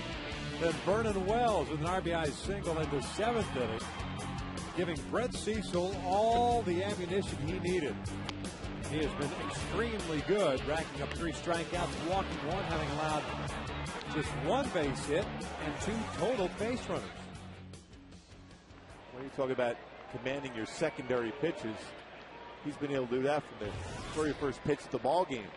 Then Vernon Wells with an RBI single in the 7th inning, giving Brett Cecil all the ammunition he needed. He has been extremely good, racking up 3 strikeouts, walking 1, having allowed just 1 base hit and 2 total base runners. When you talk about commanding your secondary pitches, he's been able to do that from the very first pitch of the ball game.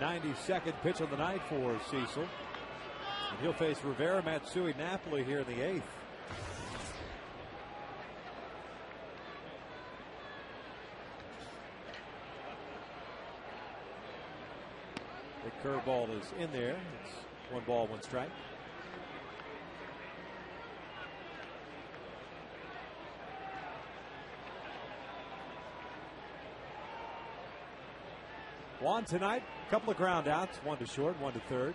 '92nd pitch of the night for Cecil. And he'll face Rivera, Matsui, Napoli here in the 8th. The curveball is in there. It's 1 ball, 1 strike. Juan tonight, a couple of ground outs, 1 to short, 1 to third.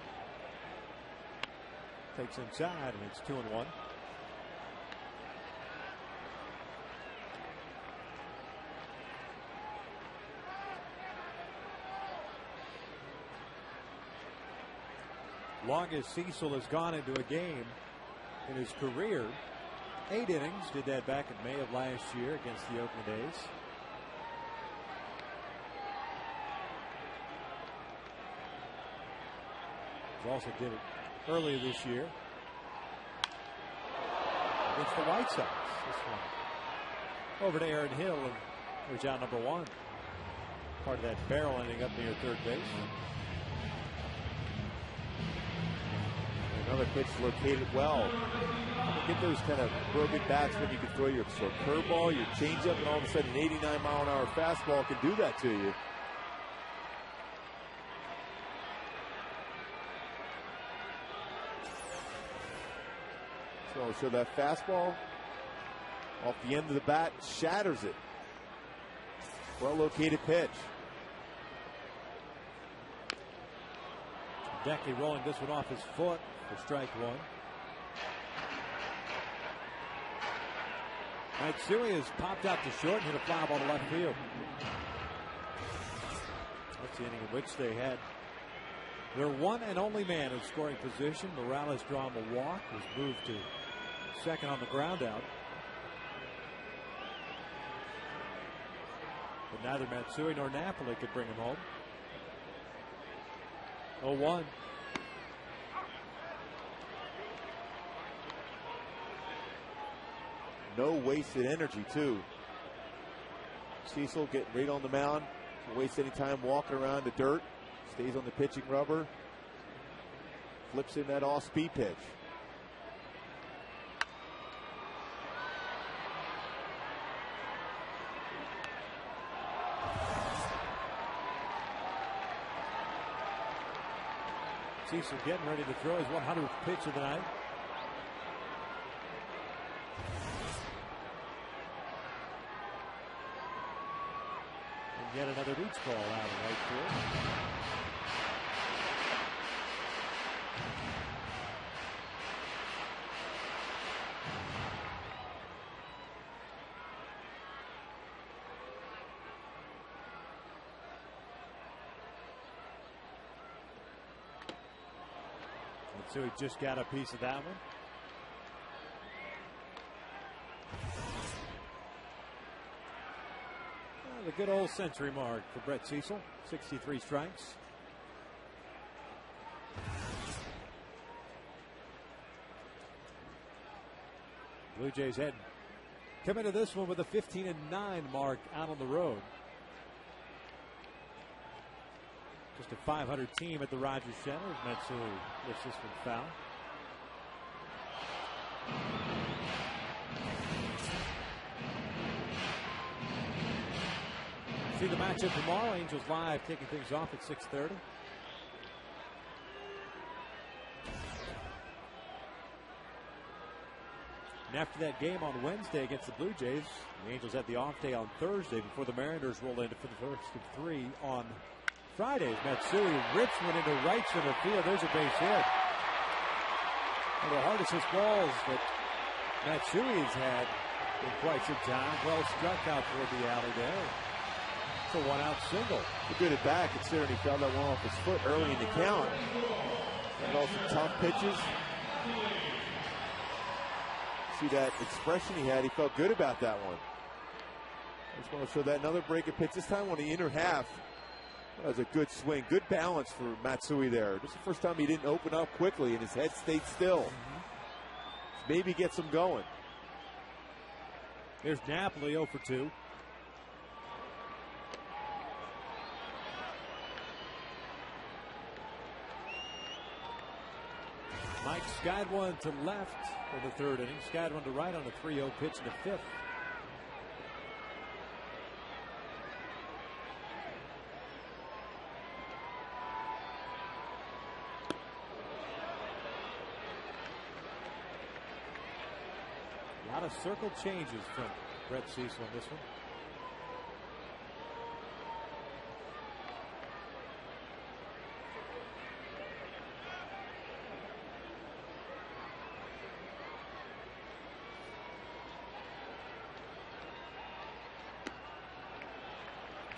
Takes inside, and it's 2-1. Longest Cecil has gone into a game in his career. 8 innings. Did that back in May of last year against the Oakland A's. Also did it earlier this year against the White Sox. This one over to Aaron Hill, and there's out number 1. Part of that barrel ending up near third base. Another pitch located well. Get those kind of broken bats when you can throw your curveball, your changeup, and all of a sudden an 89-mile-an-hour fastball can do that to you. Well, so that fastball off the end of the bat shatters it. Well located pitch. Decky rolling this one off his foot for strike one. Matsui has popped out to short and hit a fly ball to left field. That's the inning in which they had their one and only man in scoring position. Morales drawn the walk, was moved to second on the ground out. But neither Matsui nor Napoli could bring him home. 0-1. No wasted energy, too. Cecil getting right on the mound. Doesn't waste any time walking around the dirt. Stays on the pitching rubber. Flips in that off-speed pitch. Cecil getting ready to throw his 100th pitch of the night. And yet another reach ball out of right field. So he just got a piece of that one. The good old century mark for Brett Cecil. 63 strikes. Blue Jays head come into this one with a 15-9 mark out on the road. Just a 500 team at the Rogers Center. Matsui lifts this one foul. See the matchup tomorrow. Angels live kicking things off at 6:30. And after that game on Wednesday against the Blue Jays, the Angels had the off day on Thursday before the Mariners roll in for the first of three on Fridays. Matsui rips one into right center field. There's a base hit. One of the hardest hit balls that Matsui has had in quite some time. Well struck out toward the alley there. It's a one-out single. It's a good at bat considering he fouled that one off his foot early in the count. And also tough pitches. See that expression he had. He felt good about that one. I just want to show that another breaking pitch. This time on the inner half. That was a good swing. Good balance for Matsui there. This is the first time he didn't open up quickly and his head stayed still. Maybe gets him going. There's Napoli 0 for 2. Mike skied one to left in the third inning. Skied one to right on a 3-0 pitch in the fifth. A lot of circle changes from Brett Cecil on this one.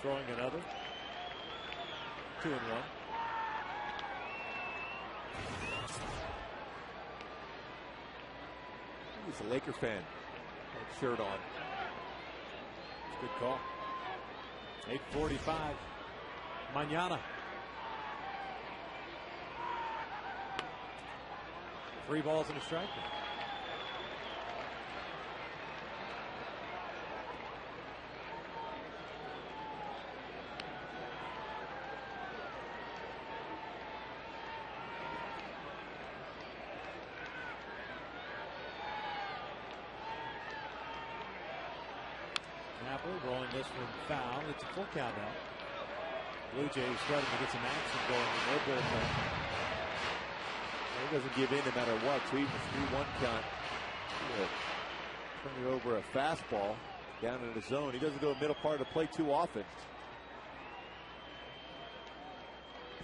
Throwing another. 2-1. He's a Laker fan. Shirt on. Good call. 8:45. Mañana. 3 balls and a strike. Rolling this one foul. It's a full count now. Blue Jays starting to get some action going in their bullpen. He doesn't give in no matter what. So even a 3-1 count. turning over a fastball down in the zone. He doesn't go middle part of the plate too often.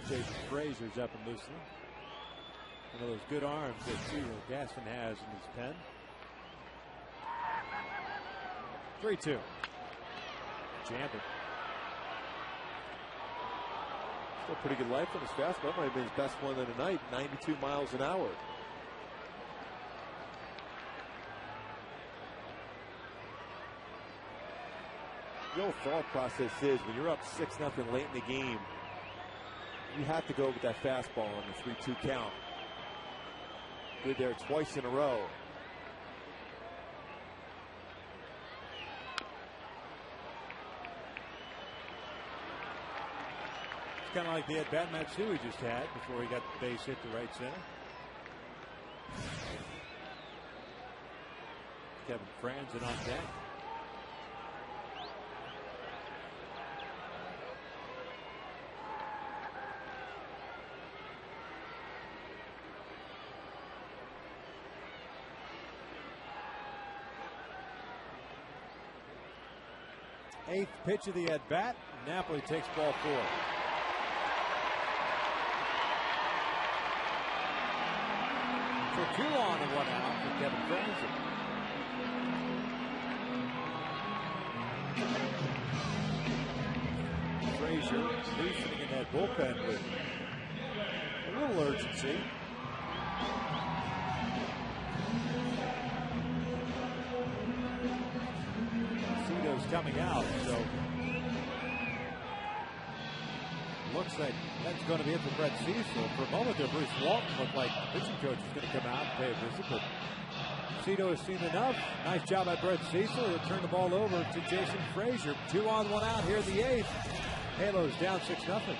Jason Frazier's up and loosening. One of those good arms that Cecil Gaston has in his pen. 3-2. Jammed it. Still pretty good life on his fastball. That might have been his best one of the night. 92 miles an hour. The old thought process is when you're up 6-0 late in the game, you have to go with that fastball on the 3-2 count. Good there twice in a row. It's kind of like the at-bat Matsui just had before he got the base hit to right center. Kevin Franzen on deck. Eighth pitch of the at-bat. Napoli takes ball 4. So 2 on and 1 out for Kevin Franzen. Frazier loosening in that bullpen with a little urgency. Coming out, so looks like that's going to be it for Brett Cecil. For a moment there, Bruce Walton looked like the pitching coach was going to come out and pay a visit, but Cito has seen enough. Nice job by Brett Cecil. He'll turn the ball over to Jason Frazier. 2 on, 1 out here in the 8th. Halos down 6-0.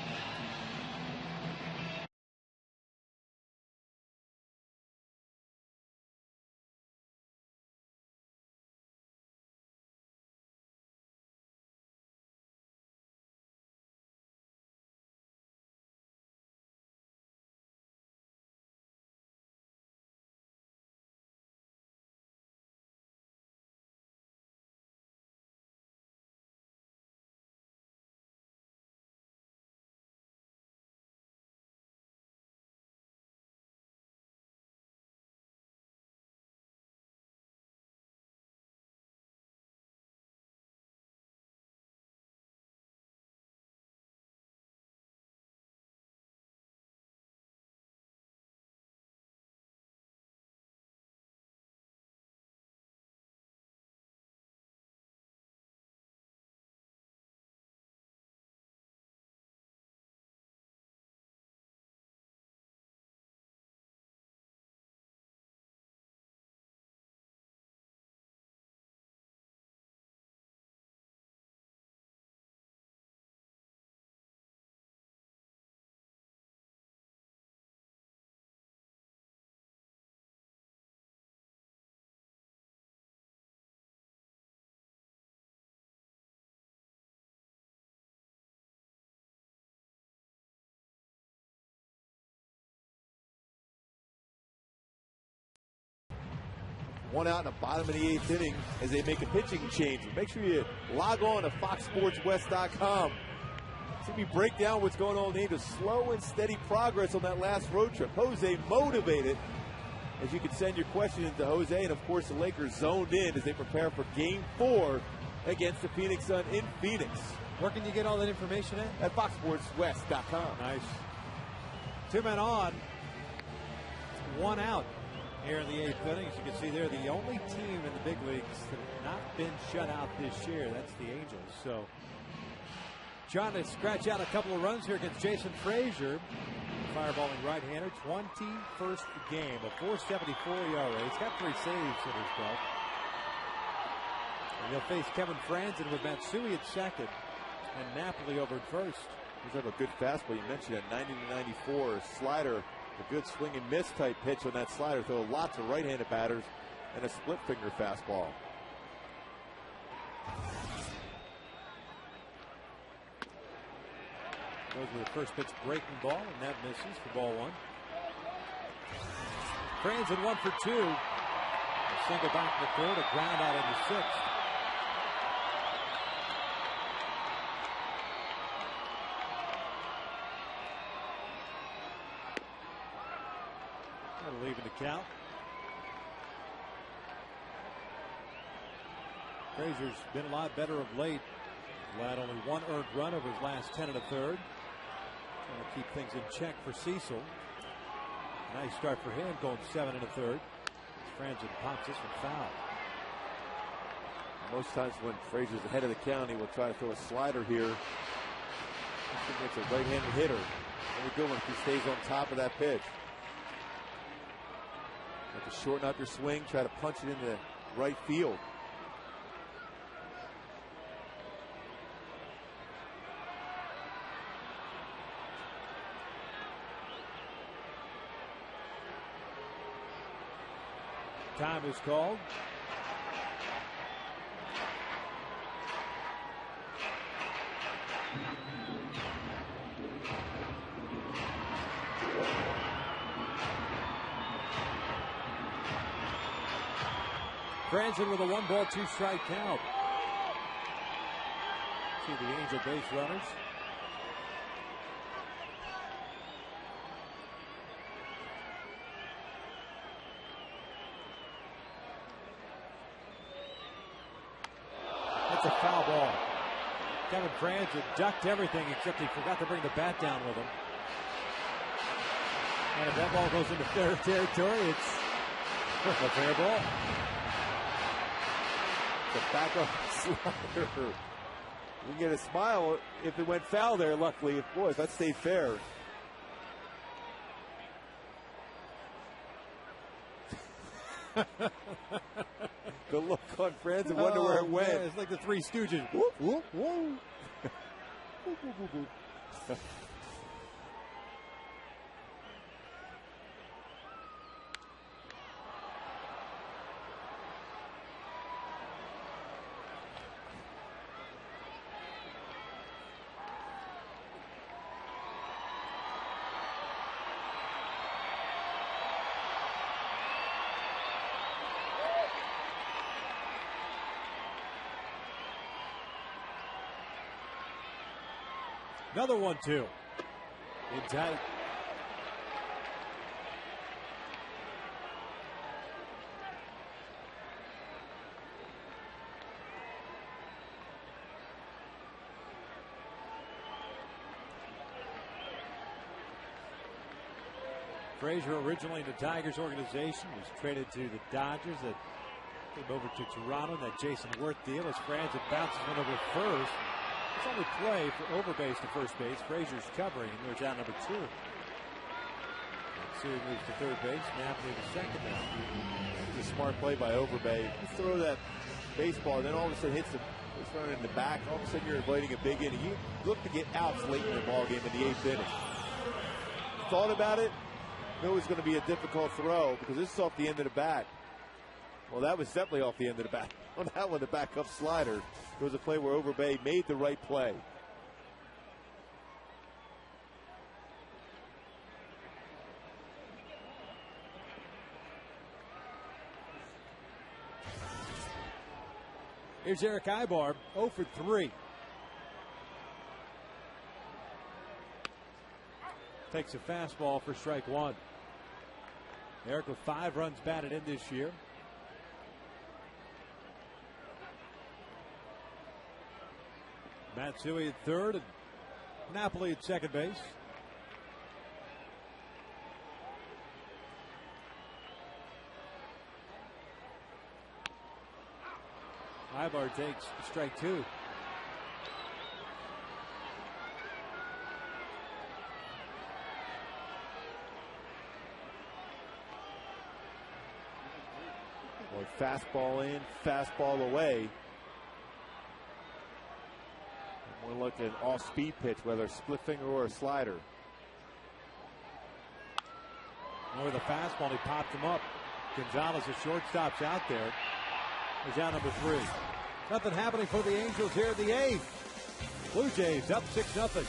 One out in the bottom of the 8th inning as they make a pitching change. Make sure you log on to foxsportswest.com. See me break down what's going on in the slow and steady progress on that last road trip. Jose motivated, as you can send your questions to Jose, and of course the Lakers zoned in as they prepare for Game 4 against the Phoenix Sun in Phoenix. Where can you get all that information at foxsportswest.com. Nice. 2 men on, 1 out. Here in the 8th inning, as you can see, they're the only team in the big leagues that have not been shut out this year. That's the Angels. So trying to scratch out a couple of runs here against Jason Frazier. Fireballing right-hander, 21st game, a 4.74 ERA. He's got 3 saves in his belt. And he'll face Kevin Franzen with Matsui at second and Napoli over at first. He's have a good fastball. You mentioned that 90 to 94 slider. A good swing and miss type pitch on that slider. Throw lots of right-handed batters and a split finger fastball. Goes with the first pitch breaking ball, and that misses for ball 1. Franzen 1 for 2. single back in the third, a ground out in the sixth. That'll even the count. Frazier's been a lot better of late. Led only one earned run over his last 10 and a third. Trying to keep things in check for Cecil. Nice start for him, going 7 and a third. Franzen pops this one foul. Most times when Frazier's ahead of the count, he will try to throw a slider here. I think it's a right-handed hitter. Very good one if he stays on top of that pitch. You have to shorten up your swing, try to punch it into right field. Time is called. Franzen with a 1-ball, 2-strike count. See the Angel base runners. That's a foul ball. Kevin Franzen ducked everything except he forgot to bring the bat down with him. And if that ball goes into fair territory, it's a fair ball. The backup slider. We can get a smile if it went foul there, luckily. Of course, that stayed fair. The look on Franz and wonder where it went. Man, it's like the Three Stooges. Whoop, whoop, whoop. Another 1-2. In tight. Frazier, originally in the Tigers organization, was traded to the Dodgers that came over to Toronto. That Jason Worth deal as Franzen bounces one over first. It's only play for Overbase to first base. Frazier's covering, and there's out number 2. Siri moves to third base. Napoli to second now. It's a smart play by Overbay. You throw that baseball, then all of a sudden hits the runner in the back. All of a sudden you're inviting a big inning. You look to get outs late in the ball game in the 8th inning. Thought about it. Knew it was going to be a difficult throw because this is off the end of the bat. Well, that was definitely off the end of the bat. On that one, the backup slider. It was a play where Overbay made the right play. Here's Eric Ibar, 0 for 3. Takes a fastball for strike 1. Eric with 5 runs batted in this year. Matsui at third and Napoli at second base. Ibar takes strike 2. Boy, fastball in, fastball away. We're looking at an off-speed pitch, whether a split finger or a slider. Over the fastball, he popped him up. Gonzalez, the shortstop's out there. He's out number 3. Nothing happening for the Angels here in the 8th. Blue Jays up 6-0.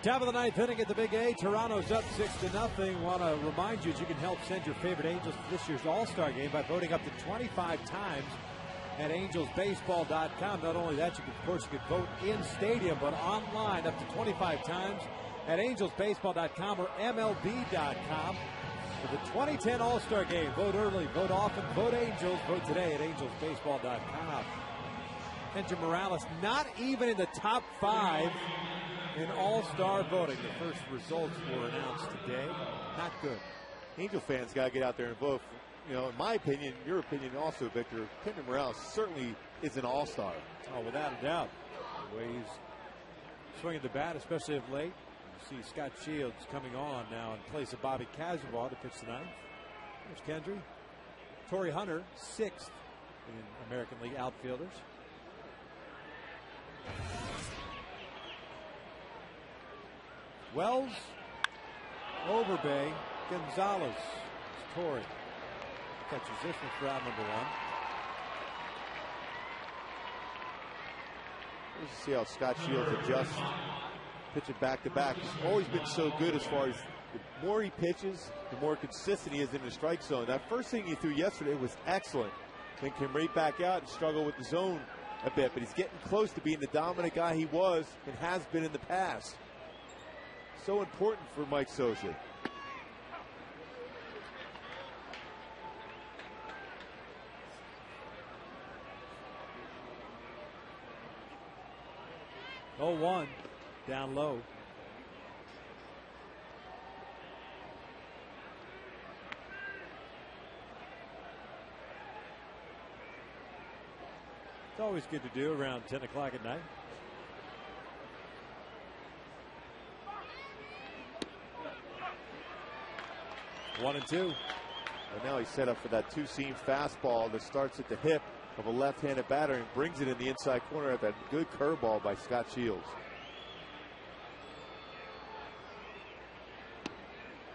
Top of the ninth inning at the Big A. Toronto's up 6-0. Want to remind you that you can help send your favorite Angels to this year's All-Star game by voting up to 25 times at angelsbaseball.com. Not only that, of course, you can vote in stadium, but online up to 25 times at angelsbaseball.com or MLB.com. For the 2010 All-Star Game, vote early, vote often, vote Angels. Vote today at angelsbaseball.com. Kendra Morales not even in the top 5 in All-Star voting. The first results were announced today. Not good. Angel fans got to get out there and vote. You know, in my opinion, your opinion also, Victor, Kendra Morales certainly is an all-star. Oh, without a doubt. The way he's swinging the bat, especially of late. You see Scott Shields coming on now in place of Bobby Cazabal to pitch the ninth. There's Kendry. Torrey Hunter, 6th in American League outfielders. Wells, Overbay, Gonzalez, Torrey. Catches this one for out number 1. Let's see how Scott Shields adjusts, pitching back-to-back. He's always been so good as far as the more he pitches, the more consistent he is in the strike zone. That first thing he threw yesterday was excellent. Then came right back out and struggled with the zone a bit, but he's getting close to being the dominant guy he was and has been in the past. So important for Mike Scioscia. Oh, 1 down low. It's always good to do around 10 o'clock at night. One and two. And now he's set up for that two-seam fastball that starts at the hip of a left-handed batter and brings it in the inside corner at that good curveball by Scott Shields.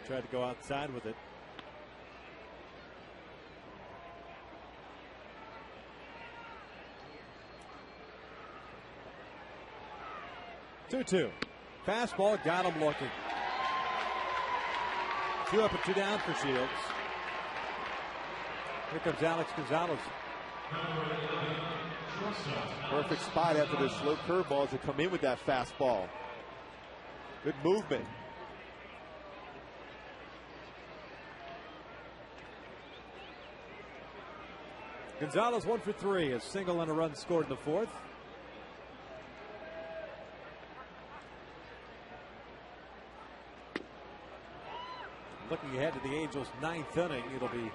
Tried to go outside with it. Two-two. Fastball got him looking. 2 up and 2 down for Shields. Here comes Alex Gonzalez. Perfect spot after those slow curveballs that come in with that fastball. Good movement. Gonzalez 1 for 3. A single and a run scored in the 4th. Looking ahead to the Angels' 9th inning, it'll be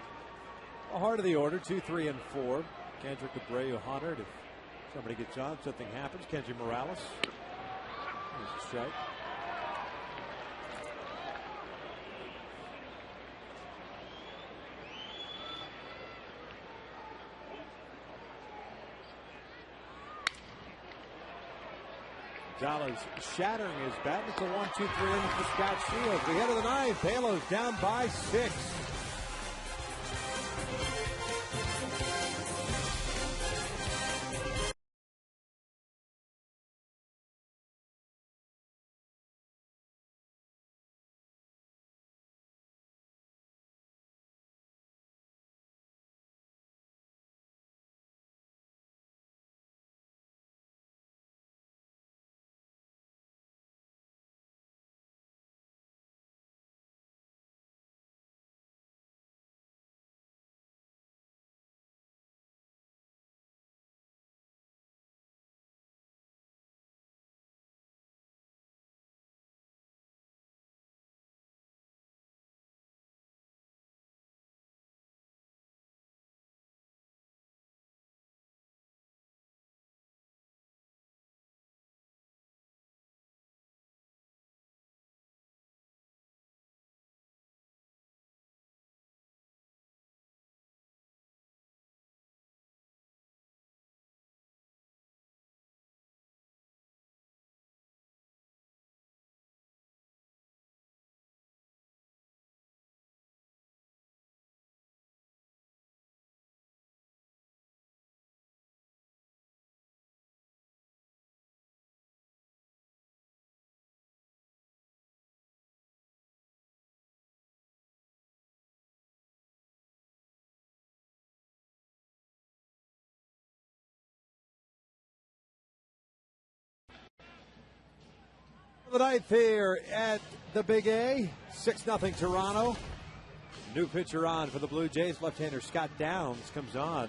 the heart of the order, 2, 3, and 4. Kendrick Abreu Hunter. If somebody gets on, something happens. Kendry Morales. There's a strike. Gonzalez shattering his bat. It's a 1-2-3 inning for Scott Shields. The head of the ninth. Baylor's down by 6. the ninth here at the Big A. 6-0 Toronto. New pitcher on for the Blue Jays. Left-hander Scott Downs comes on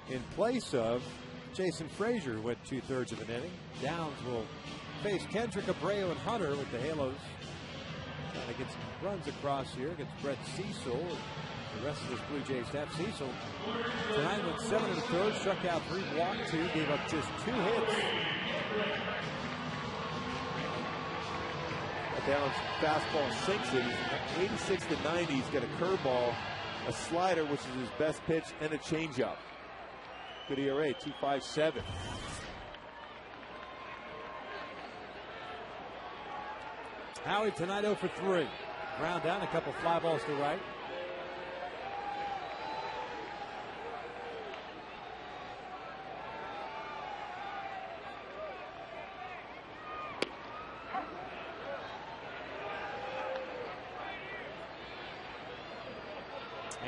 in place of Jason Frazier, who went 2/3 of an inning. Downs will face Kendrick, Abreu, and Hunter with the Halos trying to get some runs across here against Brett Cecil. The rest of this Blue Jays staff. Cecil tonight went 7 1/3, struck out 3, walked 2, gave up just 2 hits. Downs fastball sinks it. He's 86 to 90. He's got a curveball, a slider, which is his best pitch, and a changeup. Good ERA, 2.57. Howie tonight 0 for 3. Ground down, a couple fly balls to right.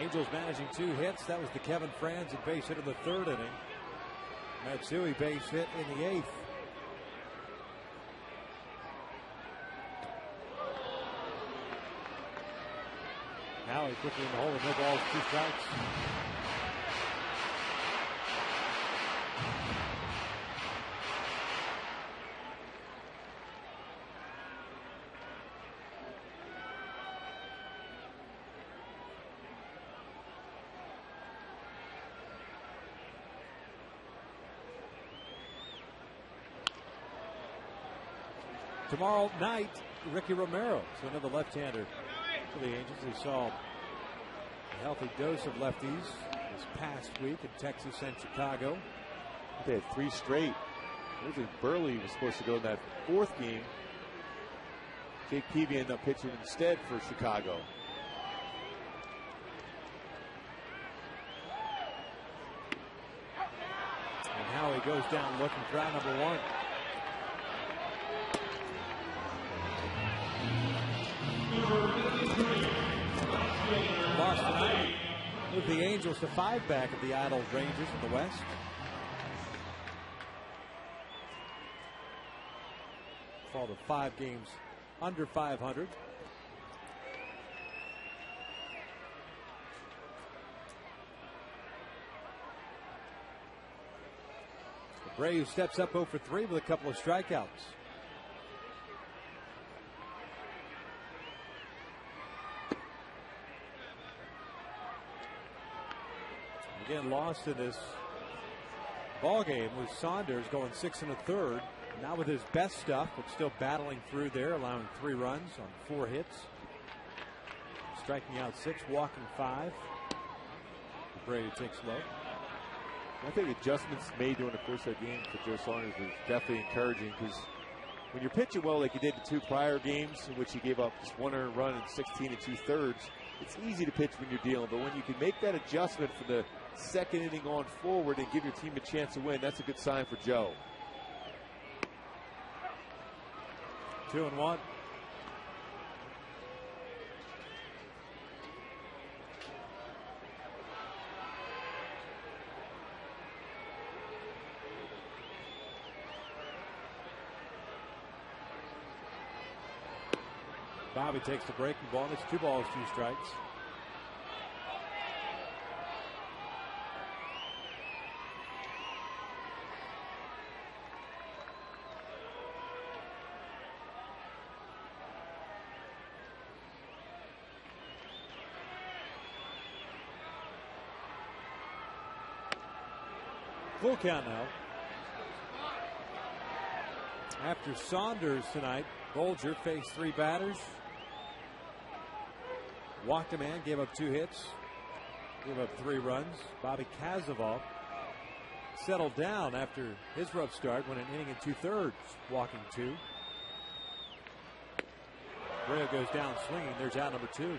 Angels managing 2 hits. That was the Kevin Franzen base hit in the 3rd inning. Matsui base hit in the 8th. Howie quickly in the hole with no balls, 2 strikes. Tomorrow night, Ricky Romero, so another left-hander for the Angels. They saw a healthy dose of lefties this past week in Texas and Chicago. They had 3 straight. Originally, Burley was supposed to go in that 4th game. Jake Peavy ended up pitching instead for Chicago. And Howie goes down looking for out number 1. Lost tonight with the Angels to 5 back of the idle Rangers in the West. Fall to 5 games under 500. Abreu steps up 0 for 3 with a couple of strikeouts. Again, lost in this ball game was Saunders going 6 1/3. Not with his best stuff, but still battling through there, allowing 3 runs on 4 hits. Striking out 6, walking 5. Brady takes low. I think adjustments made during the course of that game for Joe Saunders was definitely encouraging, because when you're pitching well like you did the 2 prior games in which you gave up just 1 earned run in 16 2/3, it's easy to pitch when you're dealing, but when you can make that adjustment for the 2nd inning on forward and give your team a chance to win, that's a good sign for Joe. 2-1. Bobby takes the breaking ball, and it's 2 balls, 2 strikes. Full count now. After Saunders tonight, Bolger faced 3 batters. Walked a man, gave up 2 hits, gave up 3 runs. Bobby Kazaval settled down after his rough start, went an inning and 2/3, walking 2. Rayo goes down swinging. There's out number 2.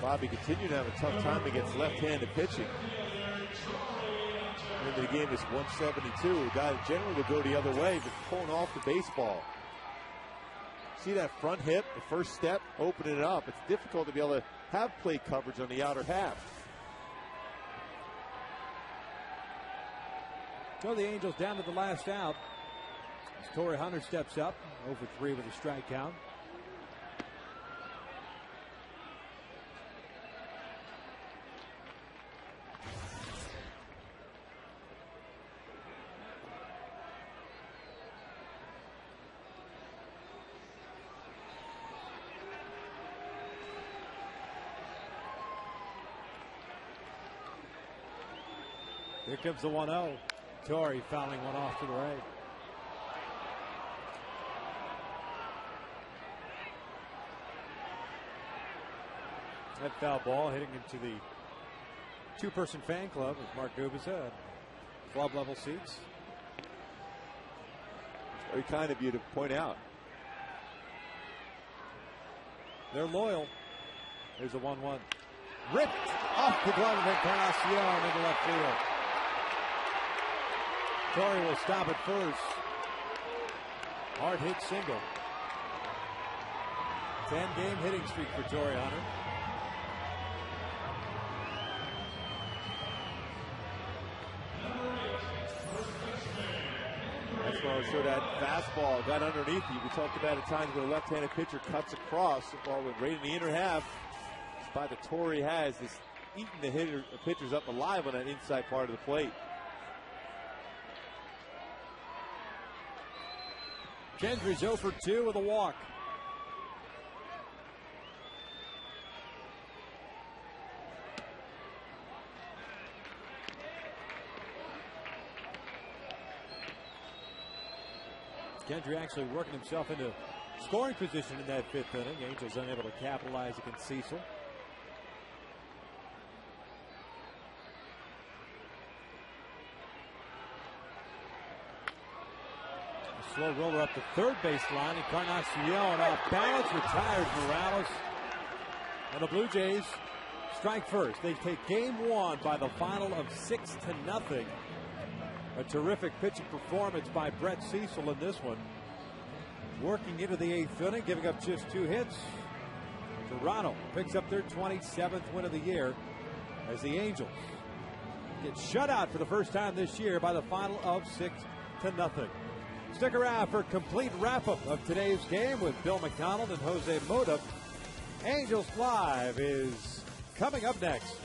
Bobby continued to have a tough time against left-handed pitching. Into the game is 172. A guy that generally would go the other way, but pulling off the baseball. See that front hip, the first step, opening it up. It's difficult to be able to have plate coverage on the outer half. So the Angels down to the last out. As Torrey Hunter steps up, 0 for 3 with a strike count. Here comes the 1-0. Torrey fouling one off to the right. That foul ball hitting into the two-person fan club with Mark Gubicza at club level seats. Very kind of you to point out. They're loyal. There's a 1-1. Ripped off the glove of Encarnacion into left field. Torrey will stop at first. Hard hit single. 10-game hitting streak for Torrey Hunter. That's where I showed that fastball got underneath you. We talked about at times when a left-handed pitcher cuts across. The ball went right in the inner half. Spot that Torrey has is eating the pitchers up alive on that inside part of the plate. Kendry's 0 for 2 with a walk. Kendry actually working himself into scoring position in that 5th inning. Angels unable to capitalize against Cecil. A slow roller up the third base line. Encarnacion off balance, retired Morales. And the Blue Jays strike first. They take game 1 by the final of 6-0. A terrific pitching performance by Brett Cecil in this one. Working into the 8th inning, giving up just 2 hits. Toronto picks up their 27th win of the year as the Angels get shut out for the first time this year by the final of 6-0. Stick around for a complete wrap-up of today's game with Bill McDonald and Jose Mota. Angels Live is coming up next.